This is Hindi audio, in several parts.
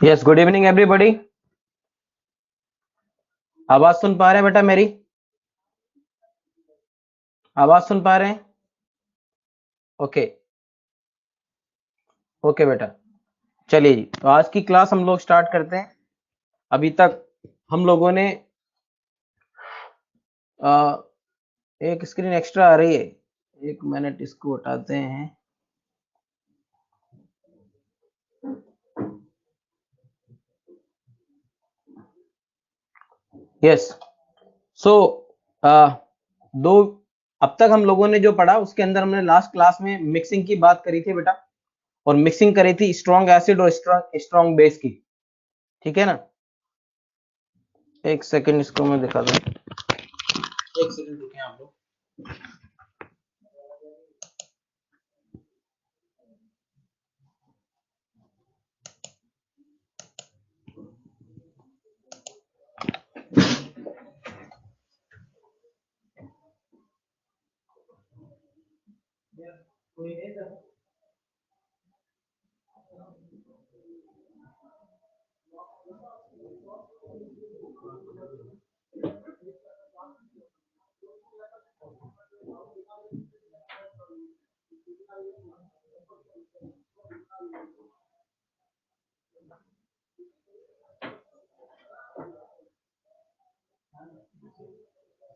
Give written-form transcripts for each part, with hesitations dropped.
Yes, good evening everybody. आवाज सुन पा रहे हैं बेटा मेरी? आवाज सुन पा रहे हैं? ओके ओके बेटा, चलिए जी, तो आज की क्लास हम लोग स्टार्ट करते हैं। अभी तक हम लोगों ने एक स्क्रीन एक्स्ट्रा आ रही है, 1 मिनट इसको हटाते हैं। यस, सो दो अब तक हम लोगों ने जो पढ़ा उसके अंदर हमने लास्ट क्लास में मिक्सिंग की बात करी थी बेटा, और मिक्सिंग करी थी स्ट्रॉन्ग एसिड और स्ट्रॉन्ग बेस की, ठीक है ना। एक सेकंड इसको मैं दिखा दूं, एक सेकंड रुके आप लोग।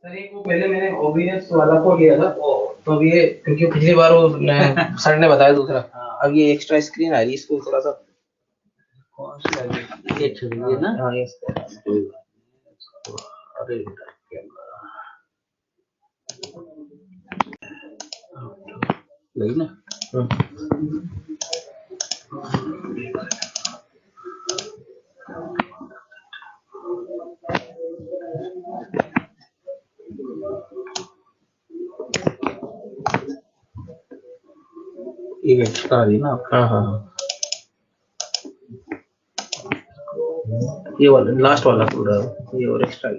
सर एक वो पहले मैंने OBS वाला को लिया था, तो अब ये क्योंकि पिछली बार वो सर ने बताया दूसरा, अब ये एक्स्ट्रा स्क्रीन आ रही है, इसको थोड़ा सा कौन सी आ रही है, ये छवि है ना। हाँ, ये अरे लगी ना। एक एक्स्ट्रा आ रही ना। हाँ हाँ हाँ, ये वाला लास्ट वाला पूरा, ये और एक्स्ट्रा है।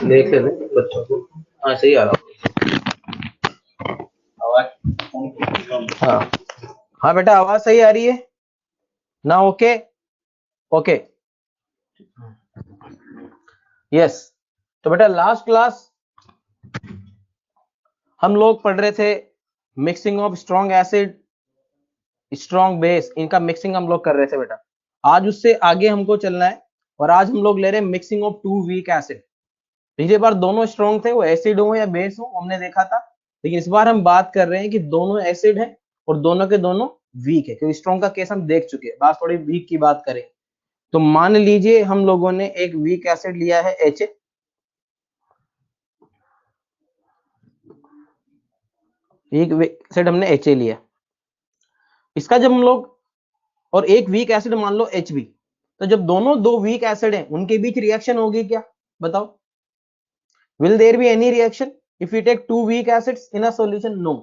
देख ले बच्चों को। हाँ सही आ रहा आवाज। हाँ हाँ बेटा, आवाज सही आ रही है ना? Okay okay, yes. तो बेटा लास्ट क्लास हम लोग पढ़ रहे थे mixing of strong acid strong base, इनका मिक्सिंग हम लोग कर रहे थे बेटा। आज उससे आगे हमको चलना है, और आज हम लोग ले रहे हैं मिक्सिंग ऑफ 2 वीक एसिड। पिछली बार दोनों स्ट्रॉन्ग थे, वो एसिड हो या बेस हो, हमने देखा था। लेकिन इस बार हम बात कर रहे हैं कि दोनों एसिड है और दोनों के दोनों वीक है, क्योंकि स्ट्रॉन्ग का केस हम देख चुके हैं। बात थोड़ी वीक की बात करें तो मान लीजिए हम लोगों ने एक वीक एसिड लिया है H, एक एसिड हमने HA लिया, इसका जब हम लोग, और एक वीक एसिड मान लो HB, तो जब दोनों दो वीक एसिड हैं उनके बीच रिएक्शन होगी क्या? बताओ, will there be any reaction if you take 2 week acids in a solution? No.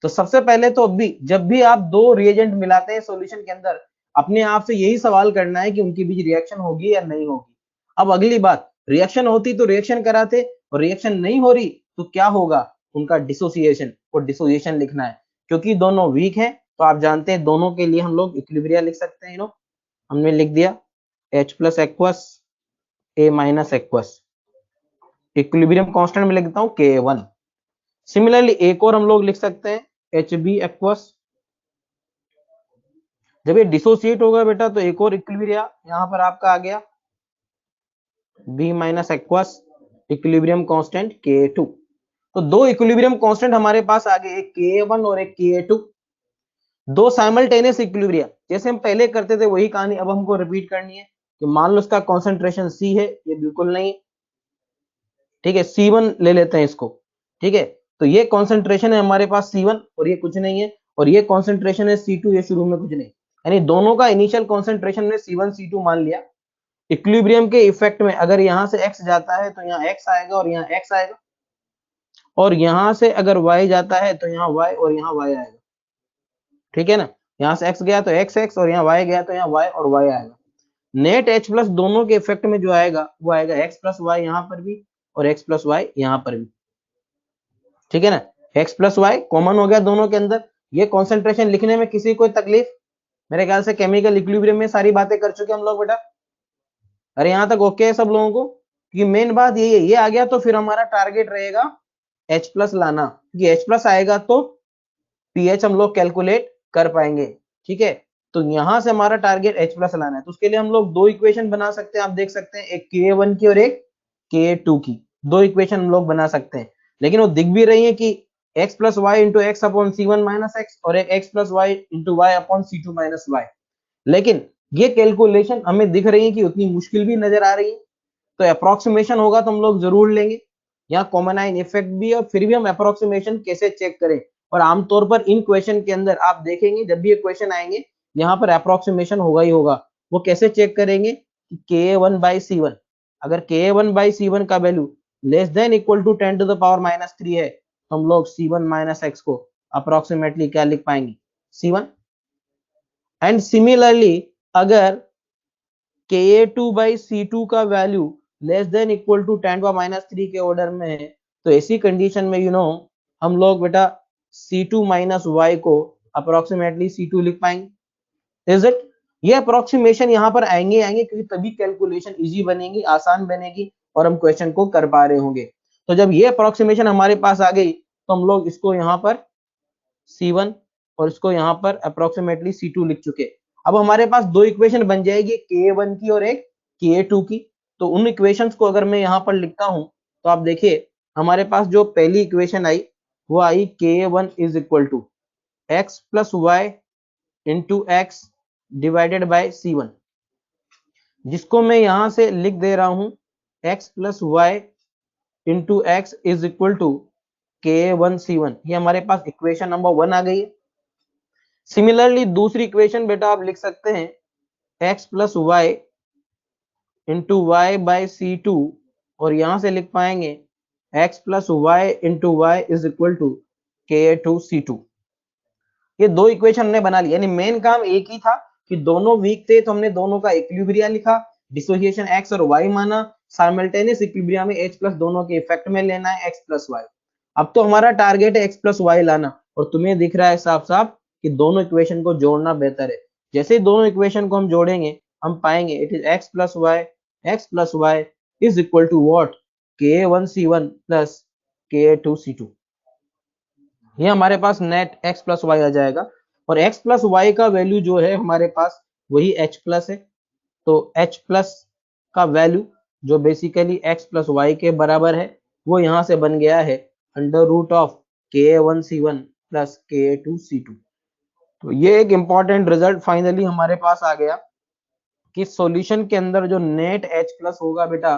तो सबसे पहले तो अभी जब भी आप दो रिएजेंट मिलाते हैं सॉल्यूशन के अंदर, अपने आप से यही सवाल करना है कि उनके बीच रिएक्शन होगी या नहीं होगी। अब अगली बात, रिएक्शन होती तो रिएक्शन कराते, और रिएक्शन नहीं हो रही तो क्या होगा? उनका डिसोसिएशन, और डिसोसिएशन लिखना है। क्योंकि दोनों वीक हैं तो आप जानते हैं दोनों के लिए हम लोग इक्विलिब्रिया लिख सकते हैं। हमने लिख दिया H plus aqueous A minus aqueous, equilibrium constant में लिख देता हूँ K1। सिमिलरली एक और हम लोग लिख सकते हैं HB एक्वस। जब ये डिसोसिएट होगा बेटा तो एक और इक्विलिब्रिया यहाँ पर आपका आ गया B minus aqueous, equilibrium constant K2। तो दो इक्विलिब्रियम कांस्टेंट हमारे पास आ गए, एक Ka1 और एक Ka2, दो साइमल्टेनियस इक्विलिब्रिया। जैसे हम पहले करते थे वही कहानी अब हमको रिपीट करनी है कि मान लो इसका कॉन्सेंट्रेशन C है, ये बिल्कुल नहीं, ठीक है, C1 ले लेते हैं इसको, ठीक है। तो ये कॉन्सेंट्रेशन है हमारे पास C1 और ये कुछ नहीं है, और ये कॉन्सेंट्रेशन है C2, ये शुरू में कुछ नहीं, यानी दोनों का इनिशियल कॉन्सेंट्रेशन में C1 C2 मान लिया। इक्विलिब्रियम के इफेक्ट में अगर यहां से x जाता है तो यहाँ x आएगा और यहाँ x आएगा, और यहां से अगर y जाता है तो यहाँ y और यहाँ y आएगा, ठीक है ना। यहाँ से x गया तो x और यहाँ y गया तो यहाँ y और y आएगा। नेट H प्लस दोनों के इफेक्ट में जो आएगा वो आएगा x प्लस वाई यहाँ पर भी और x प्लस वाई यहाँ पर भी, ठीक है ना। x प्लस वाई कॉमन हो गया दोनों के अंदर। ये कॉन्सेंट्रेशन लिखने में किसी कोई तकलीफ? मेरे ख्याल से केमिकल इक्विलिब्रियम में सारी बातें कर चुके हम लोग बेटा। अरे यहाँ तक ओके है सब लोगों को? कि मेन बात यही है, ये आ गया तो फिर हमारा टारगेट रहेगा H प्लस लाना, क्योंकि H प्लस आएगा तो pH हम लोग कैलकुलेट कर पाएंगे, ठीक है। तो यहां से हमारा टारगेट H प्लस लाना है, तो उसके लिए हम लोग दो इक्वेशन बना सकते हैं। आप देख सकते हैं एक Ka1 की और एक Ka2 की, दो इक्वेशन हम लोग बना सकते हैं। लेकिन वो दिख भी रही है कि x plus Y into X upon C1 minus x और एक x plus Y into Y upon C2 minus Y. लेकिन ये कैलकुलेशन हमें दिख रही है कि उतनी मुश्किल भी नजर आ रही है, तो अप्रोक्सीमेशन होगा तो हम लोग जरूर लेंगे। यहाँ कॉमन आइन इफेक्ट भी है, फिर भी हम अप्रोक्सीमेशन कैसे चेक करें। और आमतौर पर इन क्वेश्चन के अंदर आप देखेंगे जब भी ये क्वेश्चन आएंगे यहाँ पर अप्रोक्सीमेशन होगा ही होगा। वो कैसे चेक करेंगे कि Ka1 बाई C1, अगर Ka1 बाई C1 का value less than equal to 10 to the power minus 3 है तो हम लोग C1 माइनस एक्स को अप्रोक्सीमेटली क्या लिख पाएंगे, C1। एंड सिमिलरली अगर Ka2 बाई C2 का value less than equal to 10 to minus 3 के ऑर्डर में है तो ऐसी कंडीशन में हम लोग बेटा C2 माइनस y को अप्रोक्सीमेटली C2 लिख पाएंगे। Is it? ये अप्रोक्सीमेशन यहाँ पर आएंगे क्योंकि तभी कैलकुलेशन इजी बनेगी, आसान बनेगी और हम क्वेश्चन को कर पा रहे होंगे। तो जब ये अप्रोक्सीमेशन हमारे पास आ गई तो हम लोग इसको यहाँ पर C1 और इसको यहाँ पर अप्रोक्सीमेटली C2 लिख चुके। अब हमारे पास दो इक्वेशन बन जाएगी, Ka1 की और एक Ka2 की। तो उन इक्वेशंस को अगर मैं यहाँ पर लिखता हूं तो आप देखिए हमारे पास जो पहली इक्वेशन आई वो आई Ka1 is equal to X plus Y into X divided by C1, जिसको मैं यहां से लिख दे रहा हूं x plus Y into X is equal to Ka1 C1। ये हमारे पास इक्वेशन नंबर 1 आ गई है। सिमिलरली दूसरी इक्वेशन बेटा आप लिख सकते हैं x plus Y into y by C2 और यहां से लिख पाएंगे x plus Y into y is equal to Ka2 C2। ये दो इक्वेशन हमने बना ली, यानी मेन काम एक ही था कि दोनों वीक थे तो हमने दोनों का इक्विलिब्रिया लिखा, डिसोसिएशन x और y माना, साइमल्टेनियस इक्विलिब्रिया में H प्लस दोनों के इफेक्ट में लेना है x प्लस वाई। अब तो हमारा टारगेट है x प्लस वाई लाना, और तुम्हें दिख रहा है साफ साफ कि दोनों इक्वेशन को जोड़ना बेहतर है। जैसे ही दोनों इक्वेशन को हम जोड़ेंगे हम पाएंगे it is x plus y is equal to what, Ka1 C1 plus Ka2 C2। ये हमारे पास नेट x प्लस वाई आ जाएगा, और x प्लस वाई का वैल्यू जो है हमारे पास वही h प्लस है। तो h प्लस का वैल्यू जो बेसिकली x प्लस वाई के बराबर है वो यहाँ से बन गया है under root of Ka1 C1 plus Ka2 C2। तो ये एक इंपॉर्टेंट रिजल्ट फाइनली हमारे पास आ गया कि सॉल्यूशन के अंदर जो नेट H प्लस होगा बेटा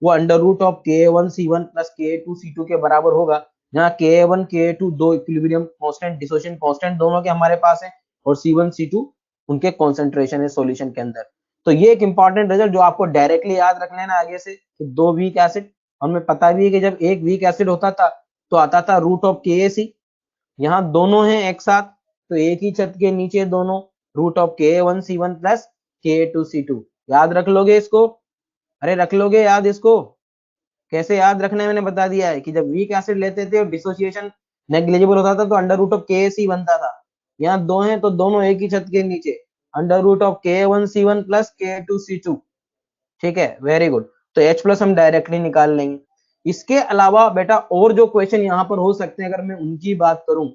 वो under root of Ka1 C1 plus Ka2 C2 के बराबर होगा, जहाँ Ka1 Ka2 दो इक्विलिब्रियम कांस्टेंट, डिसोसिएशन कांस्टेंट दोनों के हमारे पास है, और C1 C2 उनके कॉन्सेंट्रेशन है सॉल्यूशन के अंदर। तो ये एक इंपॉर्टेंट रिजल्ट जो आपको डायरेक्टली याद रख लेना आगे से कि दो वीक एसिड, हमें पता भी है कि जब एक वीक एसिड होता था तो आता था रूट ऑफ KAC, यहाँ दोनों हैं एक साथ तो एक ही छत के नीचे दोनों, root of Ka1 C1 plus Ka2 C2। याद रख लोगे इसको? अरे रख लोगे याद इसको? कैसे याद रखना है मैंने बता दिया है कि जब वीक एसिड लेते थे और डिसोसिएशन नेग्लिजिबल होता था तो अंडर रूट ऑफ KAC बनता था, यहाँ दो हैं तो दोनों एक ही छत के नीचे, under root of Ka1C1 plus Ka2C2। ठीक है, वेरी गुड। तो H प्लस हम डायरेक्टली निकाल लेंगे। इसके अलावा बेटा और जो क्वेश्चन यहाँ पर हो सकते हैं, अगर मैं उनकी बात करूं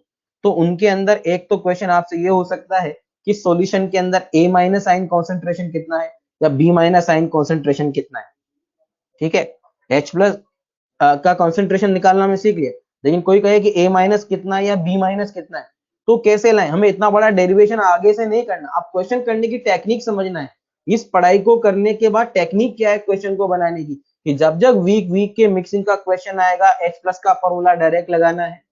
तो उनके अंदर एक तो क्वेश्चन आपसे ये हो सकता है कि सॉल्यूशन के अंदर A माइनस आयन कॉन्सेंट्रेशन कितना है या B माइनस आयन कॉन्सेंट्रेशन कितना है। ठीक है, H प्लस का कॉन्सेंट्रेशन निकालना मैं सीख लिया, लेकिन कोई कहे कि A माइनस कितना है या B माइनस कितना है, तो कैसे लाएं? हमें इतना बड़ा डेरिवेशन आगे से नहीं करना, आप क्वेश्चन करने की टेक्निक समझना है। इस पढ़ाई को करने के बाद टेक्निक क्या है क्वेश्चन को बनाने की, कि जब जब वीक वीक के मिक्सिंग का क्वेश्चन आएगा H प्लस का फॉर्मूला डायरेक्ट लगाना है।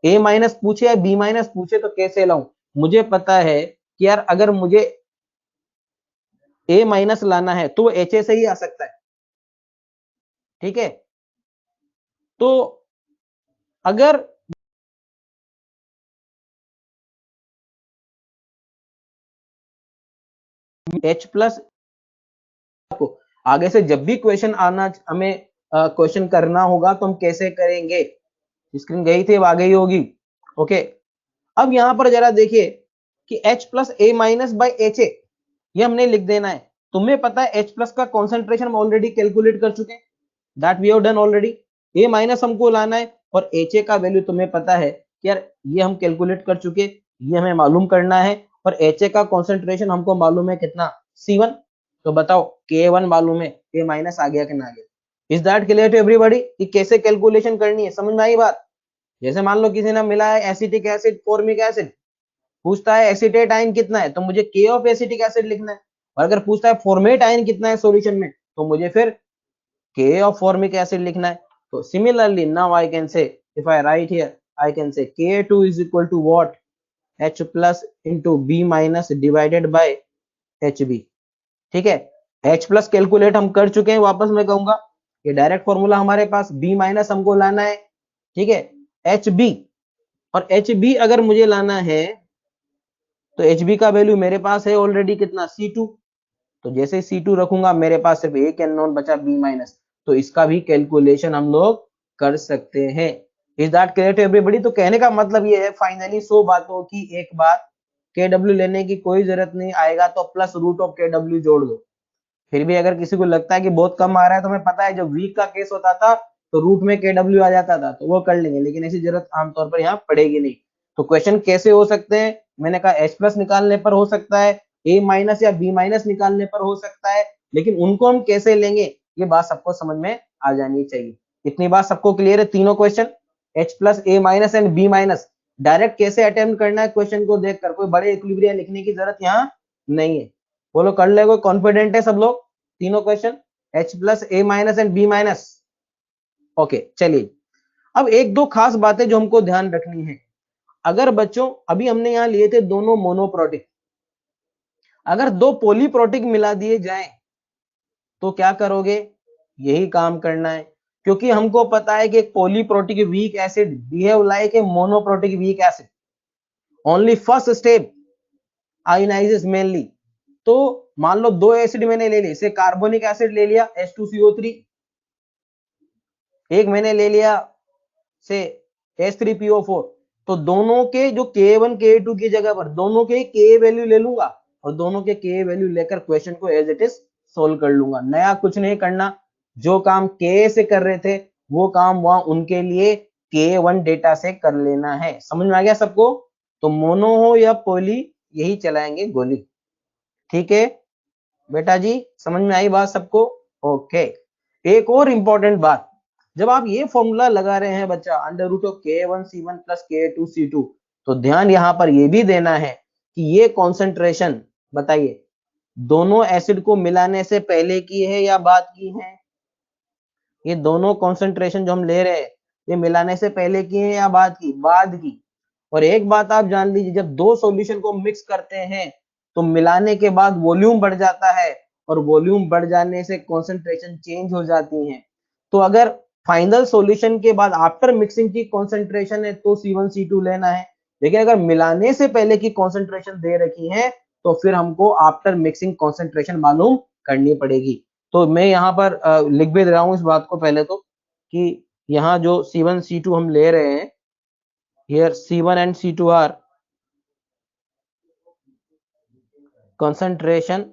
A माइनस पूछे या B माइनस पूछे तो कैसे लाऊं? मुझे पता है कि यार अगर मुझे A माइनस लाना है तो वो HA से ही आ सकता है। ठीक है, तो अगर H प्लस को आगे से जब भी क्वेश्चन आना, हमें क्वेश्चन करना होगा तो हम कैसे करेंगे? स्क्रीन गई थी, अब आ गई होगी। ओके, अब यहां पर जरा देखिए कि H plus A minus by HA ये हमने लिख देना है। तुम्हें पता है H प्लस का कॉन्सेंट्रेशन हम ऑलरेडी कैलकुलेट कर चुके हैं, that we have done already. A minus हमको लाना है और HA का वैल्यू तुम्हें पता है कि यार ये हम कैलकुलेट कर चुके, ये हमें मालूम करना है। और HA का कॉन्सेंट्रेशन हमको मालूम है कितना, C1। तो बताओ K1 मालूम है, A माइनस आ गया कि ना आ गया? Is that clear to everybody कि कैसे कैलकुलेशन करनी है? समझ में आई बात? जैसे मान लो किसी ने मिला है एसिटिक एसिड फॉर्मिक एसिड, पूछता है एसिटेट आयन कितना है तो मुझे K ऑफ एसिटिक एसिड लिखना है, और अगर पूछता है फॉर्मेट आयन कितना है सॉल्यूशन में तो मुझे फिर K of formic acid लिखना है। तो similarly now I can say, if I write here, I can say Ka2 is equal to what? H plus into B minus divided by HB। ठीक है, H plus कैलकुलेट हम कर चुके हैं, वापस मैं कहूंगा ये डायरेक्ट फॉर्मूला हमारे पास, B माइनस हमको लाना है। ठीक है, HB, और HB अगर मुझे लाना है तो HB का वैल्यू मेरे पास है ऑलरेडी कितना, C2। तो जैसे C2 रखूंगा मेरे पास सिर्फ एक अननोन बचा B माइनस, तो इसका भी कैलकुलेशन हम लोग कर सकते हैं। Is that clear to everybody? तो कहने का मतलब ये है फाइनली 100 बातों की एक बात, KW लेने की कोई जरूरत नहीं, आएगा तो प्लस रूट ऑफ KW जोड़ दो। फिर भी अगर किसी को लगता है कि बहुत कम आ रहा है, तो हमें पता है जब वीक का केस होता था तो रूट में KW आ जाता था, तो वो कर लेंगे, लेकिन ऐसी जरूरत आमतौर पर यहाँ पड़ेगी नहीं। तो क्वेश्चन कैसे हो सकते हैं? मैंने कहा H प्लस निकालने पर हो सकता है, A माइनस या B माइनस निकालने पर हो सकता है, लेकिन उनको हम कैसे लेंगे ये बात सबको समझ में आ जानी चाहिए। इतनी बात सबको क्लियर है? तीनों question H plus A minus and B minus direct कैसे अटेम्प्ट करना है क्वेश्चन को देखकर, कोई बड़े इक्विलिब्रिया लिखने की जरूरत यहाँ नहीं है। बोलो कर ले, कोई कॉन्फिडेंट है सब लोग? तीनों question H plus A minus and B minus. Okay, चलिए अब एक दो खास बातें जो हमको ध्यान रखनी है। अगर बच्चों अभी हमने यहाँ लिए थे दोनों मोनोप्रोटिक, अगर दो पॉलीप्रोटिक मिला दिए जाएं तो क्या करोगे? यही काम करना है, क्योंकि हमको पता है कि एक polyprotic weak acid behave like a monoprotic weak acid, only first step ionizes mainly. तो मान लो दो एसिड मैंने ले लिए, से कार्बोनिक एसिड ले लिया H2CO3, एक मैंने ले लिया से H3PO4, तो दोनों के जो K1 K2 की जगह पर दोनों के K वैल्यू ले लूंगा और दोनों के K वैल्यू लेकर क्वेश्चन को एज इट इज सोल्व कर लूंगा। नया कुछ नहीं करना, जो काम K से कर रहे थे वो काम वहां उनके लिए K1 डेटा से कर लेना है। समझ में आ गया सबको? तो मोनो हो या पॉली यही चलाएंगे गोली। ठीक है बेटा जी, समझ में आई बात सबको? ओके, एक और इंपॉर्टेंट बात, जब आप ये फॉर्मूला लगा रहे हैं बच्चा under root of K1C1 plus K2C2, तो ध्यान यहां पर ये भी देना है कि ये कॉन्सेंट्रेशन बताइए दोनों एसिड को मिलाने से पहले की है या बाद की है? ये दोनों कॉन्सेंट्रेशन जो हम ले रहे हैं ये मिलाने से पहले की है या बाद की? बाद की। और एक बात आप जान लीजिए, जब दो सॉल्यूशन को मिक्स करते हैं तो मिलाने के बाद वॉल्यूम बढ़ जाता है, और वॉल्यूम बढ़ जाने से कॉन्सेंट्रेशन चेंज हो जाती है। तो अगर फाइनल सॉल्यूशन के बाद आफ्टर मिक्सिंग की कॉन्सेंट्रेशन है तो C1 C2 लेना है, लेकिन अगर मिलाने से पहले की कॉन्सेंट्रेशन दे रखी है तो फिर हमको आफ्टर मिक्सिंग कॉन्सेंट्रेशन मालूम करनी पड़ेगी। तो मैं यहाँ पर लिख भी दे रहा हूँ इस बात को पहले तो, कि यहाँ जो C1 C2 हम ले रहे हैं, here C1 and C2 are concentration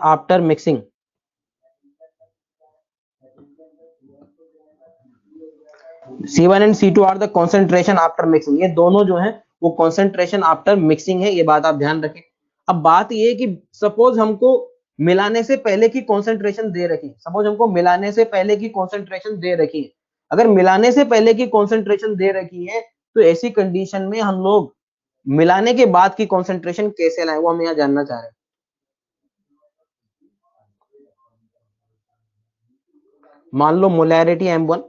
after mixing. C1 and C2 are the concentration after mixing, ये दोनों जो है वो कॉन्सेंट्रेशन आफ्टर मिक्सिंग है, ये बात आप ध्यान रखें। अब बात ये है कि सपोज हमको मिलाने से पहले की कॉन्सेंट्रेशन दे रखी, सपोज हमको मिलाने से पहले की कॉन्सेंट्रेशन दे रखी है। अगर मिलाने से पहले की कॉन्सेंट्रेशन दे रखी है तो ऐसी कंडीशन में हम लोग मिलाने के बाद की कॉन्सेंट्रेशन कैसे लाएं, वो हम यहाँ जानना चाह रहे हैं। मान लो मोलैरिटी M1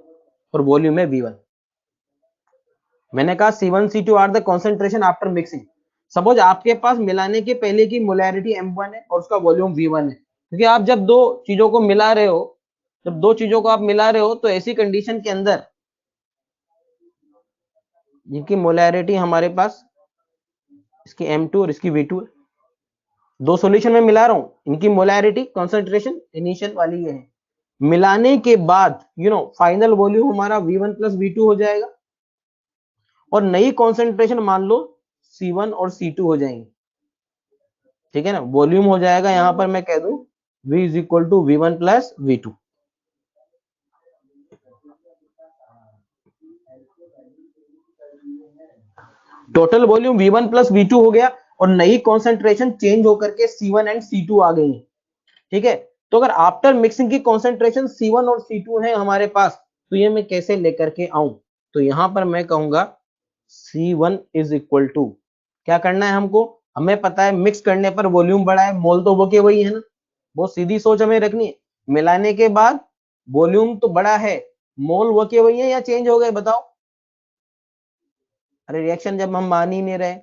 और वॉल्यूम है V1। मैंने कहा C1 C2 are the concentration after mixing. Suppose आपके पास मिलाने के पहले की मोलैरिटी M1 है और उसका वॉल्यूम V1 है, क्योंकि आप जब दो चीजों को मिला रहे हो, जब दो चीजों को आप मिला रहे हो तो ऐसी कंडीशन के अंदर जिनकी मोलैरिटी हमारे पास इसकी M2 और इसकी V2 है, दो सॉल्यूशन में मिला रहा हूं, इनकी मोलैरिटी कॉन्सेंट्रेशन इनिशियल वाली ये है, मिलाने के बाद फाइनल वॉल्यूम हमारा V1 प्लस V2 हो जाएगा और नई कॉन्सेंट्रेशन मान लो C1 और C2 हो जाएंगे, ठीक है ना। वॉल्यूम हो जाएगा यहां पर मैं कह दूं V is equal to V1 plus V2। Total volume V1 plus V2 हो गया और नई कॉन्सेंट्रेशन चेंज होकर के C1 एंड C2 आ गई, ठीक है। तो अगर आफ्टर मिक्सिंग की कॉन्सेंट्रेशन C1 और C2 है हमारे पास, तो ये मैं कैसे लेकर के आऊं, तो यहां पर मैं कहूंगा C1 इज इक्वल टू, क्या करना है हमको, हमें पता है मिक्स करने पर वॉल्यूम बढ़ा है, मोल तो वो के वही है ना, बहुत सीधी सोच हमें रखनी है। मिलाने के बाद वॉल्यूम तो बड़ा है, मोल वो के वही है या चेंज हो गए बताओ। अरे रिएक्शन जब हम मान ही नहीं रहे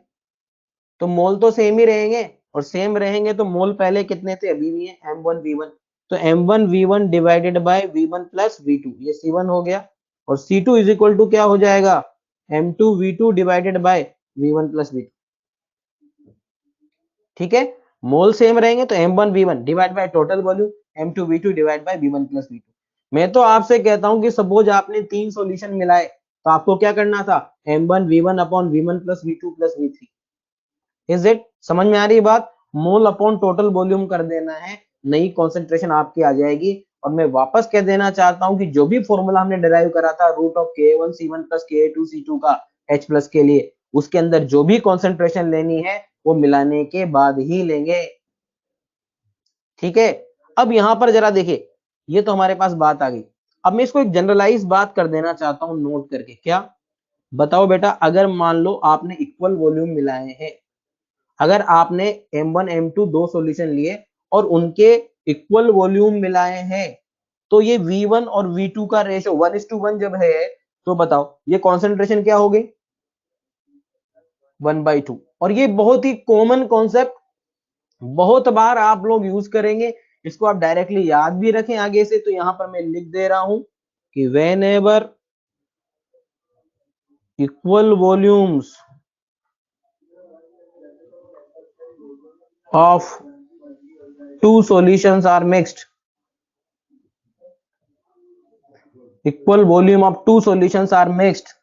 तो मोल तो सेम ही रहेंगे, और सेम रहेंगे तो मोल पहले कितने थे, अभी भी है M1 V1, तो M1 V1 divided by V1 plus V2, ये C1 हो गया, और C2 इज इक्वल टू क्या हो जाएगा, M2 V2 divided by V1 plus V2, ठीक है। मोल सेम रहेंगे तो M1 V1 divide by total volume M2 V2 divide by V1 plus V2। मैं तो आपसे कहता हूं कि सपोज आपने तीन सॉल्यूशन मिलाए तो आपको क्या करना था, M1 V1 upon V1 plus V2 plus V3। Is it, समझ में आ रही बात, मोल अपॉन टोटल वॉल्यूम कर देना है, नई कॉन्सेंट्रेशन आपकी आ जाएगी। और मैं वापस कह देना चाहता हूं कि जो भी फॉर्मूला हमने डिराइव करा था root of Ka1C1 plus Ka2C2 का H प्लस के लिए, उसके अंदर जो भी कॉन्सेंट्रेशन लेनी है वो मिलाने के बाद ही लेंगे, ठीक है। अब यहां पर जरा देखिए, ये तो हमारे पास बात आ गई। अब मैं इसको एक जनरलाइज बात कर देना चाहता हूं नोट करके, क्या बताओ बेटा, अगर मान लो आपने इक्वल वॉल्यूम मिलाए हैं, अगर आपने M1 M2 दो सॉल्यूशन लिए और उनके इक्वल वॉल्यूम मिलाए हैं, तो ये V1 और V2 का रेशो 1:1 जब है तो बताओ ये कॉन्सेंट्रेशन क्या हो गई, 1/2। और ये बहुत ही कॉमन कॉन्सेप्ट, बहुत बार आप लोग यूज करेंगे, इसको आप डायरेक्टली याद भी रखें आगे से। तो यहां पर मैं लिख दे रहा हूं कि when ever equal volumes of two solutions are mixed, equal volume of two solutions are mixed,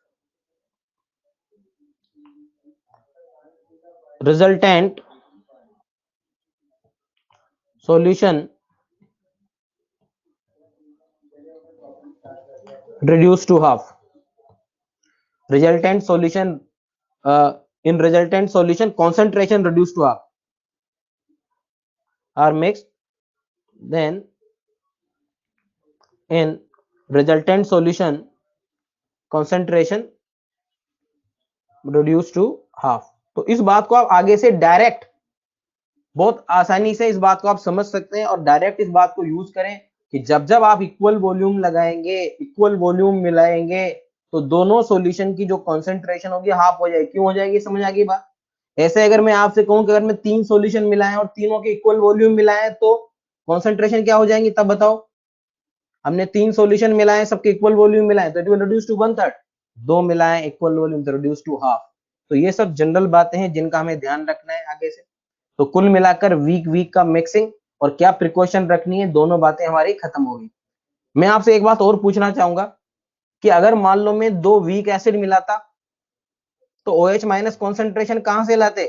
resultant solution reduced to half, resultant solution in resultant solution concentration reduced to half are mixed, then in resultant solution concentration reduced to half। तो इस बात को आप आगे से डायरेक्ट बहुत आसानी से इस बात को आप समझ सकते हैं और डायरेक्ट इस बात को यूज करें कि जब जब आप इक्वल वॉल्यूम लगाएंगे, इक्वल वॉल्यूम मिलाएंगे, तो दोनों सॉल्यूशन की जो कॉन्सेंट्रेशन होगी हाफ हो जाएगी। क्यों हो जाएगी, समझ आ गई बात। ऐसे अगर मैं आपसे कहूं कि अगर मैं तीन सॉल्यूशन मिलाएं और तीनों के इक्वल वॉल्यूम मिलाएं तो कॉन्सेंट्रेशन क्या हो जाएंगी, तब बताओ। हमने तीन सॉल्यूशन मिलाएं, सबके इक्वल वॉल्यूम मिलाएं तो इट विल रिड्यूस टू 1/3, दो मिलाएं इक्वल वॉल्यूम तो रिड्यूस टू हाफ। तो ये सब जनरल बातें हैं जिनका हमें ध्यान रखना है आगे से। तो कुल मिलाकर वीक वीक का मिक्सिंग और क्या प्रिकॉशन रखनी है, दोनों बातें हमारी खत्म हो गई। मैं आपसे एक बात और पूछना चाहूंगा कि अगर मान लो मैं दो वीक एसिड मिलाता तो OH माइनस कॉन्सेंट्रेशन कहां से लाते,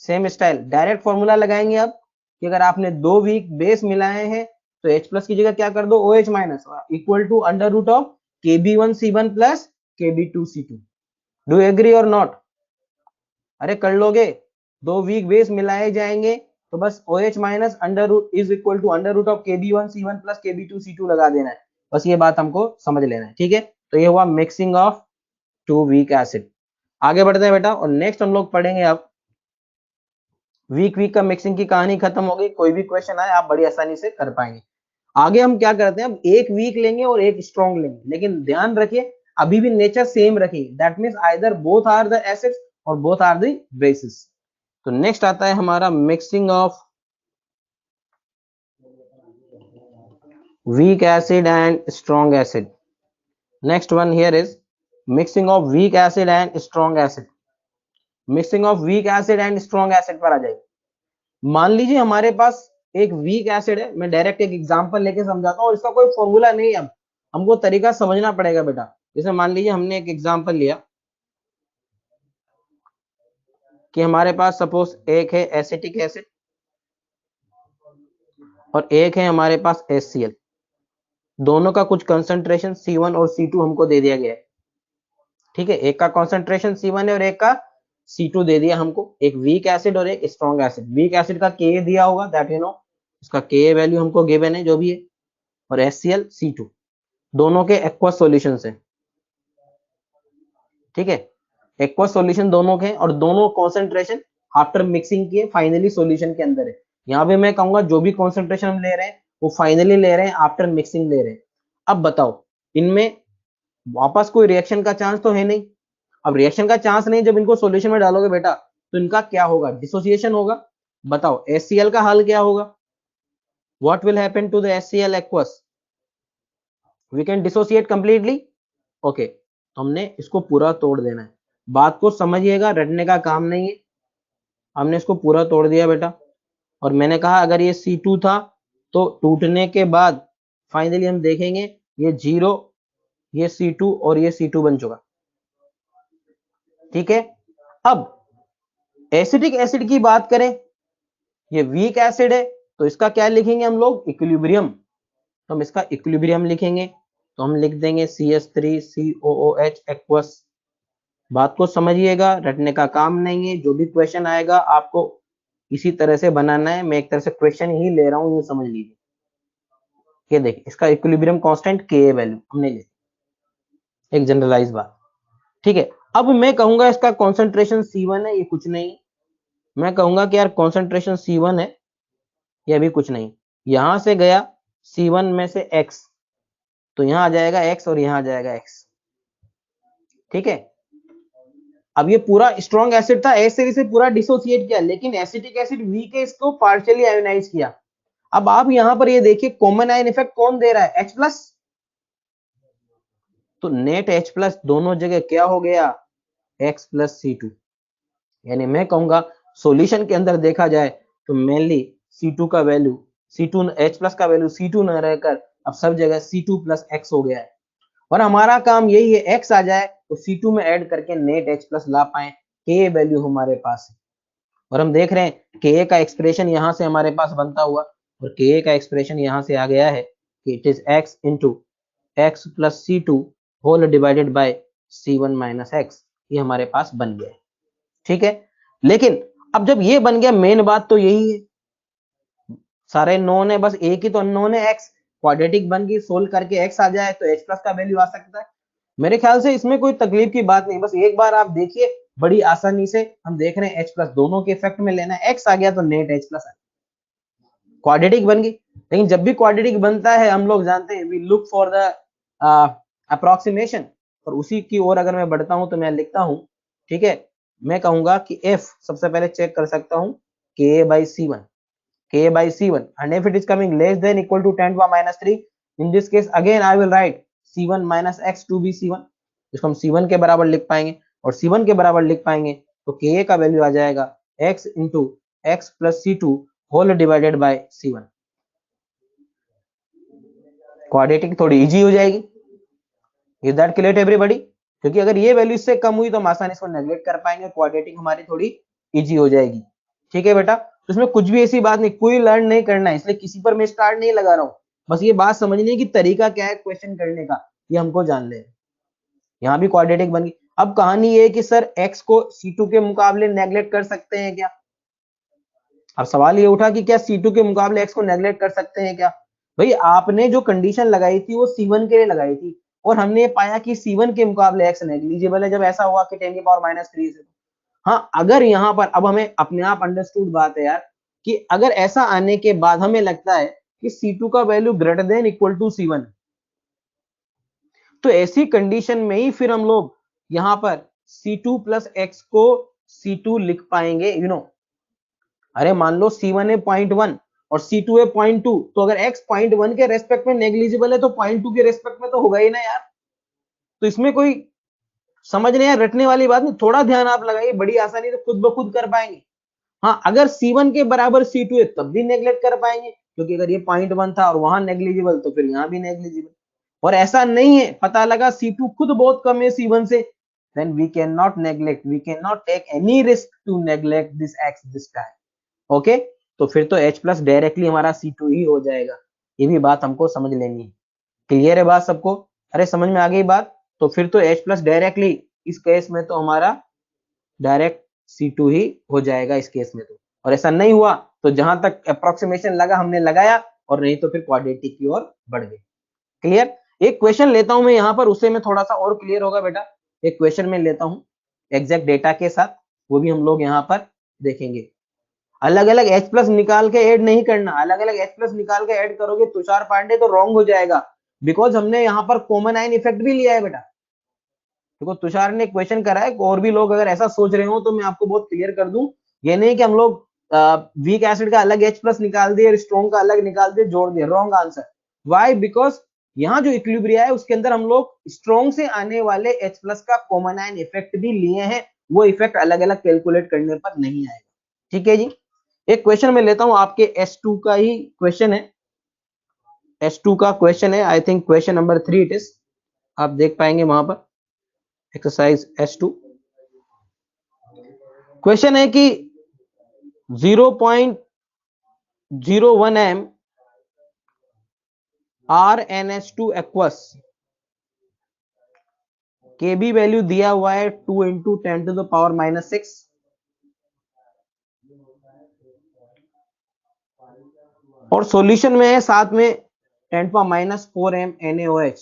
सेम स्टाइल, डायरेक्ट फॉर्मूला लगाएंगे अब कि अगर आपने दो वीक बेस मिलाए हैं तो H प्लस की जगह क्या कर दो, OH minus equal to under root of Kb1C1 plus Kb2C2। Do agree और नॉट? अरे कर लोगे, दो वीक बेस मिलाए जाएंगे तो बस OH minus under root is equal to under root of Kb1C1 plus Kb2C2 लगा देना है, बस ये बात हमको समझ लेना है, ठीक है। तो ये हुआ mixing of two weak acid. आगे बढ़ते हैं बेटा, और नेक्स्ट हम लोग पढ़ेंगे अब वीक वीक का मिक्सिंग की कहानी खत्म हो गई, कोई भी क्वेश्चन आए आप बड़ी आसानी से कर पाएंगे। आगे हम क्या करते हैं, अब एक वीक लेंगे और एक स्ट्रॉन्ग लेंगे, लेकिन ध्यान रखिए अभी भी नेचर सेम रखिए, that means either both are the acids और बोथ आर द बेसिस। तो नेक्स्ट आता है हमारा mixing of weak acid and strong acid. Next one here is mixing of weak acid and strong acid. Mixing of weak acid and strong acid पर आ जाइए। मान लीजिए हमारे पास एक वीक एसिड है, मैं डायरेक्ट एक एग्जांपल लेके समझाता हूँ, और इसका कोई फॉर्मूला नहीं है, अब हमको तरीका समझना पड़ेगा बेटा। जैसे मान लीजिए हमने एक एग्जांपल लिया कि हमारे पास सपोज एक है एसिटिक एसिड और एक है हमारे पास HCl, दोनों का कुछ कंसंट्रेशन C1 और C2 हमको दे दिया गया है, ठीक है। एक का कंसंट्रेशन C1 है और एक का C2 दे दिया हमको, एक वीक एसिड और एक स्ट्रॉन्ग एसिड। वीक एसिड का Ka दिया होगा, दैट यू नो, इसका Ka वैल्यू हमको गिवन है जो भी है, और HCl C2 दोनों के एक्वस सॉल्यूशन है, ठीक है। एक्वस सॉल्यूशन दोनों के, और दोनों कॉन्सेंट्रेशन आफ्टर मिक्सिंग किए फाइनली सॉल्यूशन के अंदर है। यहाँ पे मैं कहूंगा जो भी कॉन्सेंट्रेशन हम ले रहे हैं वो फाइनली ले रहे हैं, आफ्टर मिक्सिंग ले रहे हैं। अब बताओ इनमें वापस कोई रिएक्शन का चांस तो है नहीं। अब रिएक्शन का चांस नहीं, जब इनको सॉल्यूशन में डालोगे बेटा तो इनका क्या होगा, डिसोसिएशन होगा। बताओ HCl का हाल क्या होगा, what will happen to the HCl aqueous, we can dissociate completely. Okay, हमने इसको पूरा तोड़ देना है, बात को समझिएगा, रटने का काम नहीं है। हमने इसको पूरा तोड़ दिया बेटा, और मैंने कहा अगर ये C2 था तो टूटने के बाद फाइनली हम देखेंगे ये 0, ये C2 और ये C2 बन चुका, ठीक है। अब एसिटिक एसिड की बात करें, ये वीक एसिड है तो इसका क्या लिखेंगे हम लोग, इक्विलिब्रियम। तो हम इसका इक्विलिब्रियम लिखेंगे, तो हम लिख देंगे CH3COOH एक्वस। बात को समझिएगा, रटने का काम नहीं है, जो भी क्वेश्चन आएगा आपको इसी तरह से बनाना है। मैं एक तरह से क्वेश्चन ही ले रहा हूं, ये समझ लीजिए। ये देखिए इसका इक्विलिब्रियम कांस्टेंट Ka वैल्यू हमने ले, एक जनरलाइज बात, ठीक है। अब मैं कहूंगा इसका कॉन्सेंट्रेशन C1 है, ये कुछ नहीं। मैं कहूंगा कि यार कॉन्सेंट्रेशन C1 है, ये भी कुछ नहीं। यहां से गया C1 में से X, तो यहां आ जाएगा X और यहां आ जाएगा X, ठीक है। अब ये पूरा स्ट्रॉन्ग एसिड था, A से इसे पूरा डिसोसिएट किया, लेकिन एसिटिक एसिड वीक है, इसको पार्शियली आयोनाइज किया। अब आप यहां पर ये देखिए कॉमन आयन इफेक्ट कौन दे रहा है, H प्लस। तो नेट H प्लस दोनों जगह क्या हो गया, X प्लस C2। यानी मैं कहूंगा सॉल्यूशन के अंदर देखा जाए तो मेनली C2 का वैल्यू C2 H प्लस का वैल्यू C2 न रहकर अब सब जगह C2 प्लस X हो गया है, और हमारा काम यही है X आ जाए तो C2 में ऐड करके नेट H प्लस ला पाए। K वैल्यू हमारे पास है, और हम देख रहे हैं Ka का एक्सप्रेशन यहां से हमारे पास बनता हुआ, और Ka का एक्सप्रेशन यहां से आ गया है कि it is X into X plus C2 whole divided by C1 minus X। ये हमारे पास बन गया है, ठीक है। लेकिन अब जब ये बन गया, मेन बात तो यही है, सारे नोन है, बस एक ही तो अननोन है X। क्वाड्रेटिक बन गई, सोल्व करके X आ जाए तो H प्लस का वैल्यू आ सकता है। मेरे ख्याल से इसमें कोई तकलीफ की बात नहीं, बस एक बार आप देखिए बड़ी आसानी से हम देख रहे हैं H प्लस दोनों के इफेक्ट में लेना है, X आ गया तो नेट H प्लस क्वाड्रेटिक बन गई। लेकिन जब भी क्वाड्रेटिक बनता है हम लोग जानते हैं we look for the approximation, और उसी की ओर अगर मैं बढ़ता हूं तो मैं लिखता हूं, ठीक है। मैं कहूंगा कि F सबसे पहले चेक कर सकता हूं Ka by C1, Ka by C1, and if it is coming less than equal to 10 to the minus 3, in this case again I will write C1 minus X to be C1, इसको हम C1 के बराबर लिख पाएंगे, और C1 के बराबर लिख पाएंगे तो Ka का वैल्यू आ जाएगा X into X plus C2 whole divided by C1। Quadratic थोड़ी इजी हो जाएगी, इज दैट क्लियर एवरीबॉडी? क्योंकि अगर ये वैल्यू इससे कम हुई तो हम आसानी से नेगलेक्ट कर पाएंगे, क्वाड्रेटिक हमारी थोड़ी इजी हो जाएगी। ठीक है बेटा, तो इसमें कुछ भी ऐसी बात नहीं, कोई लर्न नहीं करना है, इसलिए किसी पर मैं स्टार्ट नहीं लगा रहा हूँ, बस ये बात समझने की तरीका क्या है क्वेश्चन करने का, ये हमको जान ले। यहाँ भी क्वाड्रेटिक बन गई। अब कहानी ये है कि सर x को C2 के मुकाबले नेगलेक्ट कर सकते हैं क्या? अब सवाल ये उठा कि क्या C2 के मुकाबले x को नेगलेक्ट कर सकते हैं क्या? भाई आपने जो कंडीशन लगाई थी वो C1 के लिए लगाई थी, और हमने ये पाया कि C1 के मुकाबले x नेग्लिजिबल है जब ऐसा हुआ कि 10⁻³ से। हाँ, अगर यहाँ पर अब हमें अपने आप अंडरस्टूड बात है यार, कि अगर ऐसा आने के बाद हमें लगता है कि C2 का value greater than equal to C1, तो ऐसी कंडीशन में ही फिर हम लोग यहां पर C2 प्लस x को C2 लिख पाएंगे, अरे मान लो C1 है 0.1 और C2 है 0.2, तो अगर x 0.1 के रेस्पेक्ट में नेग्लिजिबल है तो 0.2 के रेस्पेक्ट में तो होगा ही ना यार। तो इसमें कोई समझने या रटने वाली बात नहीं, थोड़ा ध्यान आप लगाइए, बड़ी आसानी से खुद ब खुद कर पाएंगे। हाँ, अगर C1 के बराबर C2 है तब भी नेग्लेक्ट कर पाएंगे, क्योंकि अगर ये 0.1 था और वहां नेग्लिजिबल तो फिर यहाँ भी नेग्लिजिबल। और ऐसा नहीं है, पता लगा C2 खुद बहुत कम है C1 से, then we cannot neglect, we cannot take any risk to neglect this x this time. Okay, तो फिर तो H प्लस डायरेक्टली हमारा C2 ही हो जाएगा, ये भी बात हमको समझ लेनी है। क्लियर है बात सबको? अरे समझ में आ गई बात? तो फिर तो H प्लस डायरेक्टली इस केस में तो हमारा डायरेक्ट C2 ही हो जाएगा इस केस में तो। और ऐसा नहीं हुआ तो जहां तक अप्रोक्सीमेशन लगा हमने लगाया, और नहीं तो फिर क्वाड्रेटिक की ओर बढ़ गए। क्लियर? एक क्वेश्चन लेता हूं मैं यहाँ पर, उससे में थोड़ा सा और क्लियर होगा बेटा। एक क्वेश्चन में लेता हूं एग्जैक्ट डेटा के साथ, वो भी हम लोग यहाँ पर देखेंगे। अलग अलग H प्लस निकाल के ऐड नहीं करना, अलग अलग H प्लस निकाल के ऐड करोगे तुषार पांडे तो रॉन्ग हो जाएगा, बिकॉज हमने यहाँ पर कॉमन आयन इफेक्ट भी लिया है बेटा। देखो तुषार ने क्वेश्चन करा है, और भी लोग अगर ऐसा सोच रहे हो तो मैं आपको बहुत क्लियर कर दूं, ये नहीं कि हम लोग वीक एसिड का अलग H प्लस निकाल दिए, स्ट्रॉन्ग का अलग निकाल दिए, जोड़ दिए, रॉन्ग आंसर। वाई? बिकॉज यहाँ जो इक्विलिब्रिया है उसके अंदर हम लोग स्ट्रॉन्ग से आने वाले H प्लस का कॉमन आयन इफेक्ट भी लिए हैं, वो इफेक्ट अलग अलग कैलकुलेट करने पर नहीं आएगा। ठीक है जी। एक क्वेश्चन में लेता हूं, आपके S2 का ही क्वेश्चन है, S2 का क्वेश्चन है, I think question number 3 it is, आप देख पाएंगे वहां पर एक्सरसाइज S2। क्वेश्चन है कि 0.01 m RnH2 aqueous Kb value दिया हुआ है 2 × 10⁻⁻6, और सॉल्यूशन में है साथ में 10⁻⁴ m NaOH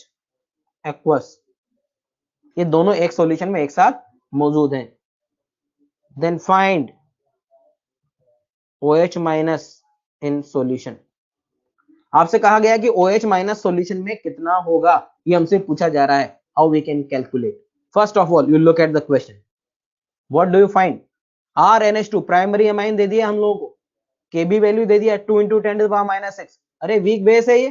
aqueous, ये दोनों एक सॉल्यूशन में एक साथ मौजूद हैं। Then find OH minus in solution. आपसे कहा गया कि OH माइनस सॉल्यूशन में कितना होगा, ये हमसे पूछा जा रहा है। How we can calculate? First of all you look at the question, what do you find? RnH2 primary amine दे दिया हम लोगों को, Kb वैल्यू दे दिया 2 × 10⁻⁻6, अरे वीक बेस है ये,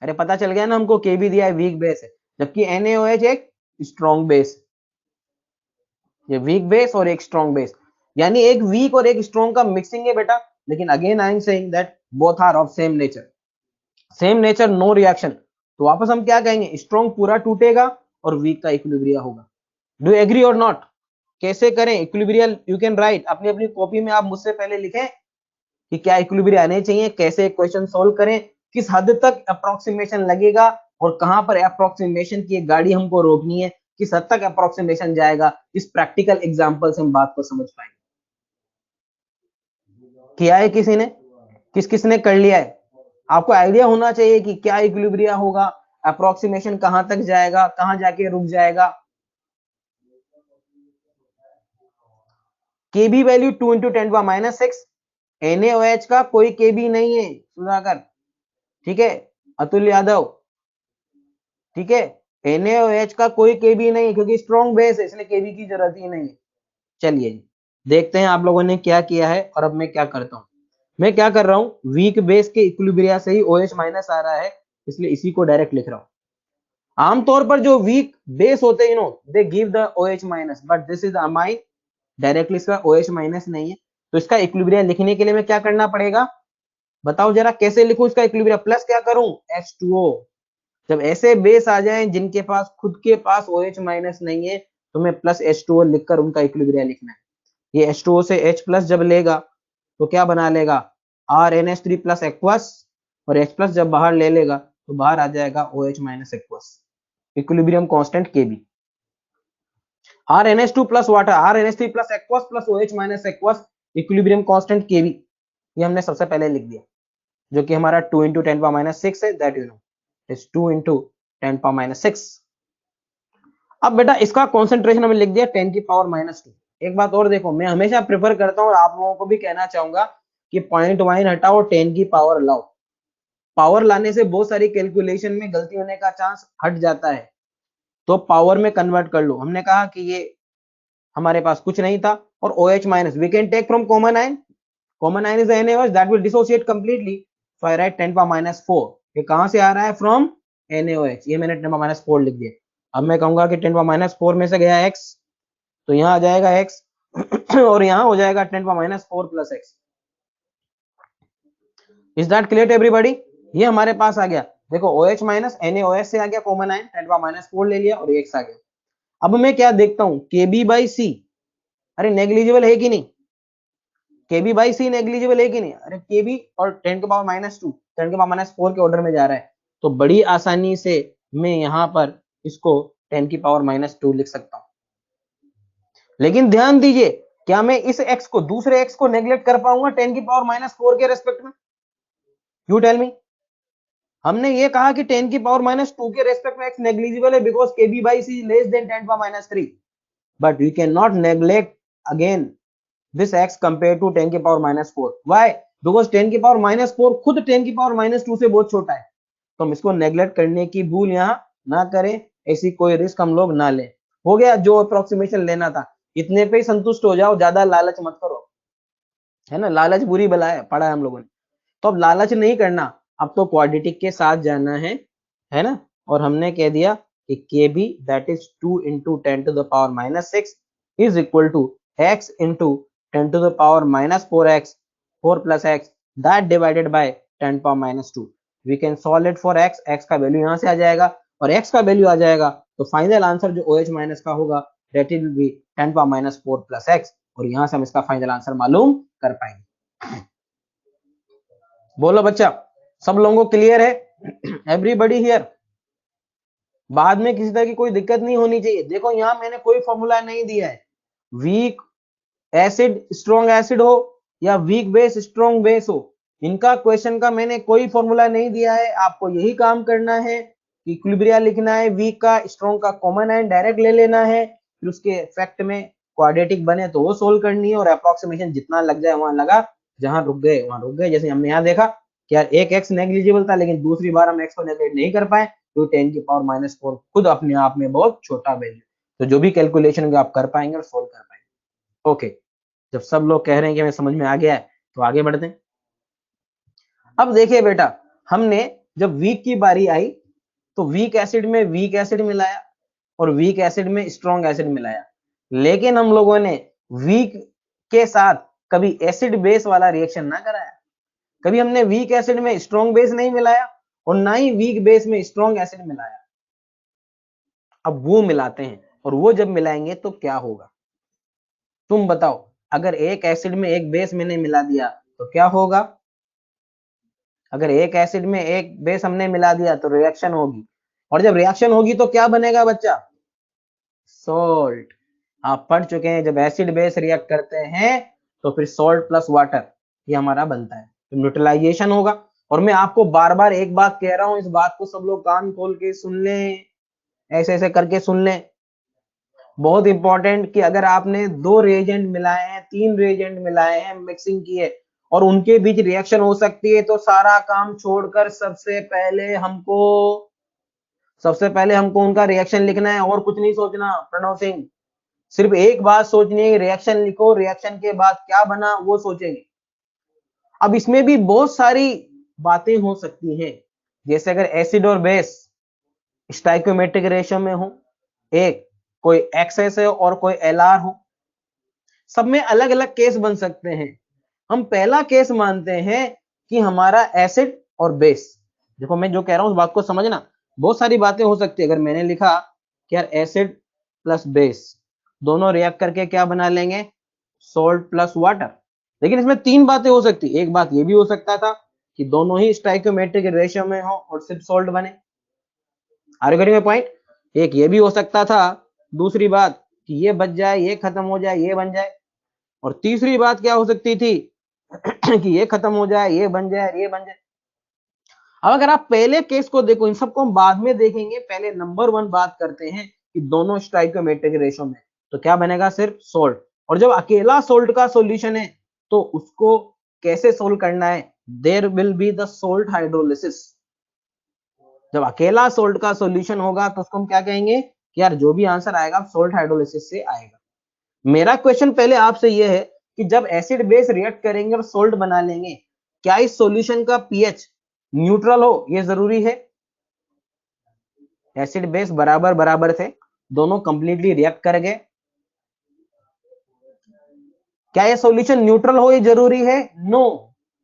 अरे पता चल गया ना हमको, Kb दिया है वीक बेस है, जबकि NaOH एक स्ट्रॉन्ग बेस, ये वीक बेस और एक स्ट्रॉन्ग बेस, यानी एक वीक और एक स्ट्रॉन्ग का मिक्सिंग है बेटा। लेकिन again I am saying that both are of same nature, no reaction, तो वापस हम क्या कहेंगे, स्ट्रॉन्ग पूरा टूटेगा और वीक का इक्विलिब्रिया होगा। डू एग्री और नॉट? कैसे करें इक्विलिब्रिया? यू कैन राइट, अपनी अपनी कॉपी में आप मुझसे पहले लिखें कि क्या इक्विलिब्रिया आने चाहिए, कैसे क्वेश्चन सोल्व करें, किस हद तक अप्रोक्सीमेशन लगेगा, और कहां पर अप्रोक्सीमेशन की गाड़ी हमको रोकनी है, किस हद तक अप्रोक्सीमेशन जाएगा, इस प्रैक्टिकल एग्जांपल से हम बात को समझ पाएंगे। किया है किसी ने? किस किस ने कर लिया है? आपको आइडिया होना चाहिए कि क्या इक्विलिब्रिया होगा, अप्रोक्सीमेशन कहां तक जाएगा, कहां जाके रुक जाएगा। Kb वैल्यू 2 × 10⁻⁻6, NaOH का कोई Kb नहीं है सुधाकर, ठीक है, अतुल यादव, ठीक है, NaOH का कोई Kb नहीं है क्योंकि स्ट्रॉन्ग बेस है, इसलिए Kb की जरूरत ही नहीं है। चलिए देखते हैं आप लोगों ने क्या किया है, और अब मैं क्या करता हूं, मैं क्या कर रहा हूं, वीक बेस के इक्विलिब्रिया से ही OH माइनस आ रहा है, इसलिए इसी को डायरेक्ट लिख रहा हूं। आमतौर पर जो वीक बेस होते हैं they give the OH minus, but this is amine, directly इसका OH माइनस नहीं है, तो इसका इक्विलिब्रिया लिखने के लिए मैं क्या करना पड़ेगा, बताओ जरा कैसे लिखूं इसका इक्विलिब्रिया, प्लस क्या करूं, H2O। जब ऐसे बेस आ जाएं जिनके पास खुद के पास OH माइनस नहीं है, तो मैं प्लस H2O लिखकर उनका इक्विलिब्रिया लिखना है। ये H2O से H प्लस जब लेगा तो क्या बना लेगा, RNH3 प्लस एक्वस, और H प्लस जब बाहर ले लेगा तो बाहर आ जाएगा OH minus aqueous, equilibrium constant Kb। RNH2 plus water, RNH3 plus aqueous plus OH minus aqueous, equilibrium constant Kb, ये हमने सबसे पहले लिख दिया, जो कि हमारा 2 × 10⁻⁶ है, दैट यू नो इज 2 × 10⁻⁶। अब बेटा इसका कॉन्सेंट्रेशन हमने लिख दिया 10⁻⁻²। एक बात और देखो, मैं हमेशा प्रेफर करता हूँ और आप लोगों को भी कहना चाहूंगा कि पॉइंट वाइन हटाओ, 10 की पावर लाओ। पावर लाने से बहुत सारी कैलकुलेशन में गलती होने का चांस हट जाता है, तो पावर में कन्वर्ट कर लो। हमने कहा कि ये हमारे पास कुछ नहीं था, और OH minus we can take from common ion, common ion is NaOH that will dissociate completely, so I write 10⁻⁴। ये कहां से आ रहा है, फ्रॉम NaOH, ये मैंने 10⁻⁴ लिख दिया। अब मैं कहूंगा कि 10⁻⁴ में से गया x, तो यहाँ आ जाएगा x और यहाँ हो जाएगा 10⁻⁴ plus x। Is that clear to everybody? ये हमारे पास आ गया, देखो OH माइनस NaOH से आ गया कॉमन आयन, 10⁻⁴ ले लिया और x आ गया। अब मैं क्या देखता हूं, Kb/C, अरे नेग्लिजिबल है कि नहीं, Kb/C नेग्लिजिबल है कि नहीं, अरे Kb और 10⁻², 10⁻⁴ के ऑर्डर में जा रहा है, तो बड़ी आसानी से मैं यहाँ पर इसको 10⁻² लिख सकता हूं। लेकिन ध्यान दीजिए, क्या मैं इस x को, दूसरे x को नेग्लेक्ट कर पाऊंगा 10⁻⁴ के रेस्पेक्ट में? You tell me. हमने ये कहा कि 10⁻² के रेस्पेक्ट में x नेग्लिजिबल है because Kb/C less than 10⁻3, but we can not neglect again this x compared to 10⁻⁴. Why? Because 10⁻⁴ खुद 10⁻² से बहुत छोटा है, तो हम इसको नेग्लेक्ट करने की भूल यहाँ ना करें, ऐसी कोई रिस्क हम लोग ना लें। हो गया जो अप्रोक्सीमेशन लेना था, इतने पे ही संतुष्ट हो जाओ, ज्यादा लालच मत करो, है ना, लालच बुरी बला है, पढ़ा है हम लोगों ने। तो अब लालच नहीं करना, अब तो क्वाड्रेटिक के साथ जाना है ना। और हमने कह दिया कि Kb that is 2 × 10⁻⁶ is equal to x × 10⁻⁴x 4 plus x that divided by 10⁻²। we can solve it for x, x का वैल्यू यहाँ से आ जाएगा और x का वैल्यू आ जाएगा, तो फाइनल आंसर जो OH माइनस का होगा that will be 10⁻⁴ plus x, और यहाँ से हम इसका फाइनल आंसर मालूम कर पाएंगे। बोलो बच्चा, सब लोगों को क्लियर है? Everybody here? बाद में किसी तरह की कोई दिक्कत नहीं होनी चाहिए। देखो यहाँ मैंने कोई फॉर्मूला नहीं दिया है, वीक एसिड स्ट्रॉन्ग एसिड हो या वीक बेस स्ट्रॉन्ग बेस हो, इनका क्वेश्चन का मैंने कोई फॉर्मूला नहीं दिया है। आपको यही काम करना है, इक्विलिब्रिया लिखना है, वीक का स्ट्रॉन्ग का कॉमन आयन डायरेक्ट ले लेना है, फिर उसके इफेक्ट में क्वाड्रेटिक बने तो वो सोल्व करनी है, और अप्रोक्सीमेशन जितना लग जाए वहां लगा, जहां रुक गए वहां रुक गए। जैसे हमने यहाँ देखा कि यार एक x नेग्लिजिबल था, लेकिन दूसरी बार हम x को नेग्लेक्ट नहीं कर पाए, तो 10⁻⁴ खुद अपने आप में बहुत छोटा वैल्यू, तो जो भी कैलकुलेशन आप कर पाएंगे और सोल्व कर पाएंगे। ओके, जब सब लोग कह रहे हैं कि हमें समझ में आ गया है, तो आगे बढ़ते हैं। अब देखिए बेटा, हमने जब वीक की बारी आई तो वीक एसिड में वीक एसिड मिलाया और वीक एसिड में स्ट्रॉन्ग एसिड मिलाया, लेकिन हम लोगों ने वीक के साथ कभी एसिड बेस वाला रिएक्शन ना कराया, कभी हमने वीक एसिड में स्ट्रॉन्ग बेस नहीं मिलाया और ना ही वीक बेस में स्ट्रॉन्ग एसिड मिलाया। अब वो मिलाते हैं, और वो जब मिलाएंगे तो क्या होगा, तुम बताओ। अगर एक एसिड में एक बेस मैंने मिला दिया तो क्या होगा, अगर एक एसिड में एक बेस हमने मिला दिया तो रिएक्शन होगी, और जब रिएक्शन होगी तो क्या बनेगा बच्चा, सॉल्ट। आप पढ़ चुके हैं, जब एसिड बेस रिएक्ट करते हैं तो फिर सॉल्ट प्लस वाटर ये हमारा बनता है, तो न्यूट्रलाइजेशन होगा। और मैं आपको बार बार एक बात कह रहा हूं, इस बात को सब लोग कान खोल के सुन लें, ऐसे ऐसे करके सुन लें, बहुत इंपॉर्टेंट, कि अगर आपने 2 रिएजेंट मिलाए हैं, 3 रिएजेंट मिलाए हैं, मिक्सिंग की है और उनके बीच रिएक्शन हो सकती है, तो सारा काम छोड़कर सबसे पहले हमको उनका रिएक्शन लिखना है और कुछ नहीं सोचना। प्रणव सिंह, सिर्फ एक बात सोचनी है, रिएक्शन लिखो, रिएक्शन के बाद क्या बना वो सोचेंगे। अब इसमें भी बहुत सारी बातें हो सकती हैं, जैसे अगर एसिड और बेस स्टाइकोमेट्रिक रेशियो में हो, एक कोई एक्सएस है और कोई एलआर हो, सब में अलग अलग केस बन सकते हैं। हम पहला केस मानते हैं कि हमारा एसिड और बेस, देखो मैं जो कह रहा हूं उस बात को समझना, बहुत सारी बातें हो सकती है। अगर मैंने लिखा कि यार एसिड प्लस बेस दोनों रिएक्ट करके क्या बना लेंगे, सॉल्ट प्लस वाटर। लेकिन इसमें तीन बातें हो सकती, एक बात ये भी हो सकता था कि दोनों ही स्टाइकोमेट्रिक रेशियो में हो और सिर्फ सॉल्ट बने। Are you getting my point? एक ये भी हो सकता था, दूसरी बात कि ये बच जाए, ये खत्म हो जाए, ये बन जाए, और तीसरी बात क्या हो सकती थी कि ये खत्म हो जाए, ये बन जाए, ये बन जाए। अब अगर आप पहले केस को देखो, इन सबको हम बाद में देखेंगे, पहले नंबर वन बात करते हैं कि दोनों स्टाइकोमेट्रिक रेशियो में, तो क्या बनेगा? सिर्फ सोल्ट। और जब अकेला सोल्ट का सॉल्यूशन है तो उसको कैसे सोल्व करना है? There will be the salt hydrolysis. जब अकेला सोल्ट का सॉल्यूशन होगा तो उसको हम क्या कहेंगे कि यार जो भी आंसर आएगा सोल्ट हाइड्रोलिसिस से आएगा। मेरा क्वेश्चन पहले आपसे यह है कि जब एसिड बेस रिएक्ट करेंगे और सोल्ट बना लेंगे, क्या इस सॉल्यूशन का पीएच न्यूट्रल हो? ये जरूरी है। एसिड बेस बराबर बराबर थे, दोनों कंप्लीटली रिएक्ट कर गए, क्या ये सॉल्यूशन न्यूट्रल हो? ये जरूरी है? नो,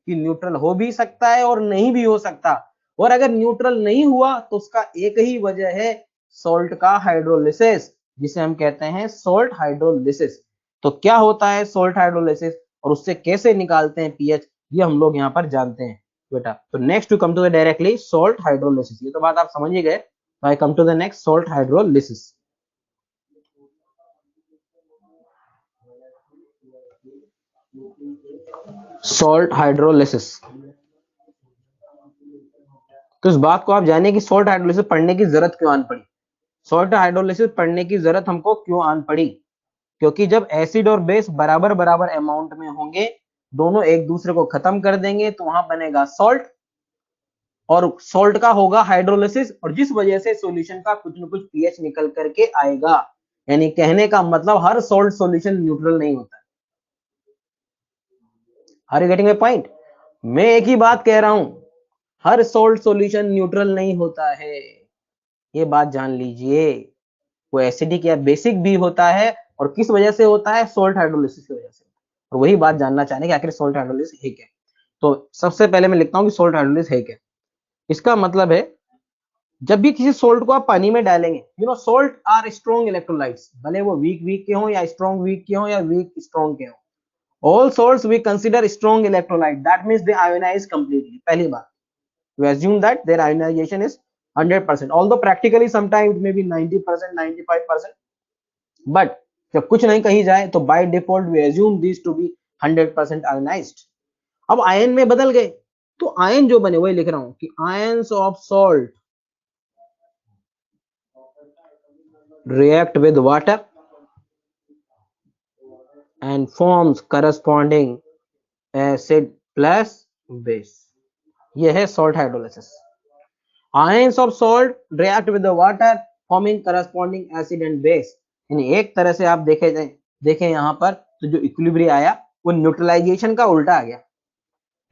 कि न्यूट्रल हो भी सकता है और नहीं भी हो सकता। और अगर न्यूट्रल नहीं हुआ तो उसका एक ही वजह है, सॉल्ट का हाइड्रोलिसिस, जिसे हम कहते हैं सॉल्ट हाइड्रोलिसिस। तो क्या होता है सॉल्ट हाइड्रोलिसिस और उससे कैसे निकालते हैं पीएच, ये हम लोग यहाँ पर जानते हैं बेटा। तो next to come to the directly salt hydrolysis, ये तो बात आप समझ ही गए। I come to the next salt hydrolysis. Salt hydrolysis, तो इस बात को आप जानिए कि सॉल्ट हाइड्रोलिसिस पढ़ने की जरूरत क्यों आन पड़ी। सॉल्ट हाइड्रोलिसिस पढ़ने की जरूरत हमको क्यों आन पड़ी? क्योंकि जब एसिड और बेस बराबर बराबर अमाउंट में होंगे, दोनों एक दूसरे को खत्म कर देंगे, तो वहां बनेगा सॉल्ट, और सॉल्ट का होगा हाइड्रोलिसिस, और जिस वजह से सॉल्यूशन का कुछ न कुछ पीएच निकल करके आएगा। यानी कहने का मतलब हर सॉल्ट सॉल्यूशन न्यूट्रल नहीं होता है। Are you getting my point? मैं एक ही बात कह रहा हूं, हर सॉल्ट सॉल्यूशन न्यूट्रल नहीं होता है, ये बात जान लीजिए। वो एसिडिक या बेसिक भी होता है, और किस वजह से होता है? सॉल्ट हाइड्रोलिसिस की वजह से। और वही बात जानना चाहते हैं कि आखिर सॉल्ट हाइड्रोलिसिस है क्या। तो सबसे पहले मैं लिखता हूं कि सॉल्ट हाइड्रोलिसिस है क्या। इसका मतलब है, जब भी किसी सोल्ट को आप पानी में डालेंगे, सोल्ट आर स्ट्रॉन्ग इलेक्ट्रोलाइट्स, भले वो वीक वीक के हो या स्ट्रॉन्ग वीक के हो या वीक स्ट्रॉन्ग के हो, all salts we consider strong electrolyte, that means they ionise completely. पहली बात, we assume that their ionization is 100%, although practically sometimes it may be 90%, 95%, but जब कुछ नहीं कही जाए तो by default we assume these to be 100% ionized। अब आयन में बदल गए, तो आयन जो बने वही लिख रहा हूं कि ions of salt react with water and forms corresponding acid plus base। ये है salt hydrolysis। Ions of salt react with the water forming corresponding acid and base। यानी एक तरह से आप देखें यहाँ पर, तो जो इक्विलिब्रियम आया वो न्यूट्रलाइजेशन का उल्टा आ गया।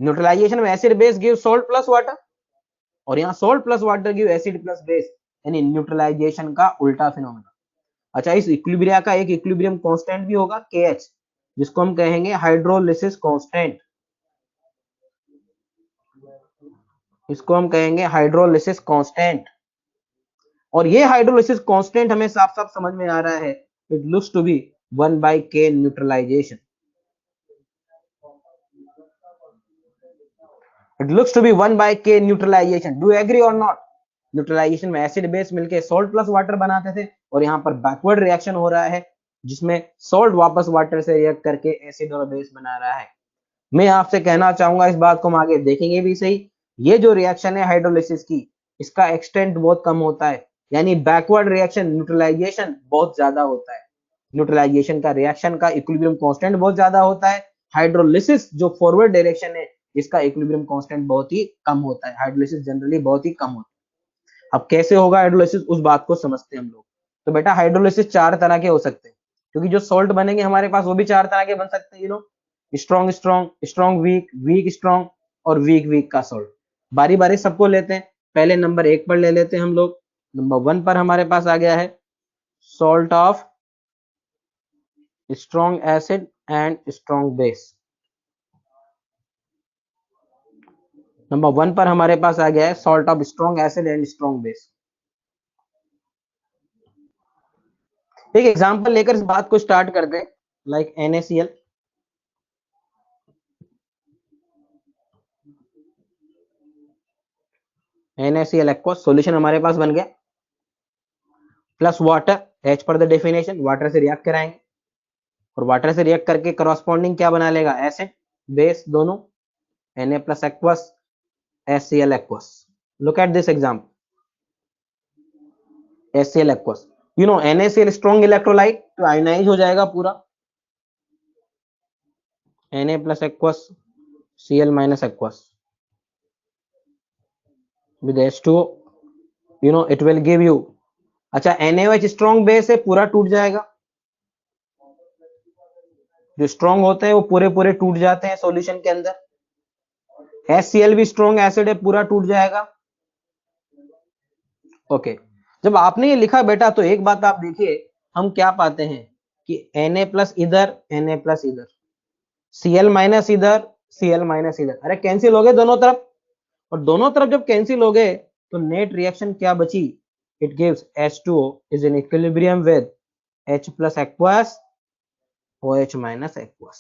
न्यूट्रलाइजेशन में acid base give salt plus water, और यहाँ salt plus water give acid plus base, यानी न्यूट्रलाइजेशन का उल्टा फिनोमेना। अच्छा, इस इक्विलिब्रियम का एक इक्विलिब्रियम कांस्टेंट भी होगा KH, जिसको हम कहेंगे हाइड्रोलिसिस कांस्टेंट। इसको हम कहेंगे हाइड्रोलिसिस कांस्टेंट। और ये हाइड्रोलिसिस कांस्टेंट हमें साफ साफ समझ में आ रहा है, it looks to be 1/K neutralisation. It looks to be 1/K neutralisation. Do agree और नॉट? न्यूट्रलाइजेशन में एसिड बेस मिलके सॉल्ट प्लस वाटर बनाते थे, और यहाँ पर बैकवर्ड रिएक्शन हो रहा है जिसमें सॉल्ट वापस वाटर से रिएक्ट करके एसिड और बेस बना रहा है। मैं आपसे कहना चाहूंगा, इस बात को हम आगे देखेंगे भी सही, ये जो रिएक्शन है हाइड्रोलिसिस की, इसका एक्सटेंट बहुत कम होता है, यानी बैकवर्ड रिएक्शन न्यूट्रलाइजेशन बहुत ज्यादा होता है। न्यूट्रलाइजेशन का रिएक्शन का इक्विलिब्रियम कांस्टेंट बहुत ज्यादा होता है। हाइड्रोलिसिस जो फॉरवर्ड डायरेक्शन है, इसका इक्विलिब्रियम कांस्टेंट बहुत ही कम होता है। हाइड्रोलिसिस जनरली बहुत ही कम होता है। अब कैसे होगा हाइड्रोलिसिस, उस बात को समझते हैं हम लोग। तो बेटा हाइड्रोलिसिस चार तरह के हो सकते हैं, क्योंकि जो सॉल्ट बनेंगे हमारे पास वो भी चार तरह के बन सकते हैं। Strong strong, strong weak, weak strong, और वीक वीक का सॉल्ट। बारी बारी सबको लेते हैं। पहले नंबर 1 पर ले लेते हैं हम लोग। नंबर 1 पर हमारे पास आ गया है salt of strong acid and strong base. Number 1 पर हमारे पास आ गया है salt of strong acid and strong base. एक एग्जांपल लेकर इस बात को स्टार्ट करते हैं, like NaCl। NaCl aqueous solution हमारे पास बन गया, प्लस वाटर एच पर द डेफिनेशन, वाटर से रिएक्ट कराएंगे और वाटर से रिएक्ट करके करस्पॉन्डिंग क्या बना लेगा, एसिड बेस दोनों, Na plus aqueous HCl aqueous. Look at this example, HCl aqueous, you know NaCl strong electrolyte, तो आयोनाइज हो जाएगा पूरा, Na plus aqueous Cl minus aqueous with H2O, you know it will give you, अच्छा NaOH स्ट्रॉन्ग बेस है, पूरा टूट जाएगा, जो स्ट्रॉन्ग होते हैं वो पूरे पूरे टूट जाते हैं सॉल्यूशन के अंदर, HCl भी स्ट्रॉन्ग एसिड है, पूरा टूट जाएगा। ओके, जब आपने ये लिखा बेटा तो एक बात आप देखिए, हम क्या पाते हैं कि Na प्लस इधर, Na प्लस इधर, Cl माइनस इधर, Cl माइनस इधर, अरे कैंसिल हो गए दोनों तरफ, और दोनों तरफ जब कैंसिल हो गए तो नेट रिएक्शन क्या बची, it gives H2O is in equilibrium with H plus aqueous OH minus aqueous।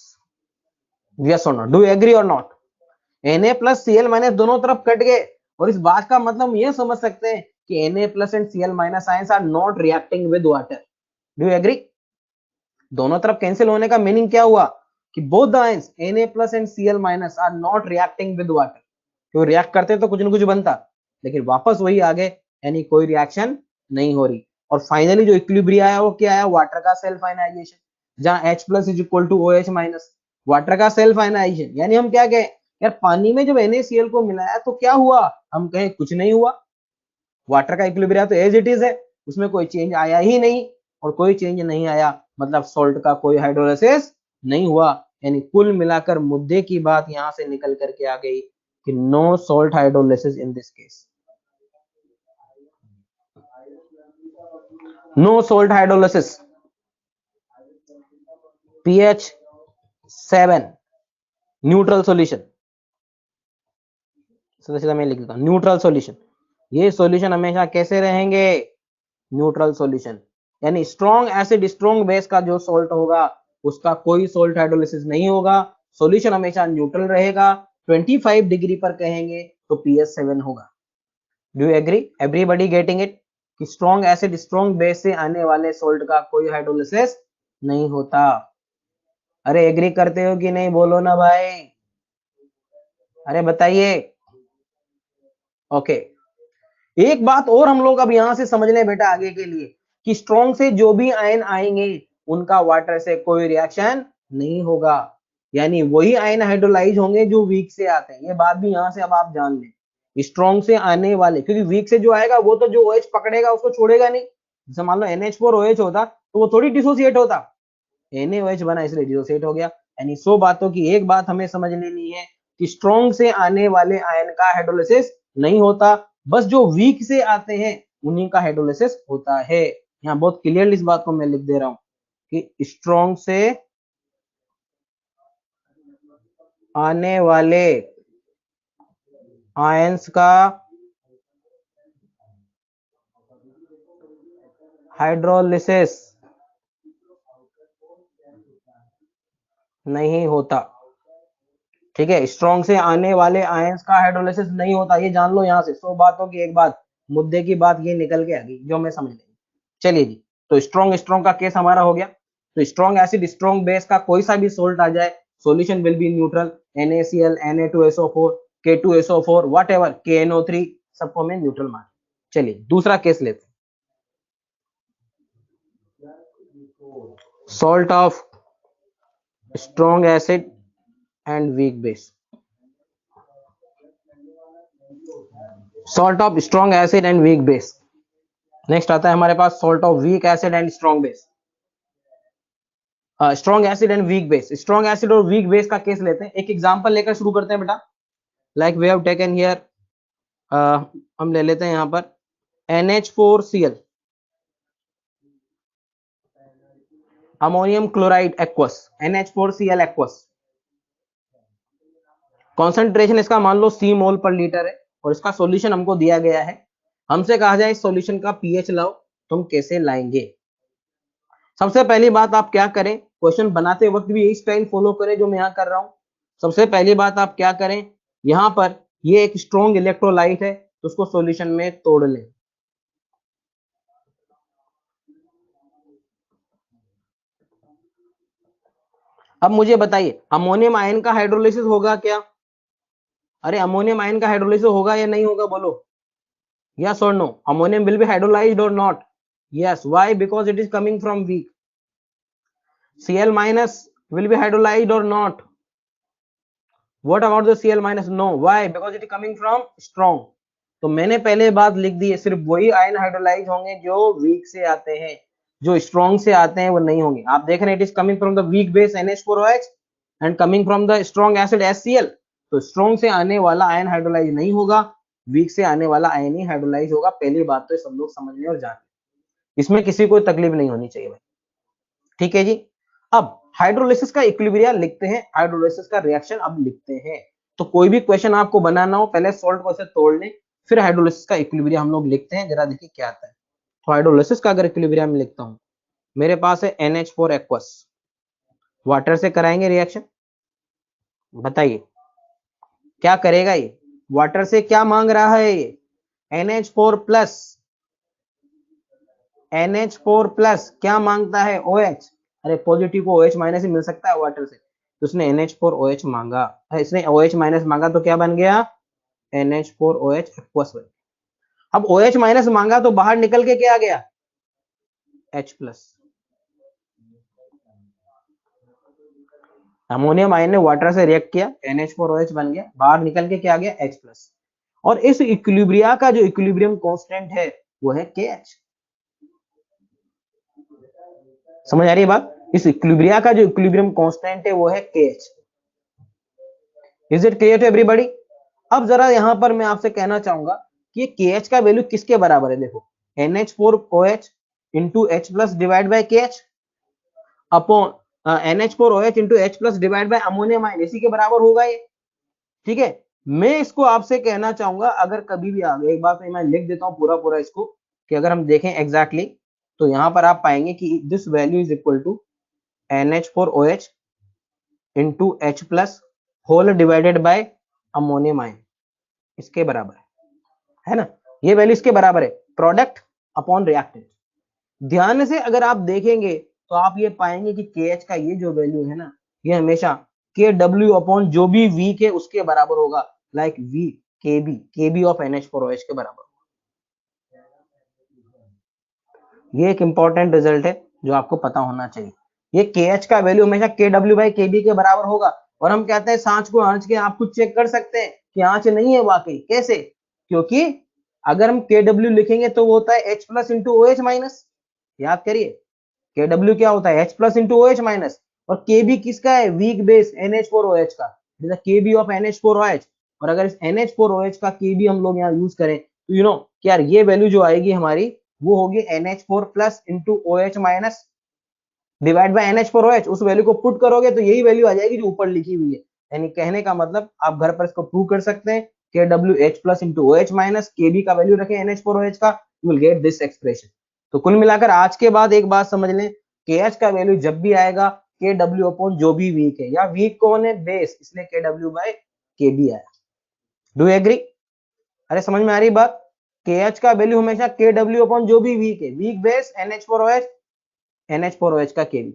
Yes और नॉट, डू यू एग्री और not? Na plus Cl minus दोनों तरफ कट गए, और इस बात का मतलब हम ये समझ सकते हैं कि Na plus and Cl minus ions are not reacting with water. Do you agree? दोनों तरफ कैंसिल होने का मीनिंग क्या हुआ कि both the ions Na plus and Cl minus are not reacting with water. क्यों रिएक्ट करते तो कुछ न कुछ बनता, लेकिन वापस वही आ गए, यानी कोई रिएक्शन नहीं हो रही। और फाइनली जो इक्विलिब्रियम आया वो क्या आया, वाटर का सेल्फ आयनाइजेशन, जहां H plus is equal to OH minus, water का सेल्फ आयनाइजेशन। यानी हम क्या कहें यार, पानी में जब NaCl को मिलाया तो क्या हुआ, हम कहें कुछ नहीं हुआ, वाटर का इक्विलिब्रियम तो एज इट इज है, उसमें कोई चेंज आया ही नहीं, और कोई चेंज नहीं आया मतलब सॉल्ट का कोई हाइड्रोलाइसिस नहीं हुआ। यानी कुल मिलाकर मुद्दे की बात यहां से निकल करके आ गई कि no salt hydrolysis in this case, no salt hydrolysis. pH 7 neutral solution, सीधा मैं लिख देता हूं न्यूट्रल सॉल्यूशन। ये सॉल्यूशन हमेशा कैसे रहेंगे, न्यूट्रल सॉल्यूशन, यानी स्ट्रॉन्ग एसिड स्ट्रॉन्ग बेस का जो सॉल्ट होगा उसका कोई सॉल्ट हाइड्रोलाइसिस नहीं होगा, सॉल्यूशन हमेशा न्यूट्रल रहेगा। 25 डिग्री पर कहेंगे तो pH 7 होगा। Do you agree, everybody getting it, कि स्ट्रॉन्ग एसिड स्ट्रॉन्ग बेस से आने वाले सॉल्ट का कोई हाइड्रोलाइसिस नहीं होता। अरे एग्री करते हो कि नहीं, बोलो ना भाई, अरे बताइए। ओके, एक बात और हम लोग अब यहां से समझ लें बेटा आगे के लिए, कि स्ट्रॉन्ग से जो भी आयन आएंगे उनका वाटर से कोई रिएक्शन नहीं होगा, यानी वही आयन हाइड्रोलाइज होंगे जो वीक से आते हैं। ये बात भी यहां से अब आप जान लें, स्ट्रॉन्ग से आने वाले, क्योंकि वीक से जो आएगा वो तो जो OH पकड़ेगा उसको छोड़ेगा नहीं। जैसे मान लो NH4OH होता तो वो थोड़ी डिसोसिएट होता, NaOH बना इसलिए डिसोसिएट हो गया। यानी 100 बातों की एक बात हमें समझ लेनी है कि स्ट्रॉन्ग से आने वाले आयन का हाइड्रोलाइसिस नहीं होता, बस जो वीक से आते हैं उन्हीं का हाइड्रोलाइसिस होता है। यहाँ बहुत क्लियरली इस बात को मैं लिख दे रहा हूं कि स्ट्रॉन्ग से आने वाले आयंस का हाइड्रोलाइसिस नहीं होता। ठीक है, स्ट्रॉन्ग से आने वाले आयंस का हाइड्रोलाइसिस नहीं होता, ये जान लो यहां से। 100 बातों की एक बात, मुद्दे की बात ये निकल के आ गई जो मैं समझ लेंगे। चलिए जी, तो स्ट्रॉन्ग का केस हमारा हो गया। तो स्ट्रॉन्ग एसिड स्ट्रॉन्ग बेस का कोई सा भी सोल्ट आ जाए, solution will be neutral, NaCl Na2SO4 K2SO4 whatever KNO3 सबको मैं न्यूट्रल मान। चलिए दूसरा केस लेते हैं, salt of strong acid and weak base, salt of strong acid and weak base. Next आता है हमारे पास salt of weak acid and strong base, strong acid and weak base. Strong acid और वीक बेस का केस लेते हैं, एक एग्जांपल लेकर शुरू करते हैं बेटा। Like we have taken here, हम ले लेते हैं यहां पर NH4Cl ammonium chloride aqueous, NH4Cl aqueous, concentration इसका मान लो C मोल पर लीटर है, और इसका सॉल्यूशन हमको दिया गया है। हमसे कहा जाए इस सॉल्यूशन का pH लाओ, तुम कैसे लाएंगे? सबसे पहली बात आप क्या करें, क्वेश्चन बनाते वक्त भी यही स्टाइल फॉलो करें जो मैं यहाँ कर रहा हूं। सबसे पहली बात आप क्या करें, यहाँ पर ये एक स्ट्रॉन्ग इलेक्ट्रोलाइट है तो उसको सॉल्यूशन में तोड़ लें। अब मुझे बताइए अमोनियम आयन का हाइड्रोलिसिस होगा क्या? अरे अमोनियम आयन का हाइड्रोलिसिस होगा या नहीं होगा बोलो? यस और no? Ammonium will be hydrolysed और not? Yes. Why? Because it is coming from weak. Cl minus will be hydrolyzed or not? What about the Cl minus? No. Why? Because it is coming from strong. तो मैंने पहले बात लिख दी है, सिर्फ वही आयन हाइड्रोलाइज होंगे जो वीक से आते हैं, जो स्ट्रॉन्ग से आते हैं वो नहीं होंगे। आप देख रहे हैं it is coming from the weak base NH4OH and coming from the strong acid HCl। तो स्ट्रॉन्ग से आने वाला आयन हाइड्रोलाइज नहीं होगा, वीक से आने वाला आयन ही हाइड्रोलाइज होगा। पहली बात तो सब लोग समझ लें और जान, इसमें किसी को तकलीफ नहीं होनी चाहिए भाई। ठीक है जी। अब हाइड्रोलिसिस का इक्विलिब्रियम लिखते हैं, हाइड्रोलिसिस का रिएक्शन अब लिखते हैं। तो कोई भी क्वेश्चन आपको बनाना हो पहले सॉल्ट को ऐसे तोड़ लें, फिर हाइड्रोलिसिस का इक्विलिब्रियम हम लोग लिखते हैं। जरा देखिए क्या आता है। तो हाइड्रोलिसिस का अगर इक्विलिब्रियम लिखता हूं, मेरे पास है NH4 एक्वस, वाटर से कराएंगे रिएक्शन। बताइए क्या करेगा ये? वाटर से क्या मांग रहा है ये? NH4 प्लस, NH4 प्लस क्या मांगता है? OH। अरे पॉजिटिव को OH माइनस ही मिल सकता है वाटर से, तो उसने NH4OH मांगा, इसने OH माइनस मांगा तो क्या बन गया? NH4OH एक्वस बन गया। अब OH माइनस मांगा तो बाहर निकल के क्या आ गया? H plus. अमोनियम आयन ने वाटर से रिएक्ट किया, NH4OH बन गया, बाहर निकल के क्या आ गया? H plus. और इस इक्विलिब्रिया का जो इक्विलिब्रियम कांस्टेंट है वो है KH। समझ आ रही है बात? इस इक्विलिब्रिया का जो इक्विलिब्रियम कांस्टेंट है वो है KH। Is it clear to everybody? अब जरा यहां पर मैं आपसे कहना चाहूंगा कि ये KH का वैल्यू किसके बराबर है? देखो NH4OH into H plus divide by KH upon NH4OH into H plus divide by ammonium ion, इसी के बराबर होगा ये। ठीक है, मैं इसको आपसे कहना चाहूंगा अगर कभी भी आ गए, एक बात मैं लिख देता हूं पूरा पूरा इसको, कि अगर हम देखें एग्जैक्टली तो यहां पर आप पाएंगे कि this value is equal to NH4OH into H plus whole divided by ammonium ion, इसके बराबर है ना? ये वैल्यू इसके बराबर है, प्रोडक्ट अपॉन रिएक्टेंट। ध्यान से अगर आप देखेंगे तो आप ये पाएंगे कि KH का ये जो वैल्यू है ना, ये हमेशा KW अपॉन जो भी वीक है उसके बराबर होगा, like V KB of NH4OH के बराबर। ये एक इंपॉर्टेंट रिजल्ट है जो आपको पता होना चाहिए। ये KH का वैल्यू हमेशा KW बाई KB के बराबर होगा। और हम कहते हैं सांच को आंच के, आप खुद चेक कर सकते हैं कि आंच नहीं है वाकई। कैसे? क्योंकि अगर हम KW लिखेंगे तो वो होता है H plus into OH minus. याद करिए KW क्या होता है? H plus into OH minus. और KB किसका है? वीक बेस NH4OH का, KB ऑफ NH4OH। और अगर इस NH4OH का KB हम लोग यहाँ यूज करें तो यू नो कि यार ये वैल्यू जो आएगी हमारी वो होगी NH4 plus into OH minus divide by NH4OH। उस वैल्यू को पुट करोगे तो यही वैल्यू आ जाएगी जो ऊपर लिखी हुई है। यानी कहने का मतलब आप घर पर इसको प्रूव कर सकते हैं, KW H plus into OH minus KB का वैल्यू रखें NH4OH का, you will get this expression. तो कुल मिलाकर आज के बाद एक बात समझ लें, KH का वैल्यू जब भी आएगा KW अपॉन जो भी वीक है, या वीक कौन है? बेस, इसलिए KW बाय KB आया। Do agree? अरे समझ में आ रही बात? KH का वैल्यू हमेशा KW अपॉन जो भी वीक है, वीक बेस NH4OH का KB।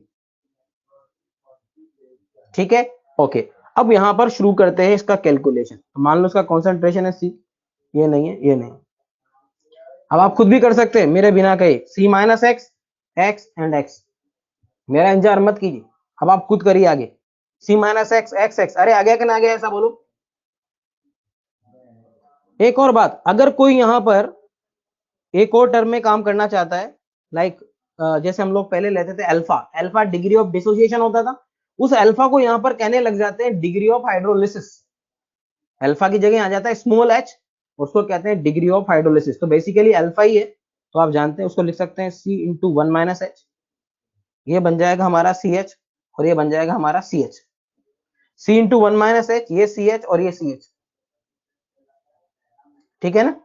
ठीक है, ओके। अब यहां पर शुरू करते हैं इसका कैलकुलेशन। तो मान लो इसका कॉन्सेंट्रेशन है C, ये नहीं है, ये नहीं। अब आप खुद भी कर सकते हैं मेरे बिना कहे, C minus x, x and x. मेरा इंतजार मत कीजिए, अब आप खुद करिए आगे। C minus x, x x, अरे आ गया कि ना आ गया ऐसा बोलो। एक और बात, अगर कोई यहां पर एक और टर्म में काम करना चाहता है, लाइक जैसे हम लोग पहले लेते थे alpha, alpha degree of dissociation होता था, उस अल्फा को यहां पर कहने लग जाते हैं डिग्री ऑफ हाइड्रोलिसिस। अल्फा की जगह आ जाता है स्मॉल h, उसको कहते हैं डिग्री ऑफ हाइड्रोलिसिस। तो बेसिकली अल्फा ही है, तो आप जानते हैं उसको लिख सकते हैं C इंटू 1 माइनस एच, ये बन जाएगा हमारा CH और ये बन जाएगा हमारा CH। C इंटू 1 माइनस एच, ये CH और ये CH, ठीक है ना?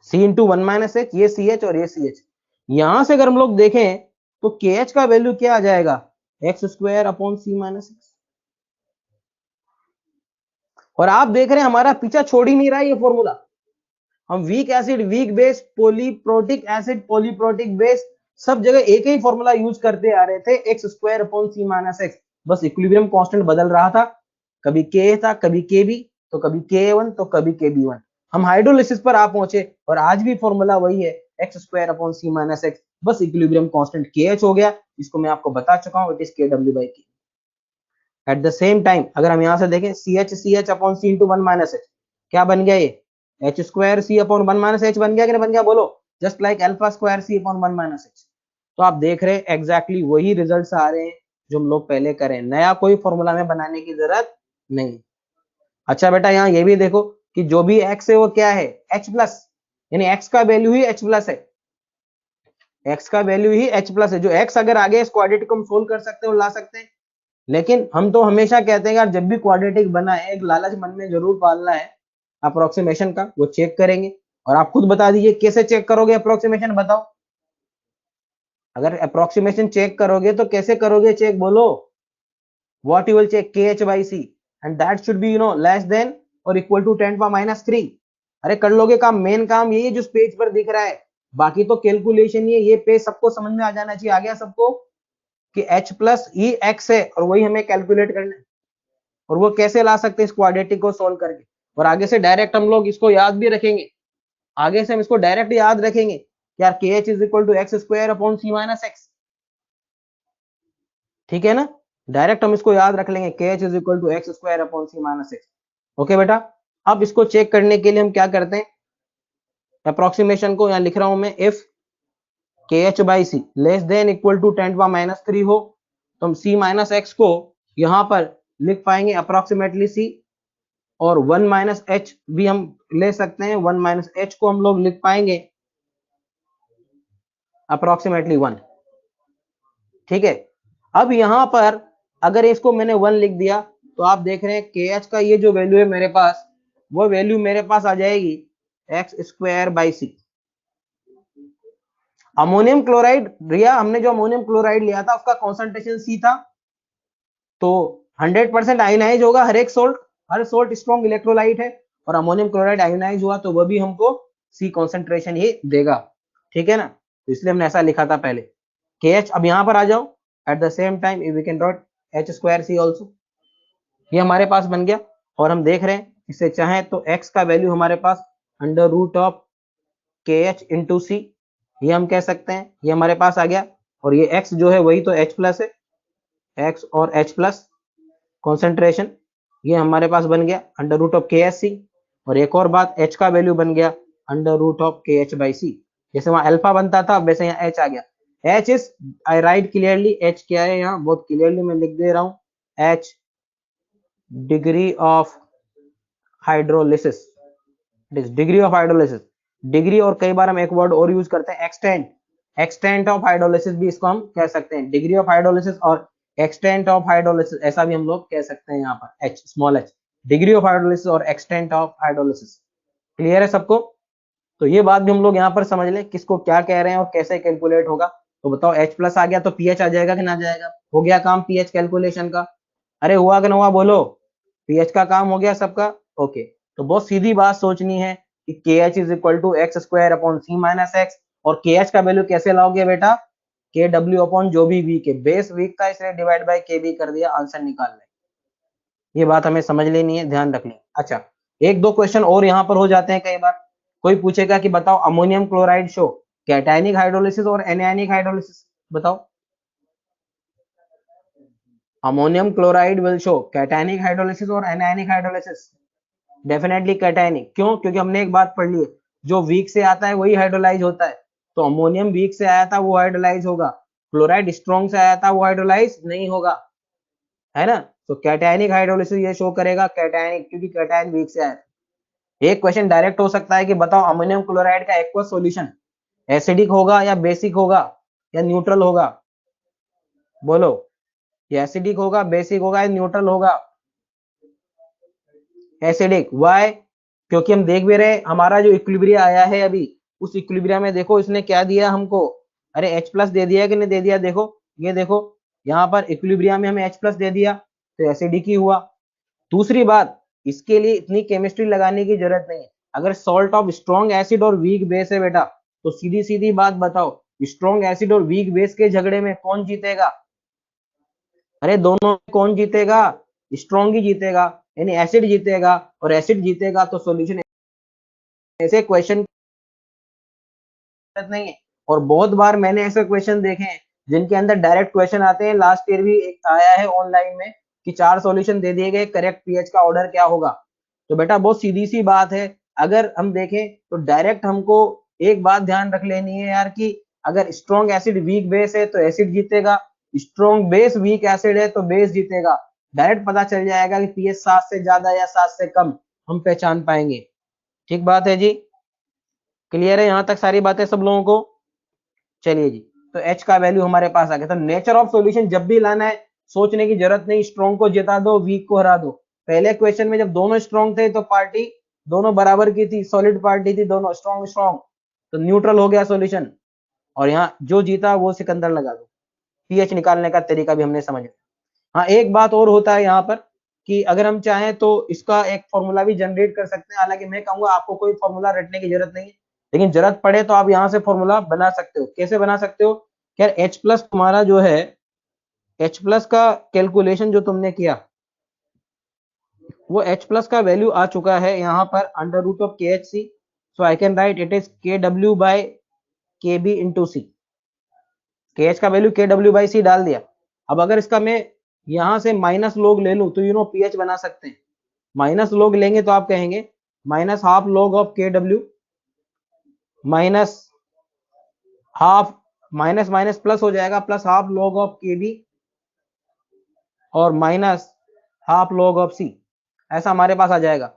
C इंटू 1 माइनस एच, ये CH और ये CH। यहां से अगर हम लोग देखें तो KH का वैल्यू क्या आ जाएगा? X square upon C minus x. और आप देख रहे हैं हमारा पीछा छोड़ ही नहीं रहा है ये फॉर्मूला। हम weak acid, weak base, polyprotic acid, polyprotic base, सब जगह एक ही फॉर्मूला यूज करते आ रहे थे, x square upon C minus x. बस इक्विलिब्रियम कांस्टेंट बदल रहा था, कभी के था, कभी के बी, तो कभी के वन, तो कभी के बी वन। हम हाइड्रोलिसिस पर आ पहुंचे और आज भी फॉर्मूला वही है, x square upon C minus x, बस इक्विलिब्रियम कांस्टेंट के एच हो गया, इसको मैं आपको बता चुका हूं, it is K W by के। एट द सेम टाइम अगर हम यहां से देखें, सी एच अपॉन सी इंटू वन माइनस एच, क्या बन गया ये, H square C upon one minus H बन गया कि नहीं बन गया, बोलो, just like alpha square C upon one minus H. तो आप देख रहे हैं एग्जैक्टली वही रिजल्ट्स आ रहे हैं जो हम लोग पहले करें, नया कोई फॉर्मूला में बनाने की जरूरत नहीं। अच्छा बेटा यहाँ ये भी देखो कि जो भी x है वो क्या है, h प्लस, यानी x का वैल्यू ही h प्लस है, x का वैल्यू ही h प्लस है। जो x अगर आगे इस क्वाड्रेटिक को हम सोल्व कर सकते हैं और ला सकते हैं, लेकिन हम तो हमेशा कहते हैं यार जब भी क्वाड्रेटिक बना है एक लालच मन में जरूर पालना है अप्रोक्सीमेशन का, वो चेक करेंगे। और आप खुद बता दीजिए कैसे चेक करोगे अप्रोक्सीमेशन, बताओ। अगर अप्रोक्सीमेशन चेक करोगे तो कैसे करोगे चेक, बोलो। What you will check, K H by C, and that should be less than और इक्वल टू 10⁻³ अरे कर लोगे काम, मेन काम यही है जो पेज पर दिख रहा है, बाकी तो कैलकुलेशन ही है। ये पेज सबको समझ में आ जाना चाहिए, आ गया सबको कि h प्लस ई एक्स है और वही हमें कैलकुलेट करना है, और वो कैसे ला सकते हैं इस क्वाड्रेटिक को सोल्व करके। और आगे से डायरेक्ट हम लोग इसको याद भी रखेंगे, आगे से हम इसको डायरेक्ट याद रखेंगे यार, K H is equal to x square upon C minus x, ठीक है ना, डायरेक्ट हम इसको याद रख लेंगे, K H is equal to x square upon C minus x. Okay बेटा, अब इसको चेक करने के लिए हम क्या करते हैं, अप्रोक्सीमेशन को यहां लिख रहा हूं मैं, if K H by C less than equal to 10⁻³ हो, तो हम सी माइनस एक्स को यहां पर लिख पाएंगे अप्रोक्सीमेटली सी, और 1 माइनस एच भी हम ले सकते हैं, 1 माइनस एच को हम लोग लिख पाएंगे अप्रोक्सीमेटली 1, ठीक है। अब यहां पर अगर इसको मैंने 1 लिख दिया, तो आप देख रहे हैं के एच का ये जो वैल्यू है मेरे पास, वो वैल्यू मेरे पास आ जाएगी x square by C. Ammonium chloride Riya, हमने जो अमोनियम क्लोराइड लिया था उसका कॉन्सेंट्रेशन सी था, तो 100% आयोनाइज होगा हर एक सोल्ट, हर सोल्ट स्ट्रॉन्ग इलेक्ट्रोलाइट है, और अमोनियम क्लोराइड आयोनाइज हुआ तो वह भी हमको सी कॉन्सेंट्रेशन ही देगा, ठीक है ना। तो इसलिए हमने ऐसा लिखा था पहले के एच। अब यहां पर आ जाओ, at the same time we can dot H square C also, ये हमारे पास बन गया। और हम देख रहे हैं इसे चाहें तो x का वैल्यू हमारे पास under root of K H into सी, ये हम कह सकते हैं, ये हमारे पास आ गया। और ये x जो है वही तो h प्लस है, x और h प्लस कॉन्सेंट्रेशन, ये हमारे पास बन गया under root of K H सी। और एक और बात, h का वैल्यू बन गया under root of K H by सी, जैसे वहां अल्फा बनता था वैसे यहाँ h आ गया। h is, I write clearly, h क्या है यहाँ बहुत क्लियरली मैं लिख दे रहा हूँ, h degree of hydrolysis, it is degree of hydrolysis. Degree, और कई बार हम एक वर्ड और यूज करते हैं एक्सटेंट, एक्सटेंट ऑफ हाइड्रोलिसिस भी इसको हम कह सकते हैं, डिग्री ऑफ हाइड्रोलिसिस और एक्सटेंट ऑफ हाइड्रोलिसिस, ऐसा भी हम लोग कह सकते हैं यहाँ पर, h small h, degree of hydrolysis और एक्सटेंट ऑफ हाइड्रोलिसिस। क्लियर है सबको? तो ये बात भी हम लोग यहाँ पर समझ लें किसको क्या कह रहे हैं और कैसे कैलकुलेट होगा। तो बताओ h प्लस आ गया तो pH आ जाएगा कि ना जाएगा, हो गया काम pH कैलकुलेशन का, अरे हुआ कि ना हुआ बोलो, pH का काम हो गया सबका। ओके, तो बहुत सीधी बात सोचनी है कि K H is equal to x square upon C minus x, और के एच का वैल्यू कैसे लाओगे बेटा, के डब्ल्यू अपॉन जो भी वीक है, बेस वीक का इसलिए डिवाइड बाय के बी कर दिया, आंसर निकाल लें। ये बात हमें समझ लेनी है, ध्यान रखनी। अच्छा, एक दो क्वेश्चन और यहाँ पर हो जाते हैं कई बार, कोई पूछेगा कि बताओ ammonium chloride show cationic hydrolysis और एनायनिक हाइड्रोलिसिस, बताओ। Ammonium chloride will show cationic hydrolysis और एनायनिक हाइड्रोलिसिस, डेफिनेटली कैटायनिक। क्यों? क्योंकि हमने एक बात पढ़ ली है, जो वीक से आता है वही हाइड्रोलाइज होता है, तो अमोनियम वीक से आया था वो हाइड्रोलाइज होगा, क्लोराइड स्ट्रॉन्ग से आया था वो हाइड्रोलाइज नहीं होगा, है ना। तो कैटायनिक हाइड्रोलिसिस ये शो करेगा कैटायनिक, क्योंकि कैटायन वीक से आया। एक क्वेश्चन डायरेक्ट हो सकता है कि बताओ अमोनियम क्लोराइड का एक्वस सॉल्यूशन एसिडिक होगा या बेसिक होगा या न्यूट्रल होगा, बोलो, ये एसिडिक होगा, बेसिक होगा या न्यूट्रल होगा, एसिडिक। वाई? क्योंकि हम देख भी रहे हमारा जो इक्विलिब्रिया आया है अभी, उस इक्विलिब्रिया में देखो इसने क्या दिया हमको, अरे H प्लस दे दिया कि नहीं दे दिया, देखो ये देखो यहाँ पर इक्विलिब्रिया में हमें H प्लस दे दिया तो एसिडिक ही हुआ। दूसरी बात, इसके लिए इतनी केमिस्ट्री लगाने की जरूरत नहीं है, अगर सॉल्ट ऑफ स्ट्रॉन्ग एसिड और वीक बेस है बेटा, तो सीधी सीधी बात बताओ, स्ट्रॉन्ग एसिड और वीक बेस के झगड़े में कौन जीतेगा? अरे दोनों में कौन जीतेगा? स्ट्रॉन्ग ही जीतेगा, यानी एसिड जीतेगा, और एसिड जीतेगा तो सॉल्यूशन। ऐसे क्वेश्चन नहीं है, और बहुत बार मैंने ऐसे क्वेश्चन देखे हैं जिनके अंदर डायरेक्ट क्वेश्चन आते हैं। लास्ट ईयर भी एक आया है ऑनलाइन में कि 4 सॉल्यूशन दे दिए गए, करेक्ट पीएच का ऑर्डर क्या होगा? तो बेटा बहुत सीधी सी बात है, अगर हम देखें तो डायरेक्ट हमको एक बात ध्यान रख लेनी है यार कि अगर स्ट्रॉन्ग एसिड वीक बेस है तो एसिड जीतेगा, स्ट्रॉन्ग बेस वीक एसिड है तो बेस जीतेगा। डायरेक्ट पता चल जाएगा कि पीएच 7 से ज्यादा या 7 से कम हम पहचान पाएंगे। ठीक बात है जी, क्लियर है यहां तक सारी बातें सब लोगों को? चलिए जी, तो H का वैल्यू हमारे पास आ गया। तो नेचर ऑफ सॉल्यूशन जब भी लाना है सोचने की जरूरत नहीं, स्ट्रॉन्ग को जिता दो, वीक को हरा दो। पहले क्वेश्चन में जब दोनों स्ट्रॉन्ग थे तो पार्टी दोनों बराबर की थी, सॉलिड पार्टी थी, दोनों स्ट्रॉन्ग स्ट्रॉन्ग, तो न्यूट्रल हो गया सॉल्यूशन, और यहाँ जो जीता वो सिकंदर लगा दो। पीएच निकालने का तरीका भी हमने समझ लिया। हाँ एक बात और होता है यहाँ पर कि अगर हम चाहें तो इसका एक फॉर्मूला भी जनरेट कर सकते हैं, हालांकि मैं कहूंगा आपको कोई फॉर्मूला रटने की जरूरत नहीं है, लेकिन जरूरत पड़े तो आप यहाँ से फॉर्मूला बना सकते हो। कैसे बना सकते हो? यार H प्लस तुम्हारा जो है, H प्लस का कैलकुलेशन जो तुमने किया, वो H प्लस का वैल्यू आ चुका है यहाँ पर under root of K H C, so I can write it is K W by K B into C. K H का वैल्यू के डब्ल्यू बाई सी डाल दिया। अब अगर इसका मैं यहां से माइनस लॉग ले लूं तो पीएच बना सकते हैं। माइनस लॉग लेंगे तो आप कहेंगे minus half log of K W minus half, minus minus plus हो जाएगा, plus half log of K B और minus half log of C, ऐसा हमारे पास आ जाएगा।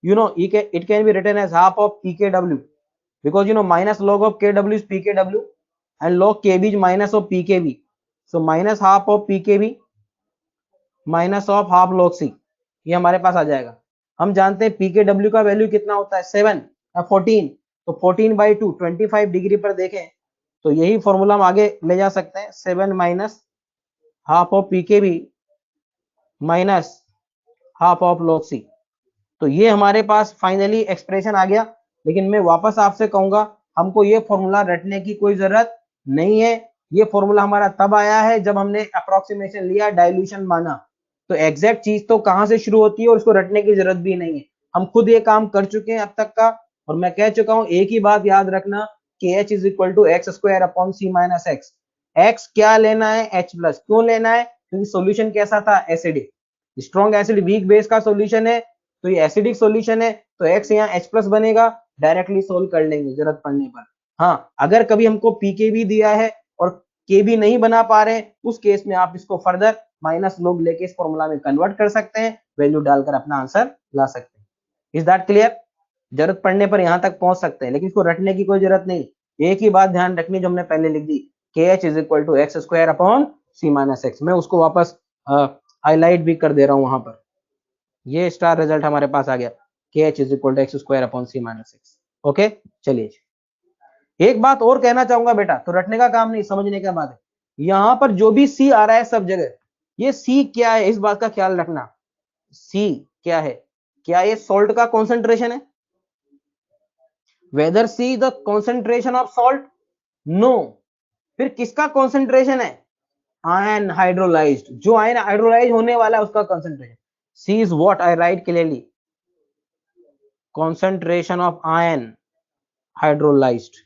It can be written as half of P के W, because minus log of kw is pkw and log kb is minus of pkb, so minus half of pkb minus of half log c, ये हमारे पास आ जाएगा। हम जानते हैं pkw का वैल्यू कितना होता है 7 या 14, तो 14/2 25 डिग्री पर देखें तो यही फॉर्मूला हम आगे ले जा सकते हैं, 7 minus half of pkb minus half of log c। तो ये हमारे पास फाइनली एक्सप्रेशन आ गया। लेकिन मैं वापस आपसे कहूंगा हमको ये फॉर्मूला रटने की कोई जरूरत नहीं है। ये फॉर्मूला हमारा तब आया है जब हमने अप्रोक्सीमेशन लिया, डाइल्यूशन माना। तो एग्जैक्ट चीज तो कहां से शुरू होती है और उसको रटने की जरूरत भी नहीं है, हम खुद ये काम कर चुके हैं अब तक का। और मैं कह चुका हूं एक ही बात याद रखना, कि H is equal to x square upon C minus x. X क्या लेना है? H plus. क्यों लेना है? क्योंकि सोल्यूशन कैसा था? Acidic. Strong acid weak base का सोल्यूशन है, तो ये एसिडिक सॉल्यूशन है, तो x यहाँ H प्लस बनेगा, डायरेक्टली सोल्व कर लेंगे जरूरत पड़ने पर। हाँ अगर कभी हमको पीके भी दिया है और के भी नहीं बना पा रहे हैं, उस केस में आप इसको फर्दर माइनस लोग लेके इस फॉर्मूला में कन्वर्ट कर सकते हैं, वैल्यू डालकर अपना आंसर ला सकते हैं। Is that clear? जरूरत पड़ने पर यहां तक पहुंच सकते हैं, लेकिन इसको रटने की कोई जरूरत नहीं। एक ही बात ध्यान रखनी जो हमने पहले लिख दी, K H is equal to x square upon C minus x. मैं उसको वापस हाईलाइट भी कर दे रहा हूं वहां पर। ये स्टार रिजल्ट हमारे पास आ गया, K H is equal to x square upon C minus x. Okay चलिए, एक बात और कहना चाहूंगा बेटा, तो रटने का काम नहीं, समझने का बात है। यहां पर जो भी सी आ रहा है सब जगह, ये सी क्या है इस बात का ख्याल रखना। सी क्या है? क्या ये सॉल्ट का कॉन्सेंट्रेशन है? Whether C the concentration of salt? No. फिर किसका कॉन्सेंट्रेशन है? आयन हाइड्रोलाइज्ड, जो आयन हाइड्रोलाइज होने वाला है उसका concentration. C is what I write clearly, concentration of iron hydrolyzed।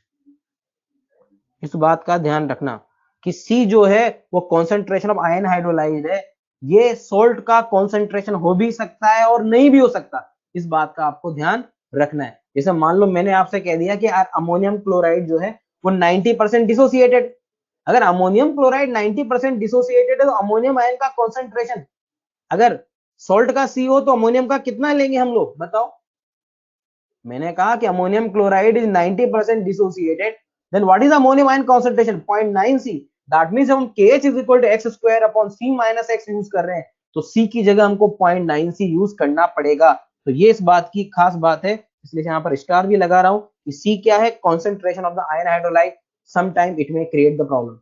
इस बात का ध्यान रखना कि C जो है वो concentration of iron hydrolyzed है। ये सॉल्ट का concentration हो भी सकता है और नहीं भी हो सकता, इस बात का आपको ध्यान रखना है। जैसे मान लो मैंने आपसे कह दिया कि अमोनियम क्लोराइड जो है वो 90% डिसोसिएटेड। अगर अमोनियम क्लोराइड 90% डिसोसिएटेड है तो अमोनियम आयन का कॉन्सेंट्रेशन अगर सॉल्ट का C हो तो अमोनियम का कितना लेंगे हम लोग, बताओ? मैंने कहा कि ammonium chloride is 90% dissociated, then what is ammonium ion concentration? 0.9 C. That means हम KH is equal to x square upon C minus x use कर रहे हैं, तो सी की जगह हमको 0.9 सी यूज करना पड़ेगा। तो ये इस बात की खास बात है, इसलिए यहाँ पर स्टार भी लगा रहा हूं कि सी क्या है? Concentration of the ion हाइड्रोलाइट, sometime it may create the problem.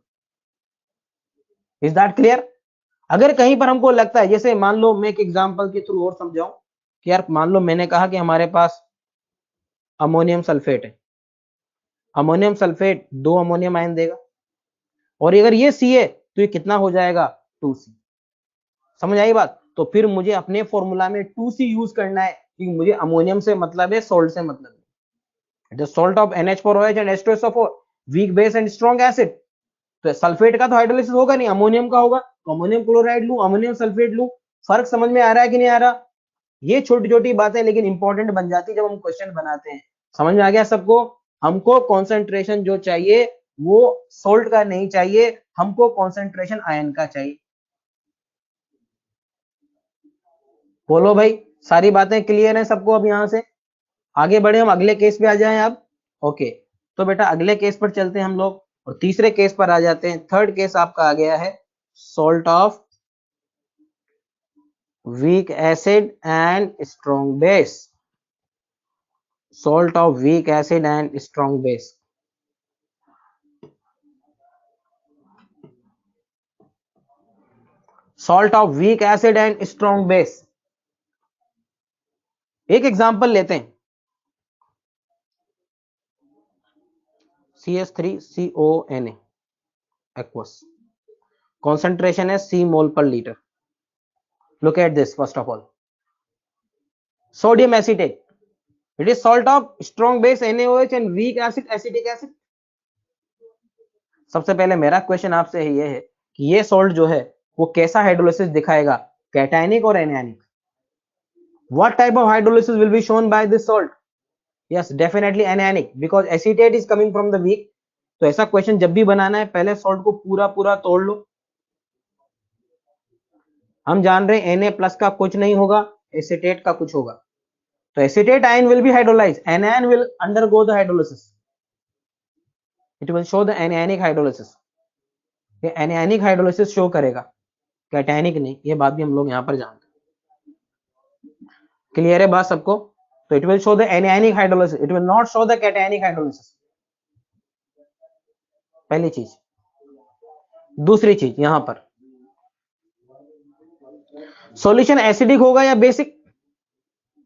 Is that clear? अगर कहीं पर हमको लगता है, जैसे मान लो मैं एक एग्जांपल के थ्रू और समझाऊं कि यार मान लो मैंने कहा कि हमारे पास अमोनियम सल्फेट है, अमोनियम सल्फेट 2 अमोनियम आयन देगा, और अगर ये सी है तो ये कितना हो जाएगा 2C। समझ आई बात? तो फिर मुझे अपने फॉर्मूला में 2C यूज करना है, क्योंकि मुझे अमोनियम से मतलब है, सोल्ट से मतलब है। The salt of NH4OH and H2SO4 weak base and strong acid. तो सल्फेट का तो हाइड्रोलिसिस होगा नहीं, अमोनियम का होगा, तो अमोनियम क्लोराइड लू, अमोनियम सल्फेट लू। फर्क समझ में आ रहा है कि नहीं आ रहा? ये छोटी छोटी बातें लेकिन इंपॉर्टेंट बन जाती है जब हम क्वेश्चन बनाते हैं। समझ में आ गया सबको? हमको कॉन्सेंट्रेशन जो चाहिए वो सोल्ट का नहीं चाहिए, हमको कॉन्सेंट्रेशन आयन का चाहिए। बोलो भाई, सारी बातें क्लियर हैं सबको? अब यहां से आगे बढ़े, हम अगले केस पे आ जाएं अब। ओके, तो बेटा अगले केस पर चलते हैं हम लोग, और तीसरे केस पर आ जाते हैं। थर्ड केस आपका आ गया है salt of weak acid and strong base, salt of weak acid and strong base। salt of weak acid and strong base, एक एग्जांपल लेते हैं, CH3CONA aqueous, concentration है C मोल पर litre. look at this, first of all sodium acetate, it is salt of strong base NaOH and weak acid acetic acid। सबसे पहले मेरा क्वेश्चन आपसे ये है कि ये सॉल्ट जो है वो कैसा हाइड्रोलिसिस दिखाएगा, कैटायनिक और anionic? What type of hydrolysis will be shown by this salt? Yes, definitely anionic, because acetate is coming from the weak। तो ऐसा क्वेश्चन जब भी बनाना है पहले सॉल्ट को पूरा पूरा तोड़ लो। हम जान रहे हैं Na+ का कुछ नहीं होगा, एसिटेट का कुछ होगा। तो acetate ion will be hydrolyse, anion will undergo the hydrolysis, it will show the anionic hydrolysis। ये anionic hydrolysis शो करेगा, कैटायनिक नहीं। ये बात भी हम लोग यहाँ पर जानते हैं। क्लियर है बात सबको? तो it will show the anionic hydrolysis, it will not show the cationic hydrolysis। पहली चीज। दूसरी चीज, यहां पर सॉल्यूशन एसिडिक होगा या बेसिक,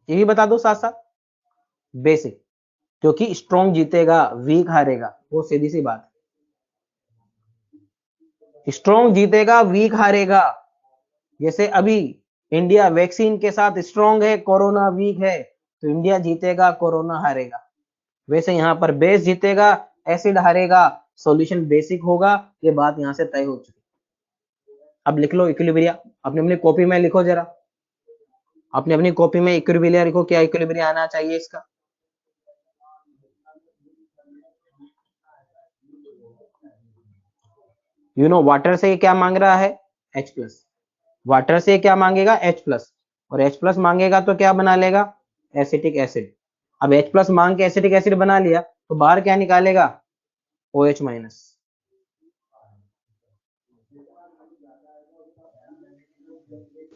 ये भी बता दो साथ साथ। बेसिक, क्योंकि स्ट्रॉन्ग जीतेगा, वीक हारेगा, वो सीधी सी बात। स्ट्रॉन्ग जीतेगा, वीक हारेगा। जैसे अभी इंडिया वैक्सीन के साथ स्ट्रॉन्ग है, कोरोना वीक है, तो इंडिया जीतेगा, कोरोना हारेगा। वैसे यहां पर बेस जीतेगा, एसिड हारेगा, सॉल्यूशन बेसिक होगा। ये बात यहां से तय हो चुकी। अब लिख लो इक्विलिब्रिया, अपनी अपनी कॉपी में लिखो जरा, अपनी अपनी कॉपी में इक्विलिब्रिया लिखो, क्या इक्विलिब्रिया आना चाहिए इसका। यू नो वाटर से क्या मांग रहा है, H+। वाटर से क्या मांगेगा, H+, और H+ मांगेगा तो क्या बना लेगा, एसिटिक एसिड। अब H+ मांग के एसिटिक एसिड बना लिया तो बाहर क्या निकालेगा, OH-।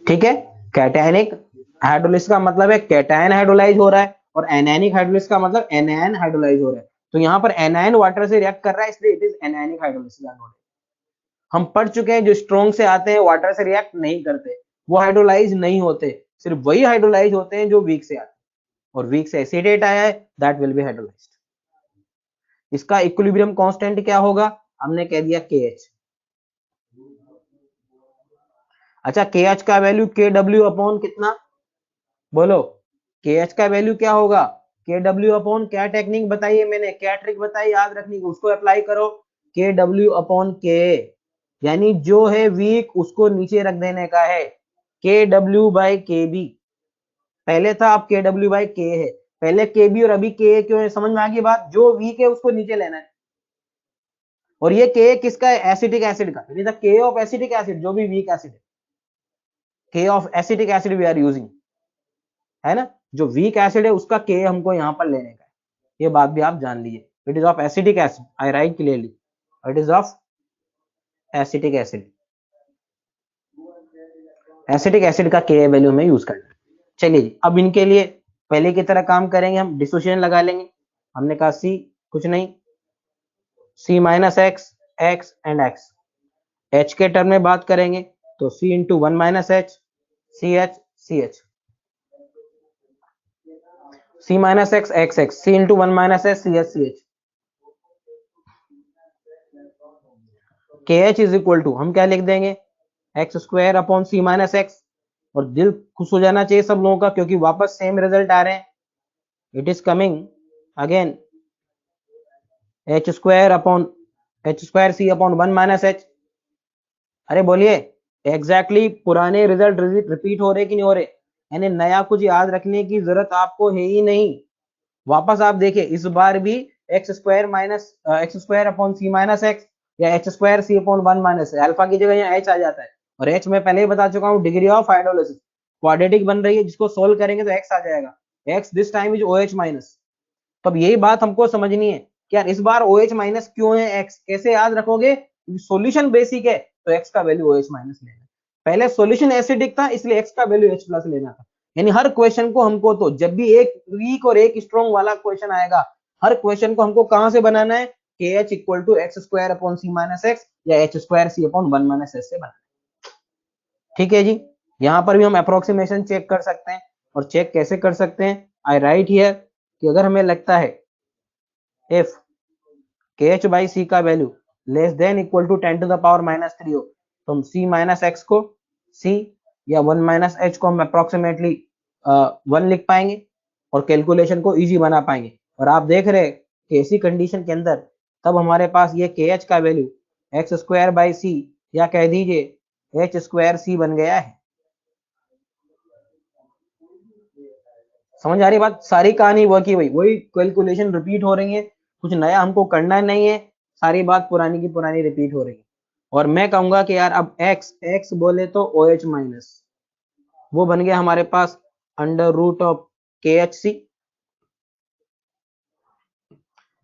ठीक है, कैटायनिक हाइड्रोलिसिस का मतलब है कैटायन हाइड्रोलाइज हो रहा है, और एनायनिक हाइड्रोलिसिस का मतलब एनायन हाइड्रोलाइज हो रहा है। तो यहाँ पर एनायन वाटर से रिएक्ट कर रहा है, इसलिए इट इज एनायनिक हाइड्रोलिसिस। हम पढ़ चुके हैं जो स्ट्रॉन्ग से आते हैं वाटर से रिएक्ट नहीं करते, वो हाइड्रोलाइज नहीं होते, सिर्फ वही हाइड्रोलाइज होते हैं जो वीक से आते हैं, और वीक से एसिडेट आया है, दैट विल बी हाइड्रोलाइज्ड। इसका इक्विलिब्रियम कांस्टेंट क्या होगा, हमने कह दिया KH। अच्छा, KH का वैल्यू KW अपॉन कितना, बोलो KH का वैल्यू क्या होगा, KW अपॉन क्या टेक्निक बताइए मैंने, क्या ट्रिक बताई याद रखनी, उसको अप्लाई करो। KW अपॉन K, यानी जो है वीक उसको नीचे रख देने का है, KW/KB। पहले था, अब KW/K है। पहले KB और अभी K क्यों है, समझ में आ गई बात? जो वीक है उसको नीचे लेना है। और ये K किसका है, एसिटिक एसिड का, यानी the K of acetic acid, जो भी वीक एसिड है, K of acetic acid we are using, है ना। जो वीक एसिड है उसका K हमको यहाँ पर लेने का है, ये बात भी आप जान लीजिए। It is of acetic acid, I write clearly, it is of acetic acid. Acetic acid का K वैल्यू में यूज करना है। चलिए जी, अब इनके लिए पहले की तरह काम करेंगे, हम डिसोसिएशन लगा लेंगे। हमने कहा C कुछ नहीं, C-X, X and X। H के टर्म में बात करेंगे तो C इंटू 1 - H, CH CH। C minus x x x, C इंटू 1 minus S C H C H, K H is equal to हम क्या लिख देंगे, x square upon C minus x. और दिल खुश हो जाना चाहिए सब लोगों का, क्योंकि वापस सेम रिजल्ट आ रहे हैं। It is coming again H square C upon 1 minus H. अरे बोलिए, एग्जैक्टली पुराने रिजल्ट रिपीट हो रहे कि नहीं हो रहे? यानी नया कुछ याद रखने की जरूरत आपको है ही नहीं। वापस आप देखिए, इस बार भी x square upon C minus x या H square C upon 1 minus, alpha की जगह यहाँ एच आ जाता है। और एच मैं पहले ही बता चुका हूँ, डिग्री ऑफ हाइड्रोलिसिस क्वाड्रेटिक बन रही है, जिसको सोल्व करेंगे तो एक्स आ जाएगा। X this time is O H minus. तो अब यही बात हमको समझनी है कि यार इस बार ओ एच माइनस क्यों है, एक्स कैसे याद रखोगे? सॉल्यूशन बेसिक है, तो एक्स का वैल्यू ओ एच माइनस लेना। पहले सॉल्यूशन एसिडिक था, इसलिए एक्स का वैल्यू एच प्लस लेना था। यानी हर क्वेश्चन को हमको, तो जब भी एक वीक और एक स्ट्रॉन्ग वाला क्वेश्चन आएगा, हर क्वेश्चन को हमको कहां से बनाना है, K H equal to x square upon C minus x या H square C upon 1 minus S से बनाना। ठीक है जी। यहां पर भी हम अप्रोक्सीमेशन चेक कर सकते हैं, और चेक कैसे कर सकते हैं, आई राइट हियर कि अगर हमें लगता है if K H by C का value less than equal to 10 to the power minus 3 हो, तो हम सी माइनस एक्स को सी या 1 माइनस एच को हम अप्रोक्सीमेटली 1 लिख पाएंगे और कैलकुलेशन को इजी बना पाएंगे। और आप देख रहे हैं कि ऐसी कंडीशन के अंदर तब हमारे पास ये के एच का वैल्यू एक्स स्क्वायर बाई सी या कह दीजिए एच स्क्वायर सी बन गया है। समझ आ रही बात? सारी कहानी वो की वही कैलकुलेशन रिपीट हो रही है, कुछ नया हमको करना नहीं है, सारी बात पुरानी की पुरानी रिपीट हो रही है। और मैं कहूंगा कि यार अब एक्स एक्स बोले तो ओ एच माइनस, वो बन गया हमारे पास under root of K H C,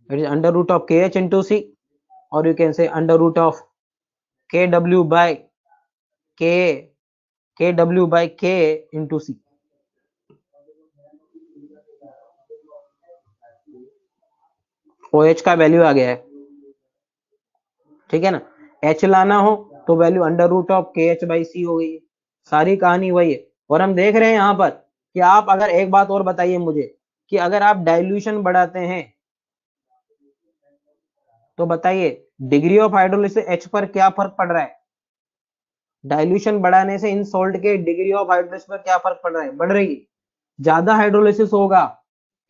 it is under root of K H into C, और you can say under root of K W by K into C. O H का वैल्यू आ गया है, ठीक है ना। एच लाना हो तो value under root of K H by C हो गई है। सारी कहानी वही है। और हम देख रहे हैं यहाँ पर कि आप अगर एक बात और बताइए मुझे कि अगर आप डाइल्यूशन बढ़ाते हैं तो बताइए डिग्री ऑफ हाइड्रोलिसिस एच पर क्या फर्क पड़ रहा है? डाइल्यूशन बढ़ाने से इन सॉल्ट के डिग्री ऑफ हाइड्रोलिसिस पर क्या फर्क पड़ रहा है? बढ़ रही है, ज्यादा हाइड्रोलिसिस होगा,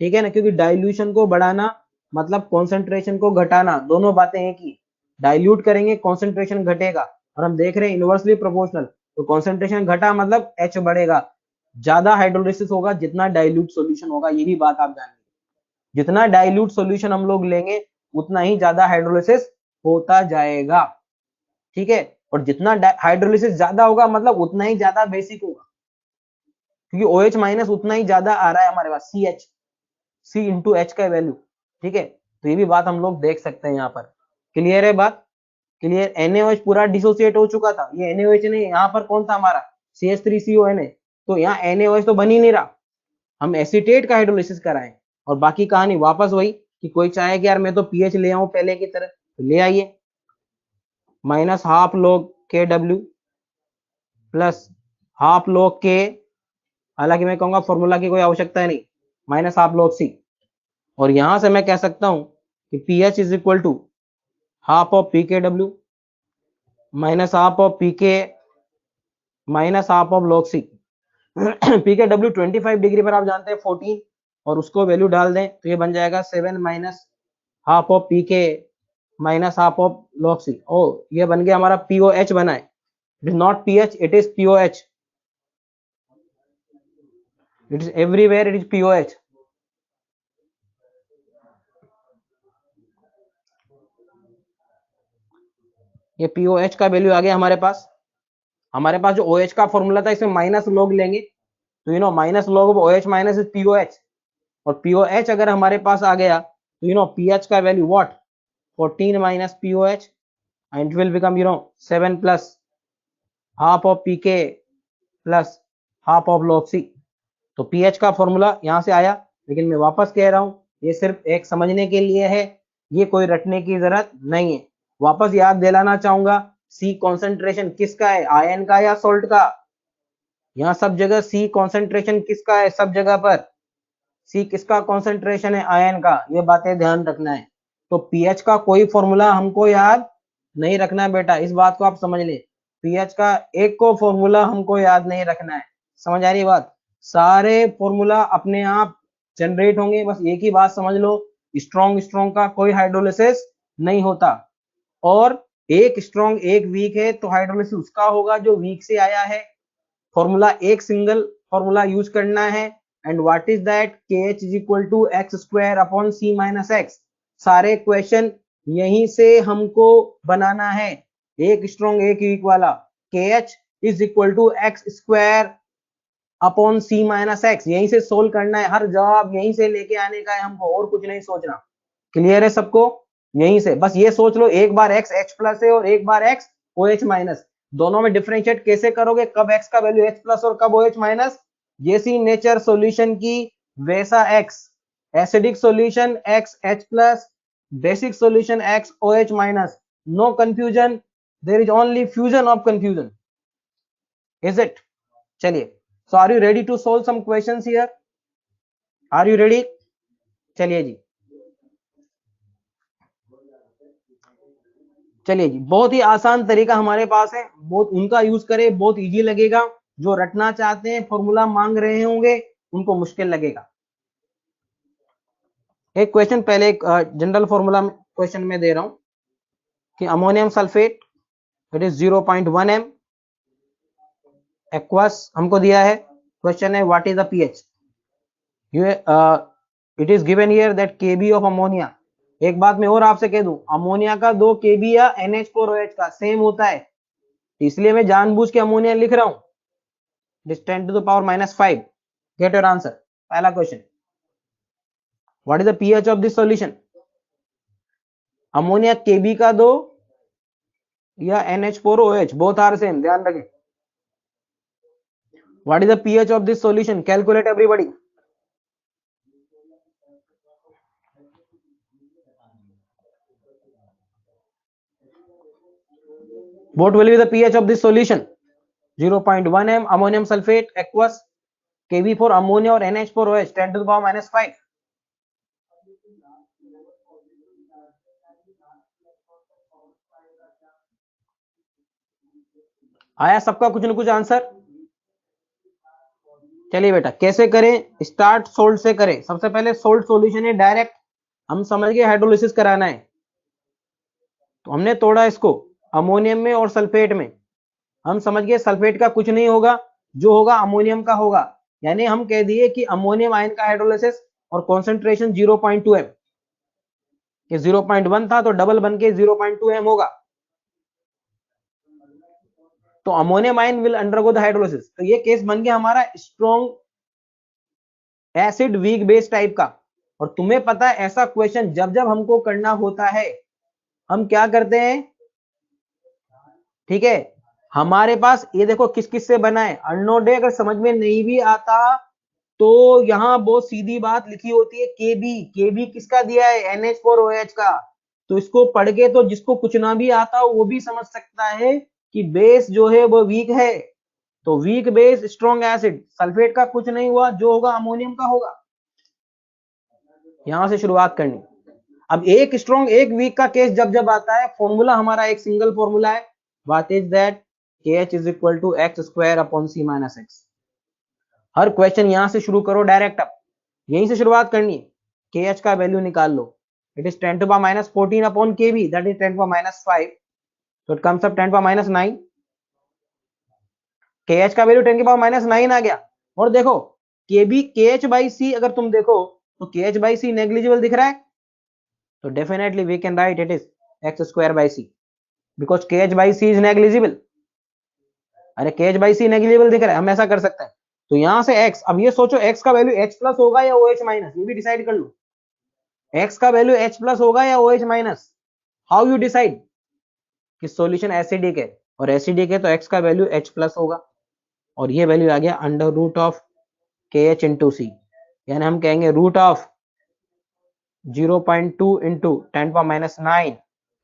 ठीक है ना, क्योंकि डाइल्यूशन को बढ़ाना मतलब कॉन्सेंट्रेशन को घटाना, दोनों बातें एक ही। डाइल्यूट करेंगे कॉन्सेंट्रेशन घटेगा, और हम देख रहे हैं इनवर्सली प्रोपोर्शनल, तो कॉन्सेंट्रेशन घटा मतलब एच बढ़ेगा, ज्यादा हाइड्रोलिसिस होगा जितना डाइल्यूट सॉल्यूशन होगा। ये भी बात आप जान, जितना डाइल्यूट सॉल्यूशन हम लोग लेंगे उतना ही ज्यादा हाइड्रोलिसिस होता जाएगा, ठीक है। और जितना हाइड्रोलिसिस ज्यादा होगा मतलब उतना ही ज्यादा बेसिक होगा, क्योंकि ओ एच माइनस उतना ही ज्यादा आ रहा है हमारे पास, C H C into H का वैल्यू, ठीक है। तो ये भी बात हम लोग देख सकते हैं यहाँ पर। क्लियर है बात? क्लियर। NaOH पूरा डिसोसिएट हो चुका था, ये NaOH नहीं, यहाँ पर कौन था हमारा CH3CONA, तो यहाँ NaOH तो बन ही नहीं रहा, हम एसीटेट का हाइड्रोलिसिस कराएं। और बाकी कहानी वापस वही कि कोई चाहे कि यार मैं तो पीएच ले आऊं पहले की तरह, तो ले आइए, माइनस हाफ लॉग के डब्ल्यू प्लस हाफ लॉग के, हालांकि मैं कहूंगा फॉर्मूला की कोई आवश्यकता है नहीं, माइनस हाफ लॉग सी। और यहां से मैं कह सकता हूं कि pH is equal to half of P के W minus half of P के minus half of log C. पी के डब्ल्यू 25 डिग्री पर आप जानते हैं 14, और उसको वैल्यू डाल दें तो ये बन जाएगा 7 माइनस हाफ ऑफ पी के माइनस हाफ ऑफ लॉग सी। ओ ये बन गया हमारा पीओ एच बना है, it is not pH, it is PO H, it is everywhere, it is PO H. ये पीओ एच का वैल्यू आ गया हमारे पास। हमारे पास जो ओ एच का फॉर्मूला था इसमें माइनस लॉग लेंगे, तो you know minus log of O H minus is pOH, और पीओ एच अगर हमारे पास आ गया तो यू नो पी एच का value what 14 minus pOH, and it will become you know 7 plus half of pK plus half of log C. तो पीएच का फॉर्मूला यहां से आया, लेकिन मैं वापस कह रहा हूं ये सिर्फ एक समझने के लिए है, ये कोई रटने की जरूरत नहीं है। वापस याद दिलाना चाहूंगा, सी कॉन्सेंट्रेशन किसका है, आयन का या सोल्ट का? यहाँ सब जगह सी कॉन्सेंट्रेशन किसका है, सब जगह पर सी किसका कॉन्सेंट्रेशन है, आयन का, ये बातें ध्यान रखना है। तो पीएच का कोई फॉर्मूला हमको याद नहीं रखना है बेटा, इस बात को आप समझ ले। पीएच का एक को फॉर्मूला हमको याद नहीं रखना है, समझ आ रही है बात। सारे फॉर्मूला अपने आप जनरेट होंगे, बस एक ही बात समझ लो, स्ट्रॉन्ग स्ट्रॉन्ग का कोई हाइड्रोलिसिस नहीं होता, और एक स्ट्रॉन्ग एक वीक है तो हाइड्रोलिसिस उसका होगा जो वीक से आया है। फॉर्मूला एक सिंगल फॉर्मूला यूज करना है, and what is that, KH is equal to x square upon C minus X. सारे क्वेश्चन यहीं से हमको बनाना है, एक स्ट्रॉन्ग एक वीक वाला। KH is equal to x square upon C minus X, यहीं से सोल्व करना है, हर जवाब यहीं से लेके आने का है हमको, और कुछ नहीं सोचना। क्लियर है सबको, यहीं से बस ये सोच लो, एक बार x h प्लस है और एक बार x OH माइनस, दोनों में डिफरेंशिएट कैसे करोगे, कब x का वैल्यू h प्लस और कब OH माइनस, जैसी नेचर सॉल्यूशन की वैसा x, acidic solution x H plus, basic solution x OH minus, no confusion, there is only fusion of confusion, is it. चलिए, so are you ready to solve some questions here, are you ready. चलिए जी, चलिए जी, बहुत ही आसान तरीका हमारे पास है, बहुत उनका यूज करें, बहुत इजी लगेगा। जो रटना चाहते हैं, फॉर्मूला मांग रहे होंगे, उनको मुश्किल लगेगा। एक क्वेश्चन पहले, एक जनरल फॉर्मूला क्वेश्चन में दे रहा हूं कि ammonium sulphate it is 0.1 m aqueous हमको दिया है। क्वेश्चन है what is the pH, it is given here that KB of ammonia. एक बात मैं और आपसे कह दूं, अमोनिया का 2 केबी या NH4OH का सेम होता है, इसलिए मैं जानबूझ के अमोनिया लिख रहा हूं। This 10 to the power -5, get your answer. पहला question, what is the pH of this solution. Ammonia Kb का 2 या NH4OH, बोथ आर सेम, ध्यान रखें। What is the pH of this solution, calculate everybody. What will be the pH of this solution? 0.1 m ammonium sulfate aqueous, Kb for ammonia or NH4OH, 10 to the power -5। आया सबका कुछ न कुछ आंसर। चलिए बेटा, कैसे करें, स्टार्ट सोल्ट से करें। सबसे पहले सोल्ट सॉल्यूशन है डायरेक्ट, हम समझ गए हाइड्रोलिसिस कराना है, तो हमने तोड़ा इसको अमोनियम में और सल्फेट में। हम समझ गए सल्फेट का कुछ नहीं होगा, जो होगा अमोनियम का होगा, यानी हम कह दिए कि अमोनियम आयन का हाइड्रोलिसिस और कॉन्सेंट्रेशन 0.2 m, कि 0.1 था तो डबल बन के 0.2 m होगा। तो ammonium ion will undergo the hydrolysis, तो ये केस बन गया हमारा strong acid weak base type का। और तुम्हें पता है ऐसा क्वेश्चन जब जब हमको करना होता है, हम क्या करते हैं, ठीक है, हमारे पास ये देखो किस किस से बना है, अननोन है, अगर समझ में नहीं भी आता तो यहाँ बहुत सीधी बात लिखी होती है, केबी। केबी किसका दिया है, NH4OH का। तो इसको पढ़ के तो जिसको कुछ ना भी आता हो वो भी समझ सकता है कि बेस जो है वो वीक है, तो week base strong acid, sulphate का कुछ नहीं हुआ, जो होगा अमोनियम का होगा। यहां से शुरुआत करनी। अब एक स्ट्रॉन्ग एक वीक का केस जब जब आता है, फॉर्मूला हमारा एक सिंगल फॉर्मूला है, what is that, KH is equal to x square upon C minus X. हर क्वेश्चन यहां से शुरू करो डायरेक्ट, अब यहीं से शुरुआत करनी है। KH का वैल्यू निकाल लो, it is 10 to the power -14 upon KB, that is 10 to the power -5, so it comes up 10 to the power -9। KH का वैल्यू 10 to the power -9 आ गया। और देखो KB KH बाई C, अगर तुम देखो तो KH बाई C नेग्लिजिबल दिख रहा है, तो definitely we can write it is X square by C, because KH by C is negligible. अरे KH बाई C नेग्लिजिबल दिख रहा है, हम ऐसा कर सकते हैं। तो यहां से x, अब ये सोचो x का वैल्यू H प्लस होगा या OH माइनस, ये भी डिसाइड कर लो। x का वैल्यू H प्लस होगा या OH minus, how you decide, कि सॉल्यूशन एसिडिक है, और एसिडिक है तो x का वैल्यू H प्लस होगा, और ये वैल्यू आ गया under root of KH into C, यानी हम कहेंगे रूट ऑफ 0.2 इंटू 10 पावर -9,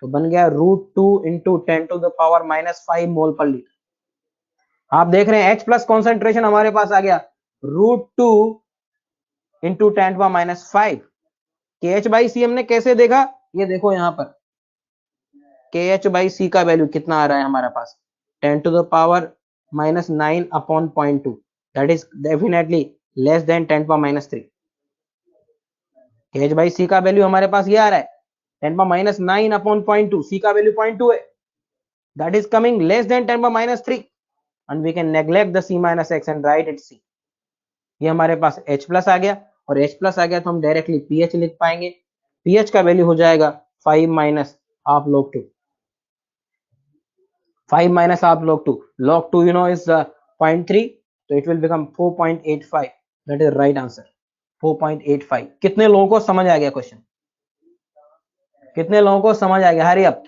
तो बन गया √2 इंटू 10 to the power -5 मोल पर लीटर। आप देख रहे हैं H प्लस कॉन्सेंट्रेशन हमारे पास आ गया √2 इंटू 10⁻⁵। KH/C हमने कैसे देखा, ये देखो यहाँ पर KH/C का वैल्यू कितना आ रहा है हमारे पास, 10⁻⁻9 upon 0.2, that is definitely less than 10⁻3। KH/C का वैल्यू हमारे पास ये आ रहा है 10⁻9 अपॉन 0.2, C का वैल्यू 0.2 है, that is coming less than 10⁻3 and we can neglect the C minus x and write it C। ये हमारे पास H प्लस आ गया, और H प्लस आ गया तो हम डायरेक्टली pH लिख पाएंगे। pH का वैल्यू हो जाएगा 5 minus half log 2, 5 minus half log 2, log 2 you know is 0.3, so it will become 4.85, that is right answer 4.85। कितने लोगों को समझ आ गया क्वेश्चन, कितने लोगों को समझ आ गया, हरी अप,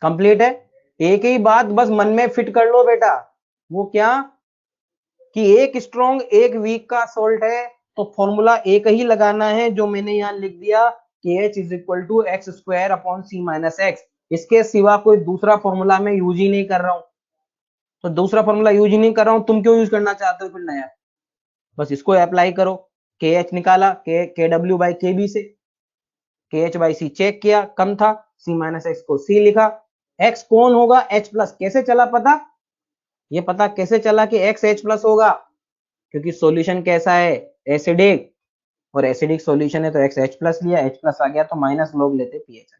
कंप्लीट है। एक ही बात बस मन में फिट कर लो बेटा, वो क्या कि एक स्ट्रॉन्ग एक वीक का सोल्ट है तो फॉर्मूला एक ही लगाना है जो मैंने यहां लिख दिया, KH is equal to x square upon C minus X. इसके सिवा कोई दूसरा फॉर्मूला मैं यूज ही नहीं कर रहा हूं, तो दूसरा फॉर्मूला यूज ही नहीं कर रहा हूं, तुम क्यों यूज करना चाहते हो फिर नया, बस इसको अप्लाई करो। KH निकाला KW/KB से, KH/C चेक किया कम था, C माइनस एक्स को C लिखा, X कौन होगा H प्लस, कैसे चला पता, ये पता कैसे चला कि X H प्लस होगा, क्योंकि सॉल्यूशन कैसा है एसिडिक, और एसिडिक सॉल्यूशन है तो X H प्लस लिया, H प्लस आ गया तो माइनस लोग लेते pH।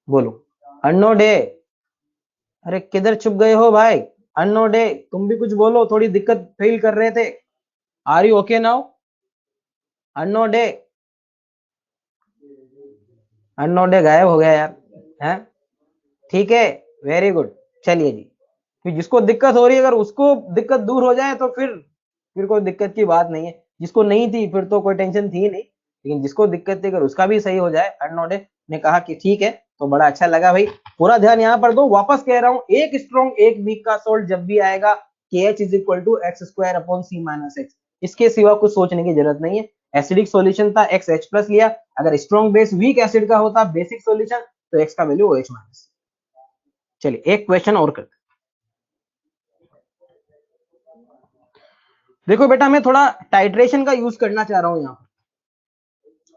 बोलो अन्नो डे, अरे किधर छुप गए हो भाई, अन्नो डे तुम भी कुछ बोलो, थोड़ी दिक्कत फील कर रहे थे, आर यू ओके नाउ, अन्नो डे, अन्नो डे गायब हो गया यार, है ठीक है, वेरी गुड। चलिए जी, फिर जिसको दिक्कत हो रही है अगर उसको दिक्कत दूर हो जाए तो फिर कोई दिक्कत की बात नहीं है, जिसको नहीं थी फिर तो कोई टेंशन थी नहीं, लेकिन जिसको दिक्कत थी अगर उसका भी सही हो जाए, अर्नोडे ने कहा कि ठीक है, तो बड़ा अच्छा लगा भाई। पूरा ध्यान यहाँ पर दो, वापस कह रहा हूँ, एक स्ट्रॉन्ग एक वीक का सोल्ट जब भी आएगा KH is equal to x square upon C minus X, इसके सिवा कुछ सोचने की जरूरत नहीं है। एसिडिक सॉल्यूशन था एक्स H प्लस लिया, अगर स्ट्रॉन्ग बेस वीक एसिड का होता बेसिक सॉल्यूशन तो एक्स का वैल्यू OH माइनस। चलिए एक क्वेश्चन और करते, देखो बेटा मैं थोड़ा टाइट्रेशन का यूज करना चाह रहा हूं यहाँ।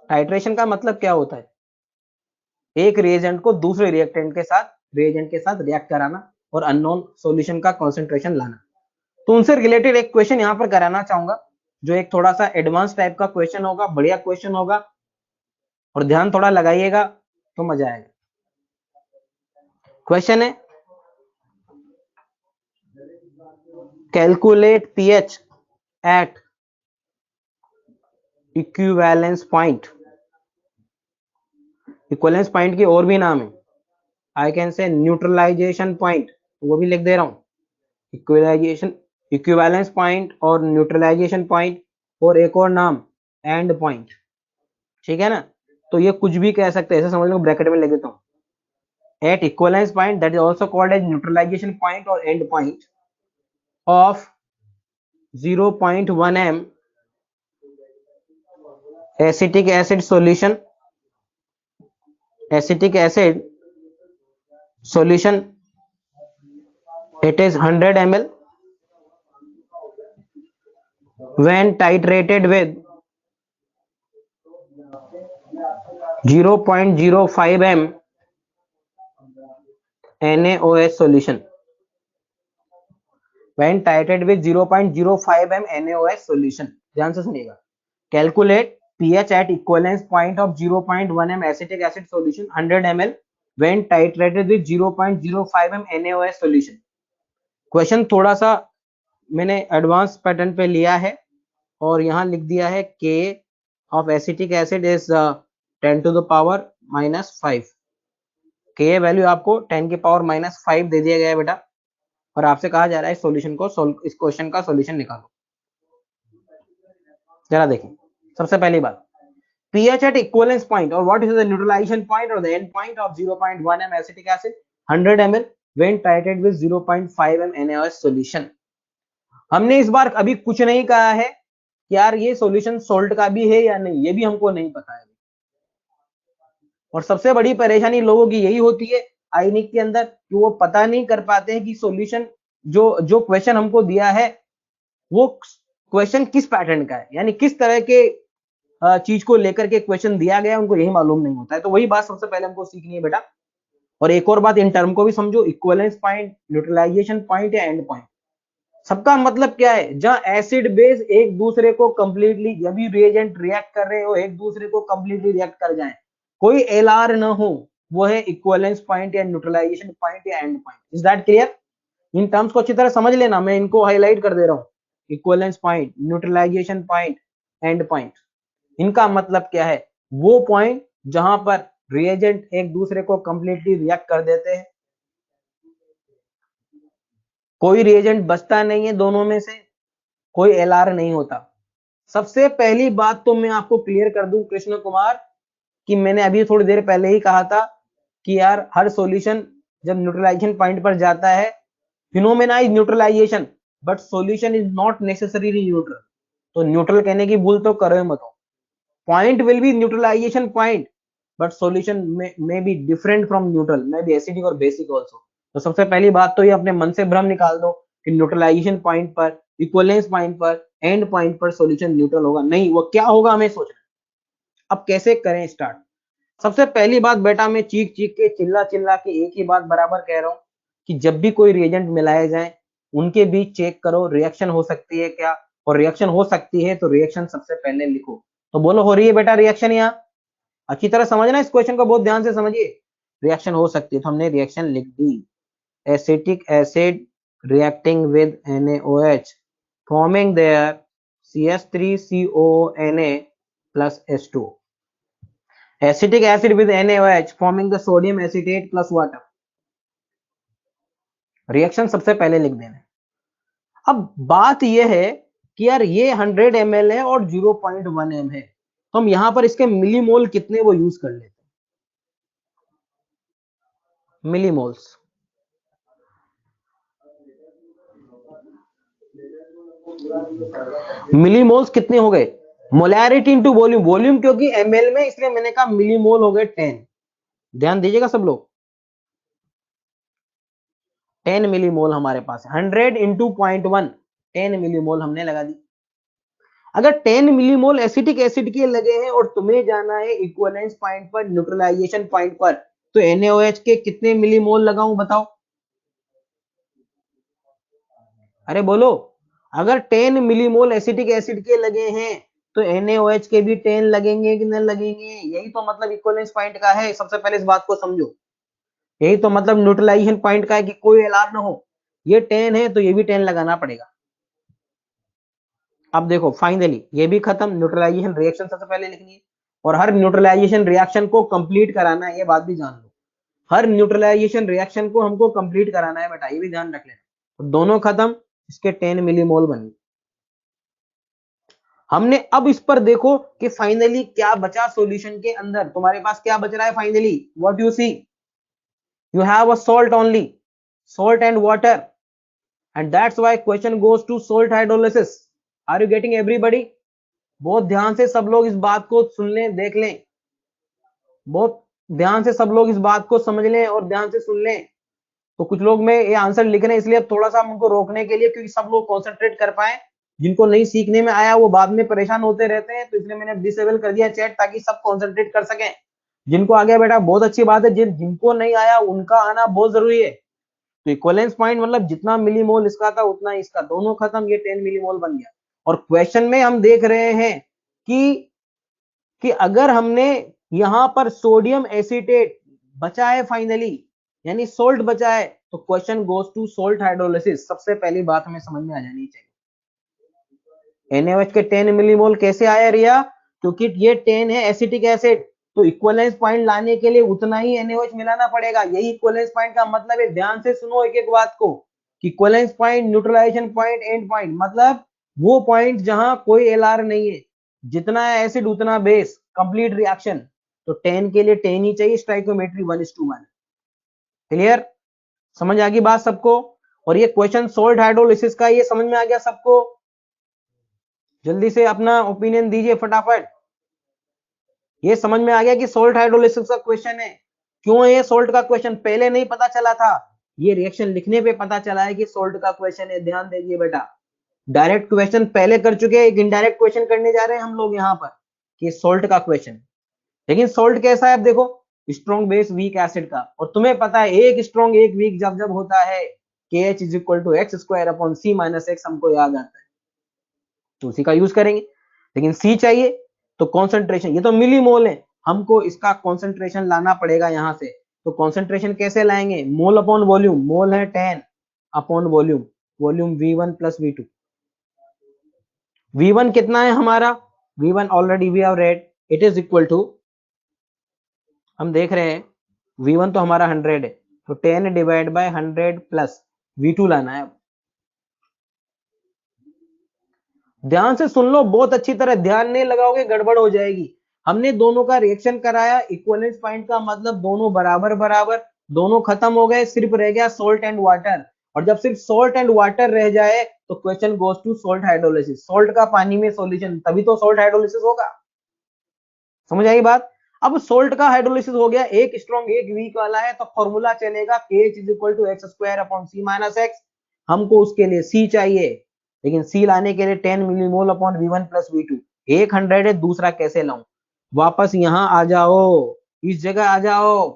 टाइट्रेशन का मतलब क्या होता है, एक रिएजेंट को दूसरे रिएक्टेंट के साथ रिएक्ट कराना और अननोन सॉल्यूशन का कंसंट्रेशन लाना। तो उनसे रिलेटेड एक क्वेश्चन यहाँ पर कराना चाहूंगा, जो एक थोड़ा सा एडवांस टाइप का क्वेश्चन होगा, बढ़िया क्वेश्चन होगा, और ध्यान थोड़ा लगाइएगा तो मजा आएगा। क्वेश्चन है, calculate pH at equivalence point. Equivalence point की और भी नाम है, I can say neutralization point, वो भी लिख दे रहा हूं, इक्विवेलेंस पॉइंट और न्यूट्रलाइजेशन पॉइंट, और एक और नाम एंड पॉइंट, ठीक है ना। तो ये कुछ भी कह सकते हैं, ऐसे समझ लो, ब्रैकेट में लिख देता हूं, at equivalence point that is also called as neutralisation point और end point of 0.1 m acetic acid solution, acetic acid solution, it is 100 ml when titrated with 0.05 m NaOH solution, when titrated with 0.05 m NaOH solution। ध्यान से सुनिएगा, calculate pH at equivalence point of 0.1 m acetic acid solution 100 ml when titrated with 0.05 m NaOH solution। Question थोड़ा सा मैंने एडवांस पैटर्न पे लिया है और यहाँ लिख दिया है K of acetic acid is 10 to the power -5। K value आपको 10 की पावर -5 दे दिया गया है बेटा, और आपसे कहा जा रहा है सॉल्यूशन को इस क्वेश्चन का सॉल्यूशन निकालो। जरा देखें, सबसे पहली बात, pH at equivalence point or what is the neutralization point or the end point of 0.1 m acetic acid 100 ml when titrated with 0.5 m NaOH solution। हमने इस बार अभी कुछ नहीं कहा है कि यार ये सॉल्यूशन सोल्ट का भी है या नहीं, ये भी हमको नहीं पता है। और सबसे बड़ी परेशानी लोगों की यही होती है आयनिक के अंदर कि वो पता नहीं कर पाते हैं कि सॉल्यूशन जो क्वेश्चन हमको दिया है वो क्वेश्चन किस पैटर्न का है, यानी किस तरह के चीज को लेकर के क्वेश्चन दिया गया उनको यही मालूम नहीं होता है। तो वही बात सबसे पहले हमको सीखनी है बेटा। और एक और बात, इन टर्म को भी समझो, इक्विवेलेंस पॉइंट, न्यूट्रलाइजेशन पॉइंट या एंड पॉइंट, सबका मतलब क्या है, जहां एसिड बेस एक दूसरे को कंप्लीटली, जब भी रिएजेंट रिएक्ट कर रहे हो एक दूसरे को कंप्लीटली रिएक्ट कर जाए, कोई एलआर न हो, वो है इक्विवेलेंस पॉइंट या न्यूट्रलाइजेशन पॉइंट या and point. Is that clear? In terms को अच्छी तरह समझ लेना, मैं इनको हाईलाइट कर दे रहा हूं। Equivalence point, neutralization point, end point, इनका मतलब क्या है, वो पॉइंट जहां पर रिएजेंट एक दूसरे को कंप्लीटली रिएक्ट कर देते हैं, कोई रिएजेंट बचता नहीं है दोनों में से, कोई एलआर नहीं होता। सबसे पहली बात तो मैं आपको क्लियर कर दूं कृष्ण कुमार, कि मैंने अभी थोड़ी देर पहले ही कहा था कि यार हर सॉल्यूशन जब न्यूट्रलाइजेशन पॉइंट पर जाता है, phenomena is neutralization but solution is not necessarily neutral. तो न्यूट्रल कहने की भूल तो करो मत। Point will be neutralization point but solution may be different from neutral, may be acidic और बेसिक ऑल्सो। तो सबसे पहली बात तो ये अपने मन से भ्रम निकाल दो कि न्यूट्रलाइजेशन पॉइंट पर, इक्विवेलेंस पॉइंट पर, एंड पॉइंट पर सॉल्यूशन न्यूट्रल होगा, नहीं। वो क्या होगा हमें सोचना। अब कैसे करें स्टार्ट। सबसे पहली बात बेटा, मैं चीख चीख के चिल्ला चिल्ला के एक ही बात बराबर कह रहा हूं कि जब भी कोई रिएजेंट मिलाए जाए उनके बीच चेक करो रिएक्शन हो सकती है क्या, और रिएक्शन हो सकती है तो रिएक्शन सबसे पहले लिखो। तो बोलो, हो रही है बेटा रिएक्शन? यहाँ अच्छी तरह समझना, इस क्वेश्चन को बहुत ध्यान से समझिए। रिएक्शन हो सकती है तो हमने रिएक्शन लिख दी। Acetic acid reacting with NaOH forming there CH3COONA plus H2O. Acetic acid with NaOH forming the sodium acetate plus water. Reaction सबसे पहले लिख देना। अब बात यह है कि यार ये 100 ml है और 0.1 m है, तो हम यहां पर इसके मिलीमोल कितने वो यूज कर लेते हैं। मिलीमोल्स, मिलीमोल्स कितने हो गए? मोलैरिटी इंटू वॉल्यूम, वॉल्यूम क्योंकि ml में, इसलिए मैंने कहा मिलीमोल हो गए 10। ध्यान दीजिएगा सब लोग, 10 मिलीमोल हमारे पास है। 100 इंटू 0.1, 10 मिलीमोल हमने लगा दी। अगर 10 मिलीमोल एसिटिक एसिड के लगे हैं और तुम्हें जाना है इक्विवेलेंस पॉइंट पर, न्यूट्रलाइजेशन पॉइंट पर, तो NaOH के कितने मिलीमोल लगाऊं बताओ? अरे बोलो, अगर 10 मिलीमोल एसिटिक एसिड के लगे हैं तो NaOH के भी 10 लगेंगे कि नहीं लगेंगे? यही तो मतलब इक्विवेलेंस पॉइंट का है। सबसे पहले इस बात को समझो, यही तो मतलब न्यूट्रलाइजेशन पॉइंट का है कि कोई एलआर ना हो। ये 10 है तो ये भी 10 लगाना पड़ेगा। अब देखो फाइनली ये भी खत्म, न्यूट्रलाइजेशन रिएक्शन सबसे पहले लिखनी है, और हर न्यूट्रलाइजेशन रिएक्शन को कंप्लीट कराना है, ये बात भी जान लो। हर न्यूट्रलाइजेशन रिएक्शन को हमको कंप्लीट कराना है बेटा, ये भी ध्यान रख लेना। तो दोनों खत्म, इसके 10 मिलीमोल बन गए। हमने अब इस पर देखो कि फाइनली क्या बचा सॉल्यूशन के अंदर। तुम्हारे पास क्या बच रहा है finally? What you see, you have a salt only, salt and water, and that's why question goes to salt hydrolysis. Are you getting everybody? बहुत ध्यान से सब लोग इस बात को सुन लें, देख लें, बहुत ध्यान से सब लोग इस बात को समझ लें और ध्यान से सुन लें। तो कुछ लोग में ये आंसर लिख रहे हैं, इसलिए अब थोड़ा सा हम उनको रोकने के लिए, क्योंकि सब लोग कॉन्सेंट्रेट कर पाए। जिनको नहीं सीखने में आया वो बाद में परेशान होते रहते हैं, तो इसलिए मैंने डिसेबल कर दिया चैट, ताकि सब कॉन्सेंट्रेट कर सकें। जिनको आ गया बेटा बहुत अच्छी बात है, जिनको नहीं आया उनका आना बहुत जरूरी है। तो इक्विवेलेंस पॉइंट मतलब जितना मिलीमोल इसका था उतना इसका, दोनों खत्म, ये 10 मिलीमोल बन गया। और क्वेश्चन में हम देख रहे हैं कि अगर हमने यहां पर सोडियम एसीटेट बचा है फाइनली, यानी सोल्ट बचा है, तो question goes to salt hydrolysis. सबसे पहली बात हमें समझ में आ जानी चाहिए। NaOH के 10 मिलीमोल कैसे आया रिया? क्योंकि ये 10 है एसिटिक एसिड, तो इक्विवेलेंस पॉइंट लाने के लिए उतना ही NaOH मिलाना पड़ेगा। यही इक्विवेलेंस पॉइंट का मतलब है। ध्यान से सुनो एक एक बात को, कि equivalence point, neutralization point, end point, मतलब वो पॉइंट जहां कोई एलआर नहीं है, जितना है एसिड उतना बेस, कंप्लीट रिएक्शन। तो 10 के लिए 10 ही चाहिए, स्टोइकियोमेट्री 1:1। क्लियर? समझ आ गई बात सबको? और ये क्वेश्चन सोल्ट हाइड्रोलिसिस का, ये समझ में आ गया सबको? जल्दी से अपना ओपिनियन दीजिए फटाफट। ये समझ में आ गया कि सोल्ट हाइड्रोलिसिस का क्वेश्चन है। क्यों है ये सोल्ट का क्वेश्चन? पहले नहीं पता चला था, ये रिएक्शन लिखने पे पता चला है कि सोल्ट का क्वेश्चन है। ध्यान दीजिए बेटा, डायरेक्ट क्वेश्चन पहले कर चुके हैं, एक इनडायरेक्ट क्वेश्चन करने जा रहे हैं हम लोग यहाँ पर कि सोल्ट का क्वेश्चन। लेकिन सोल्ट कैसा है, अब देखो स्ट्रॉन्ग बेस वीक एसिड का, और तुम्हें पता है एक स्ट्रॉन्ग एक वीक जब जब होता है KH is equal to x square upon C minus X, हमको याद आता है, तो उसी का यूज करेंगे। लेकिन C चाहिए तो कॉन्सेंट्रेशन, ये तो मिली मोल है, हमको इसका कॉन्सेंट्रेशन लाना पड़ेगा यहाँ से। तो कॉन्सेंट्रेशन कैसे लाएंगे, मोल अपॉन वॉल्यूम, मोल है 10 upon volume, volume V1 plus V2। V1 कितना है हमारा, V1 already we have read, it is equal to, हम देख रहे हैं V1 तो हमारा 100 है, तो 10 डिवाइड बाय 100 प्लस V2 लाना है। ध्यान से सुन लो, बहुत अच्छी तरह, ध्यान नहीं लगाओगे गड़बड़ हो जाएगी। हमने दोनों का रिएक्शन कराया, इक्विवेलेंस पॉइंट का मतलब दोनों बराबर बराबर, दोनों खत्म हो गए, सिर्फ रह गया सोल्ट एंड वाटर। और जब सिर्फ सोल्ट एंड वाटर रह जाए तो question goes to salt hydrolysis, salt का पानी में सॉल्यूशन, तभी तो सोल्ट हाइड्रोलिसिस होगा। समझ आई बात। अब सोल्ट का हाइड्रोलिसिस हो गया, एक स्ट्रॉन्ग एक वीक वाला है, तो फॉर्मूला चलेगा KH is equal to x square upon C minus X. हमको उसके लिए C चाहिए, लेकिन C लाने के लिए 10 millimole upon V1 plus V2। एक 100 है, दूसरा कैसे लाऊं, वापस यहां आ जाओ, इस जगह आ जाओ,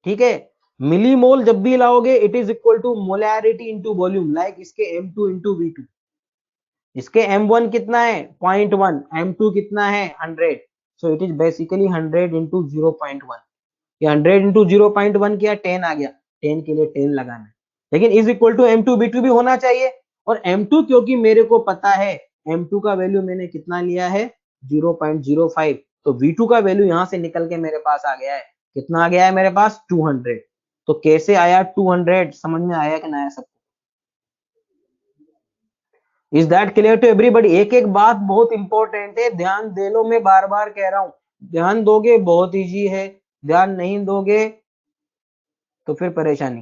ठीक है। मिलीमोल जब भी लाओगे it is equal to molarity into volume, like इसके M2 इंटू V2। इसके M1 कितना है 0.1, M2 कितना है 100, so it is basically 100 into 0.1। ये 100 इंटू 0.1 किया, 10 आ गया, 10 के लिए 10 लगाना है, लेकिन is equal to M2 B2 भी होना चाहिए। और M2 क्योंकि मेरे को पता है, M2 का वैल्यू मैंने कितना लिया है 0.05, तो V2 का वैल्यू यहां से निकल के मेरे पास आ गया है, कितना आ गया है मेरे पास 200। तो कैसे आया 200, समझ में आया कि ना आया सबको, is that clear to everybody. एक एक बात बहुत इंपॉर्टेंट है, ध्यान दे लो, मैं बार बार कह रहा हूं, ध्यान दोगे बहुत इजी है, ध्यान नहीं दोगे तो फिर परेशानी।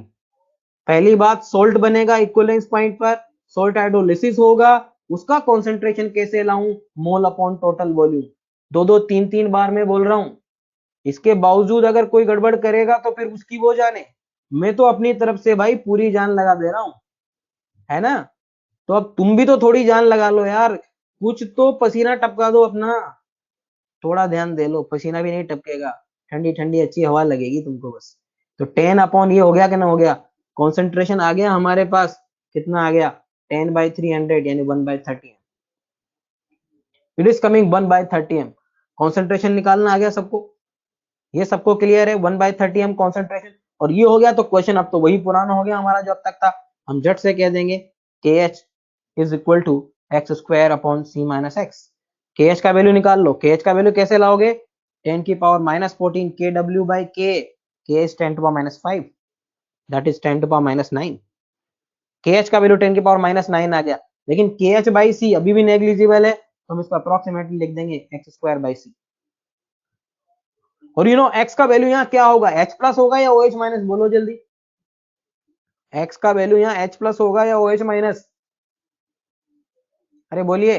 पहली बात, सोल्ट बनेगा इक्विवेलेंस पॉइंट पर, सोल्ट हाइड्रोलिसिस होगा, उसका कॉन्सेंट्रेशन कैसे लाऊं, मोल अपॉन टोटल वॉल्यूम। दो दो तीन तीन बार मैं बोल रहा हूं, इसके बावजूद अगर कोई गड़बड़ करेगा तो फिर उसकी वो जाने, मैं तो अपनी तरफ से भाई पूरी जान लगा दे रहा हूं, है ना। तो अब तुम भी तो थोड़ी जान लगा लो यार, कुछ तो पसीना टपका दो अपना, थोड़ा ध्यान दे लो, पसीना भी नहीं टपकेगा, ठंडी ठंडी अच्छी हवा लगेगी तुमको बस। तो 10 अपॉन ये हो गया कि ना हो गया, कॉन्सेंट्रेशन आ गया हमारे पास, कितना आ गया 10/300 यानी 1/30। इट इज कमिंग 1/30, कॉन्सेंट्रेशन निकालना आ गया सबको, ये सबको क्लियर है 1/30 कॉन्सेंट्रेशन। और ये हो गया तो क्वेश्चन अब तो वही पुराना हो गया हमारा जो अब तक था, हम झट से कह देंगे KH is equal to x square upon C minus X. KH का वैल्यू निकाल लो, KH का वैल्यू कैसे लाओगे, 10 की power -14 KW by K, KH 10 to power -5, that is 10 to power -9। KH का वैल्यू 10 की पावर -9 आ गया, लेकिन KH बाई C अभी भी नेग्लिजिबल है, तो हम इसको अप्रोक्सीमेटली लिख देंगे एक्स स्क्वायर बाई C। और x का वैल्यू यहाँ क्या होगा, H प्लस होगा या OH माइनस, बोलो जल्दी, x का वैल्यू यहाँ H प्लस होगा या OH माइनस, अरे बोलिए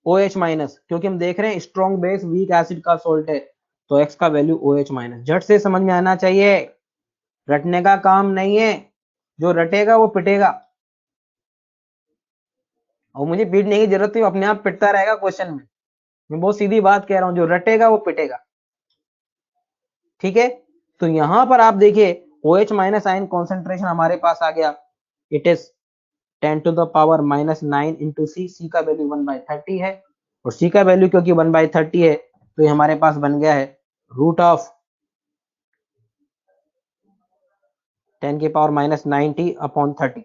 OH माइनस, क्योंकि हम देख रहे हैं स्ट्रॉन्ग बेस वीक एसिड का सोल्ट है, तो x का वैल्यू OH माइनस। झट से समझ में आना चाहिए, रटने का काम नहीं है, जो रटेगा वो पिटेगा, और मुझे पीटने की जरूरत नहीं, अपने आप पिटता रहेगा क्वेश्चन में, मैं बहुत सीधी बात कह रहा हूं, जो रटेगा वो पिटेगा, ठीक है। तो यहां पर आप देखिए OH माइनस आयन कॉन्सेंट्रेशन हमारे पास आ गया, it is 10 to the power -9 into C का वैल्यू 1/30 है, और C का वैल्यू क्योंकि 1/30 है तो ये हमारे पास बन गया है रूट ऑफ 10 की पावर -90 अपॉन 30,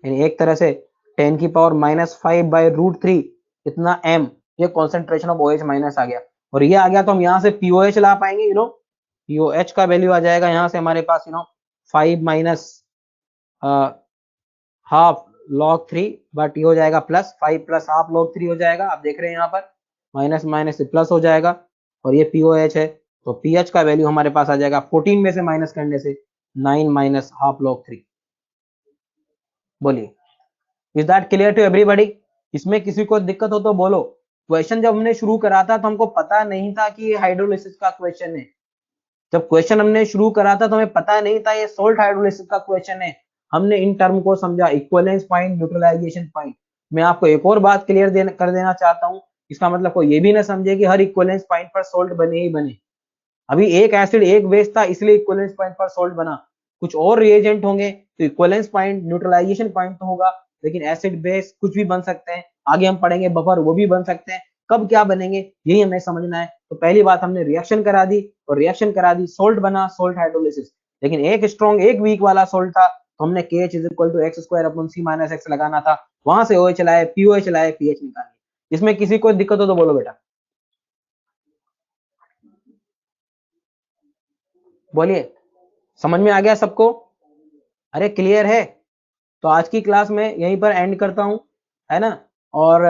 यानी एक तरह से 10 की पावर -5/√3 इतना m, ये कॉन्सेंट्रेशन ऑफ OH माइनस आ गया। और ये आ गया तो हम यहाँ से POH ला पाएंगे, POH का वैल्यू आ जाएगा यहाँ से हमारे पास 5 माइनस हाफ log 3, बट ये हो जाएगा प्लस 5 प्लस हाफ log 3 हो जाएगा, आप देख रहे हैं यहाँ पर माइनस माइनस से प्लस हो जाएगा, और ये POH है, तो PH का वैल्यू हमारे पास आ जाएगा 14 में से माइनस करने से 9 माइनस हाफ log 3। बोलिए, is that clear to everybody. इसमें किसी को दिक्कत हो तो बोलो। क्वेश्चन जब हमने शुरू करा था तो हमको पता नहीं था कि ये हाइड्रोलिसिस का क्वेश्चन है, जब क्वेश्चन हमने शुरू करा था तो हमें पता नहीं था ये सोल्ट हाइड्रोलिसिस का क्वेश्चन है, हमने इन टर्म को समझा, इक्विवेलेंस पॉइंट, न्यूट्रलाइजेशन पॉइंट। मैं आपको एक और बात क्लियर कर देना चाहता हूँ, इसका मतलब कोई ये भी ना समझे कि हर इक्विवेलेंस पॉइंट पर सोल्ट बने ही बने। अभी एक एसिड एक बेस था इसलिए इक्विवेलेंस पॉइंट पर सोल्ट बना, कुछ और रिएजेंट होंगे तो इक्विवेलेंस पॉइंट, न्यूट्रलाइजेशन पॉइंट तो होगा, लेकिन एसिड बेस कुछ भी बन सकते हैं। आगे हम पढ़ेंगे बफर, वो भी बन सकते हैं। कब क्या बनेंगे यही हमें समझना है। तो पहली बात हमने रिएक्शन करा दी, और रिएक्शन करा दी, सोल्ट बना, सोल्ट हाइड्रोलिसिस। लेकिन एक स्ट्रॉन्ग एक वीक वाला सोल्ट था तो हमने KH is equal to x square upon C minus X लगाना था, वहां से OH लाए, POH लाए, pH निकालिए। इसमें किसी को दिक्कत हो तो बोलो बेटा, बोलिए। समझ में आ गया सबको? अरे क्लियर है? तो आज की क्लास में यहीं पर एंड करता हूं, है ना? और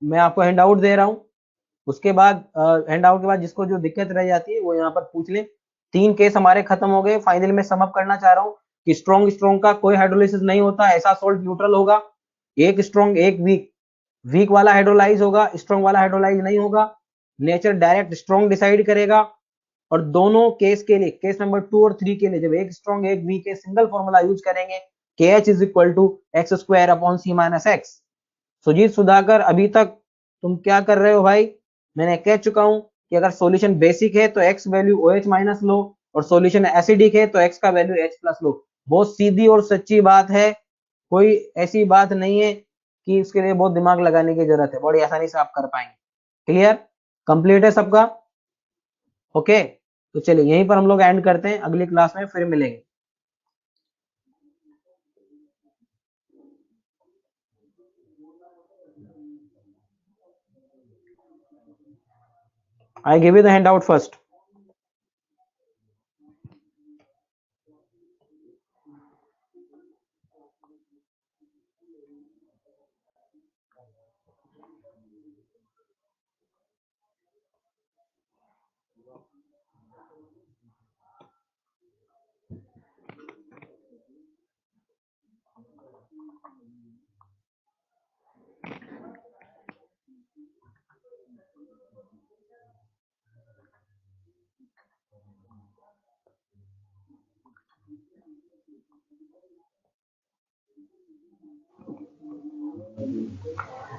मैं आपको हैंड आउट दे रहा हूं। उसके बाद हैंड आउट के बाद जिसको जो दिक्कत रह जाती है वो यहाँ पर पूछ ले। 3 केस हमारे खत्म हो गए। फाइनली मैं समअप करना चाह रहा हूँ कि स्ट्रॉन्ग स्ट्रॉन्ग का कोई हाइड्रोलिसिस नहीं होता, ऐसा सोल्ट न्यूट्रल होगा। एक स्ट्रॉन्ग एक वीक, वीक वाला हाइड्रोलाइज होगा, स्ट्रॉन्ग वाला हाइड्रोलाइज नहीं होगा। नेचर डायरेक्ट स्ट्रॉन्ग डिसाइड करेगा। और दोनों केस के लिए, केस नंबर 2 और 3 के लिए, जब एक स्ट्रॉन्ग एक वीक है, सिंगल फॉर्मूला यूज करेंगे, KH is equal to x square upon C minus X. Sujit Sudhakar, अभी तक तुम क्या कर रहे हो भाई? मैंने कह चुका हूं कि अगर सॉल्यूशन बेसिक है तो x value OH minus low, और सॉल्यूशन एसिडिक है तो x का वैल्यू H प्लस लो। बहुत सीधी और सच्ची बात है, कोई ऐसी बात नहीं है कि इसके लिए बहुत दिमाग लगाने की जरूरत है, बड़ी आसानी से आप कर पाएंगे। क्लियर? कंप्लीट है सबका? ओके, तो चलिए यहीं पर हम लोग एंड करते हैं, अगली क्लास में फिर मिलेंगे। I give you the handout first.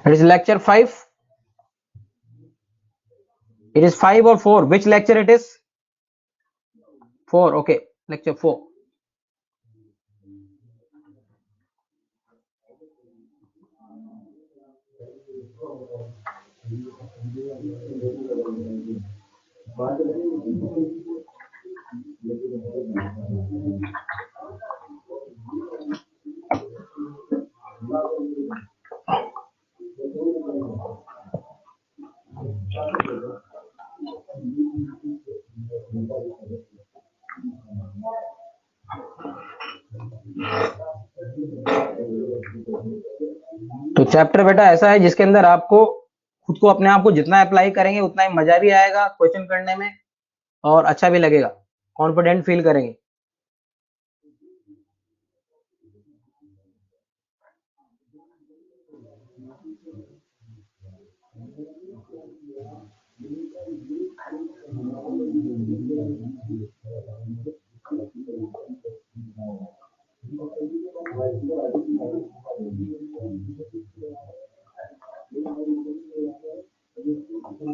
It is lecture 5. It is 5 or 4? Which lecture it is? 4. Okay, lecture 4. तो चैप्टर बेटा ऐसा है जिसके अंदर आपको खुद को, अपने आप को जितना अप्लाई करेंगे उतना ही मजा भी आएगा क्वेश्चन करने में, और अच्छा भी लगेगा, कॉन्फिडेंट फील करेंगे।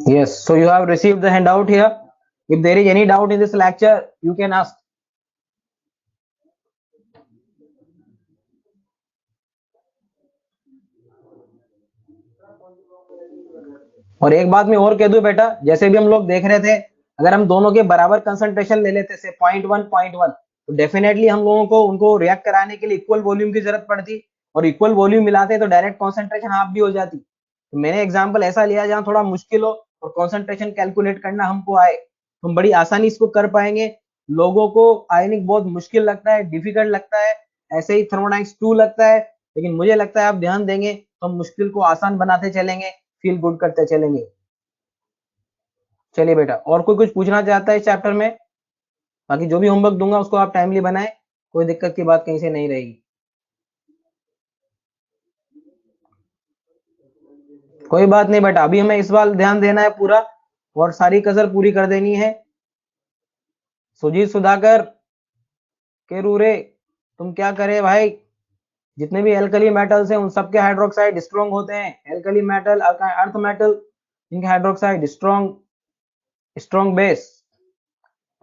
Yes, so you have received the handout here. If there is any doubt in this lecture, you can ask. और एक बात मैं और कह दूं बेटा, जैसे भी हम लोग देख रहे थे, अगर हम दोनों के बराबर कंसंट्रेशन ले लेते से 0.1 तो डेफिनेटली हम लोगों को उनको रिएक्ट कराने के लिए इक्वल वॉल्यूम की जरूरत पड़ती, और इक्वल वॉल्यूम मिलाते तो डायरेक्ट कॉन्सेंट्रेशन हाफ भी हो जाती। तो मैंने एग्जाम्पल ऐसा लिया जहां थोड़ा मुश्किल हो और कॉन्सेंट्रेशन कैलकुलेट करना हमको आए, तो हम बड़ी आसानी इसको कर पाएंगे। लोगों को आयनिक बहुत मुश्किल लगता है, डिफिकल्ट लगता है, ऐसे ही थर्मोडायनेमिक्स 2 लगता है, लेकिन मुझे लगता है आप ध्यान देंगे तो हम मुश्किल को आसान बनाते चलेंगे, फील गुड करते चलेंगे। चलिए बेटा, और कोई कुछ पूछना चाहता है इस चैप्टर में? बाकी जो भी होमवर्क दूंगा उसको आप टाइमली बनाएं, कोई दिक्कत की बात कहीं से नहीं रहेगी। कोई बात नहीं बेटा, अभी हमें इस बार ध्यान देना है पूरा, और सारी कसर पूरी कर देनी है। सुजीत सुधाकर के रूरे, तुम क्या करे भाई? जितने भी एल्कली मेटल्स हैं उन सबके हाइड्रोक्साइड स्ट्रॉन्ग होते हैं। एल्कली मेटल, अर्थ मेटल, इनके hydroxide strong base,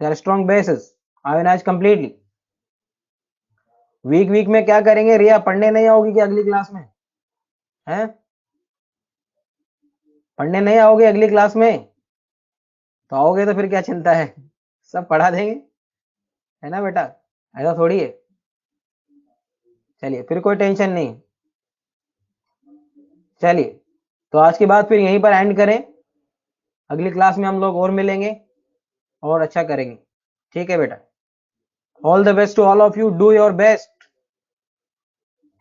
they are strong bases, ionize completely. Weak में क्या करेंगे? रिया पढ़ने नहीं आओगी क्या अगली क्लास में? हैं? पढ़ने नहीं आओगे अगली क्लास में? तो आओगे तो फिर क्या चिंता है, सब पढ़ा देंगे, है ना बेटा? ऐसा थोड़ी है। चलिए फिर कोई टेंशन नहीं। चलिए तो आज की बात फिर यहीं पर एंड करें, अगली क्लास में हम लोग और मिलेंगे और अच्छा करेंगे। ठीक है बेटा, all the best to all of you, do your best,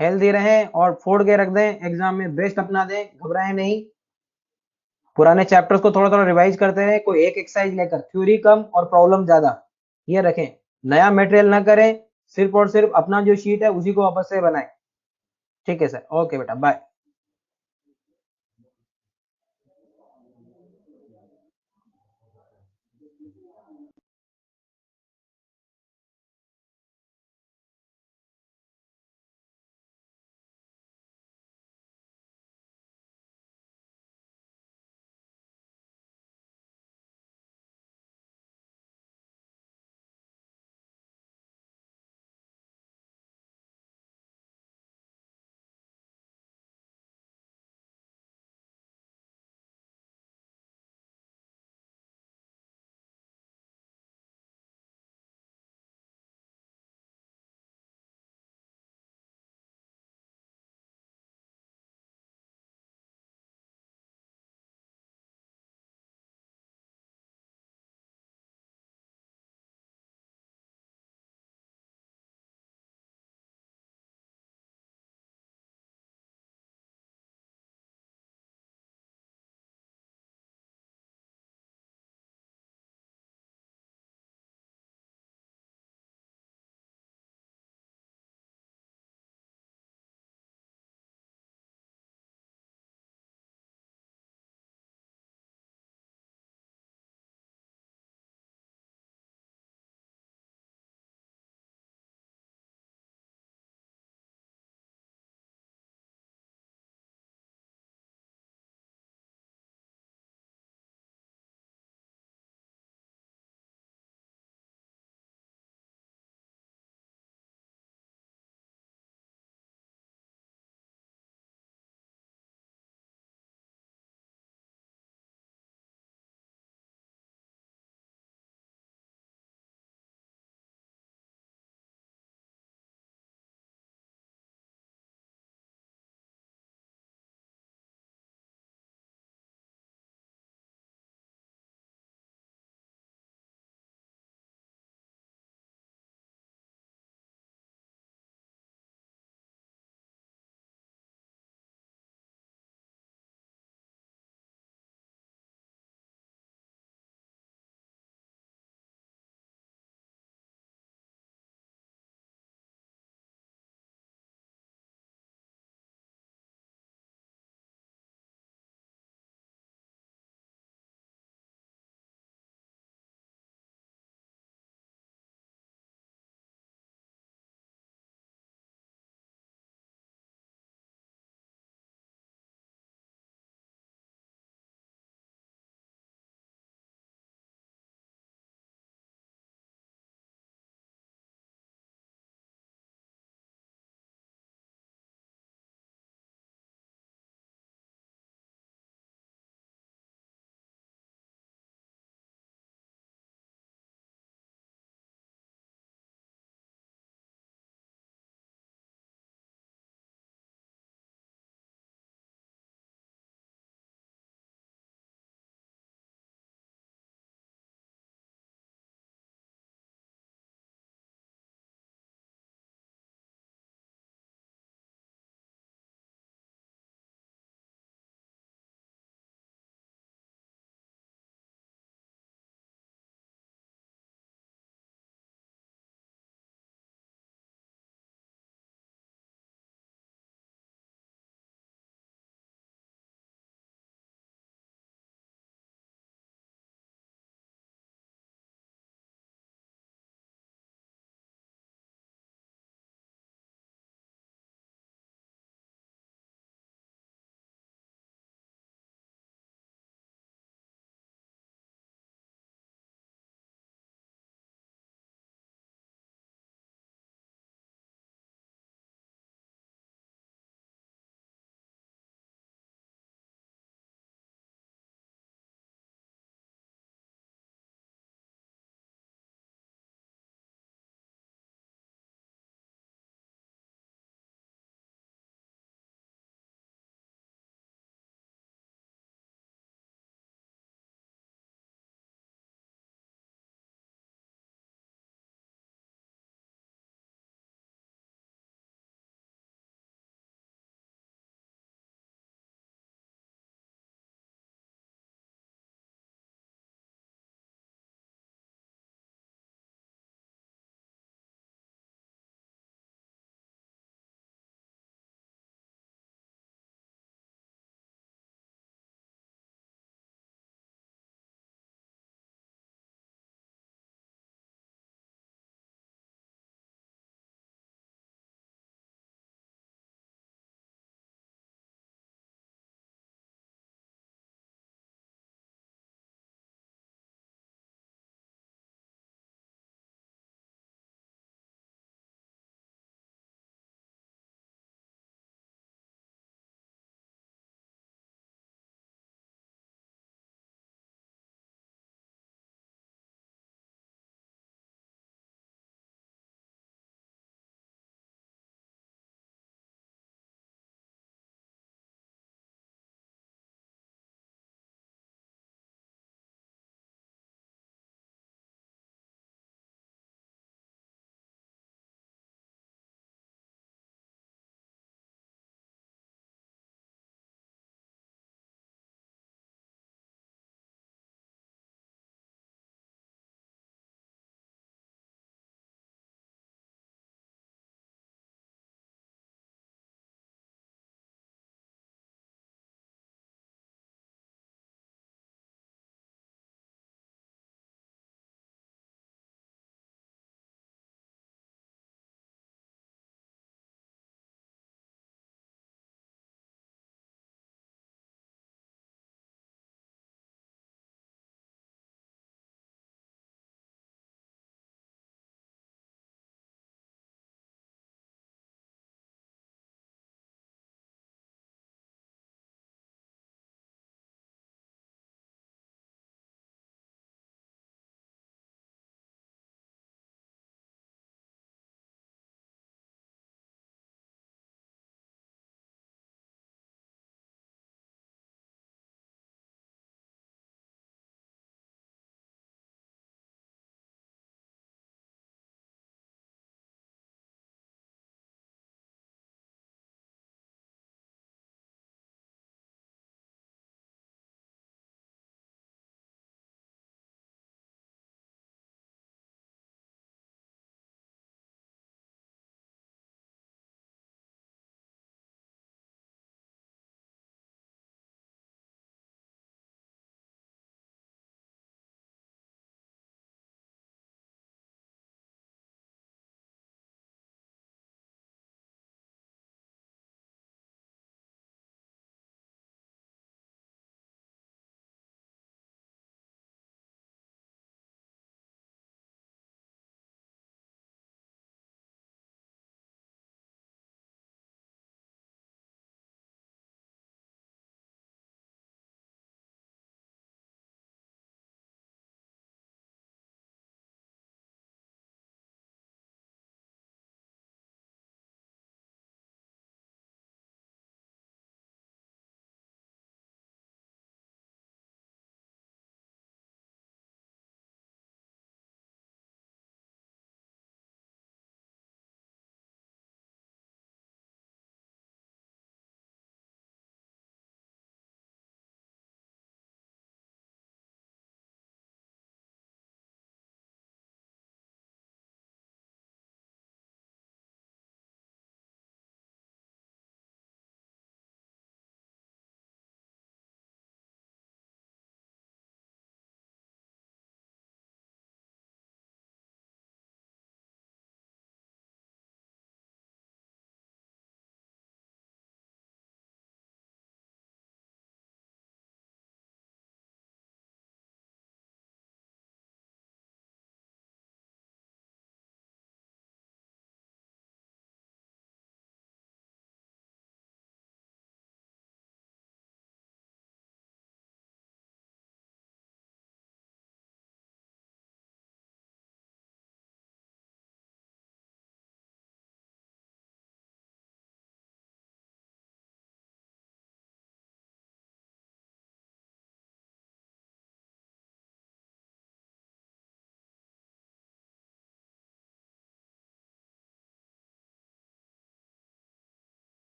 healthy रहें और फोड़ के रख दें, एग्जाम में बेस्ट अपना दें, घबराएं नहीं। पुराने चैप्टर्स को थोड़ा थोड़ा रिवाइज करते रहे, कोई एक एक्सरसाइज लेकर, थ्योरी कम और प्रॉब्लम ज्यादा, ये रखें। नया मटेरियल ना करें, सिर्फ और सिर्फ अपना जो शीट है उसी को वापस से बनाएं। ठीक है सर, ओके बेटा, बाय।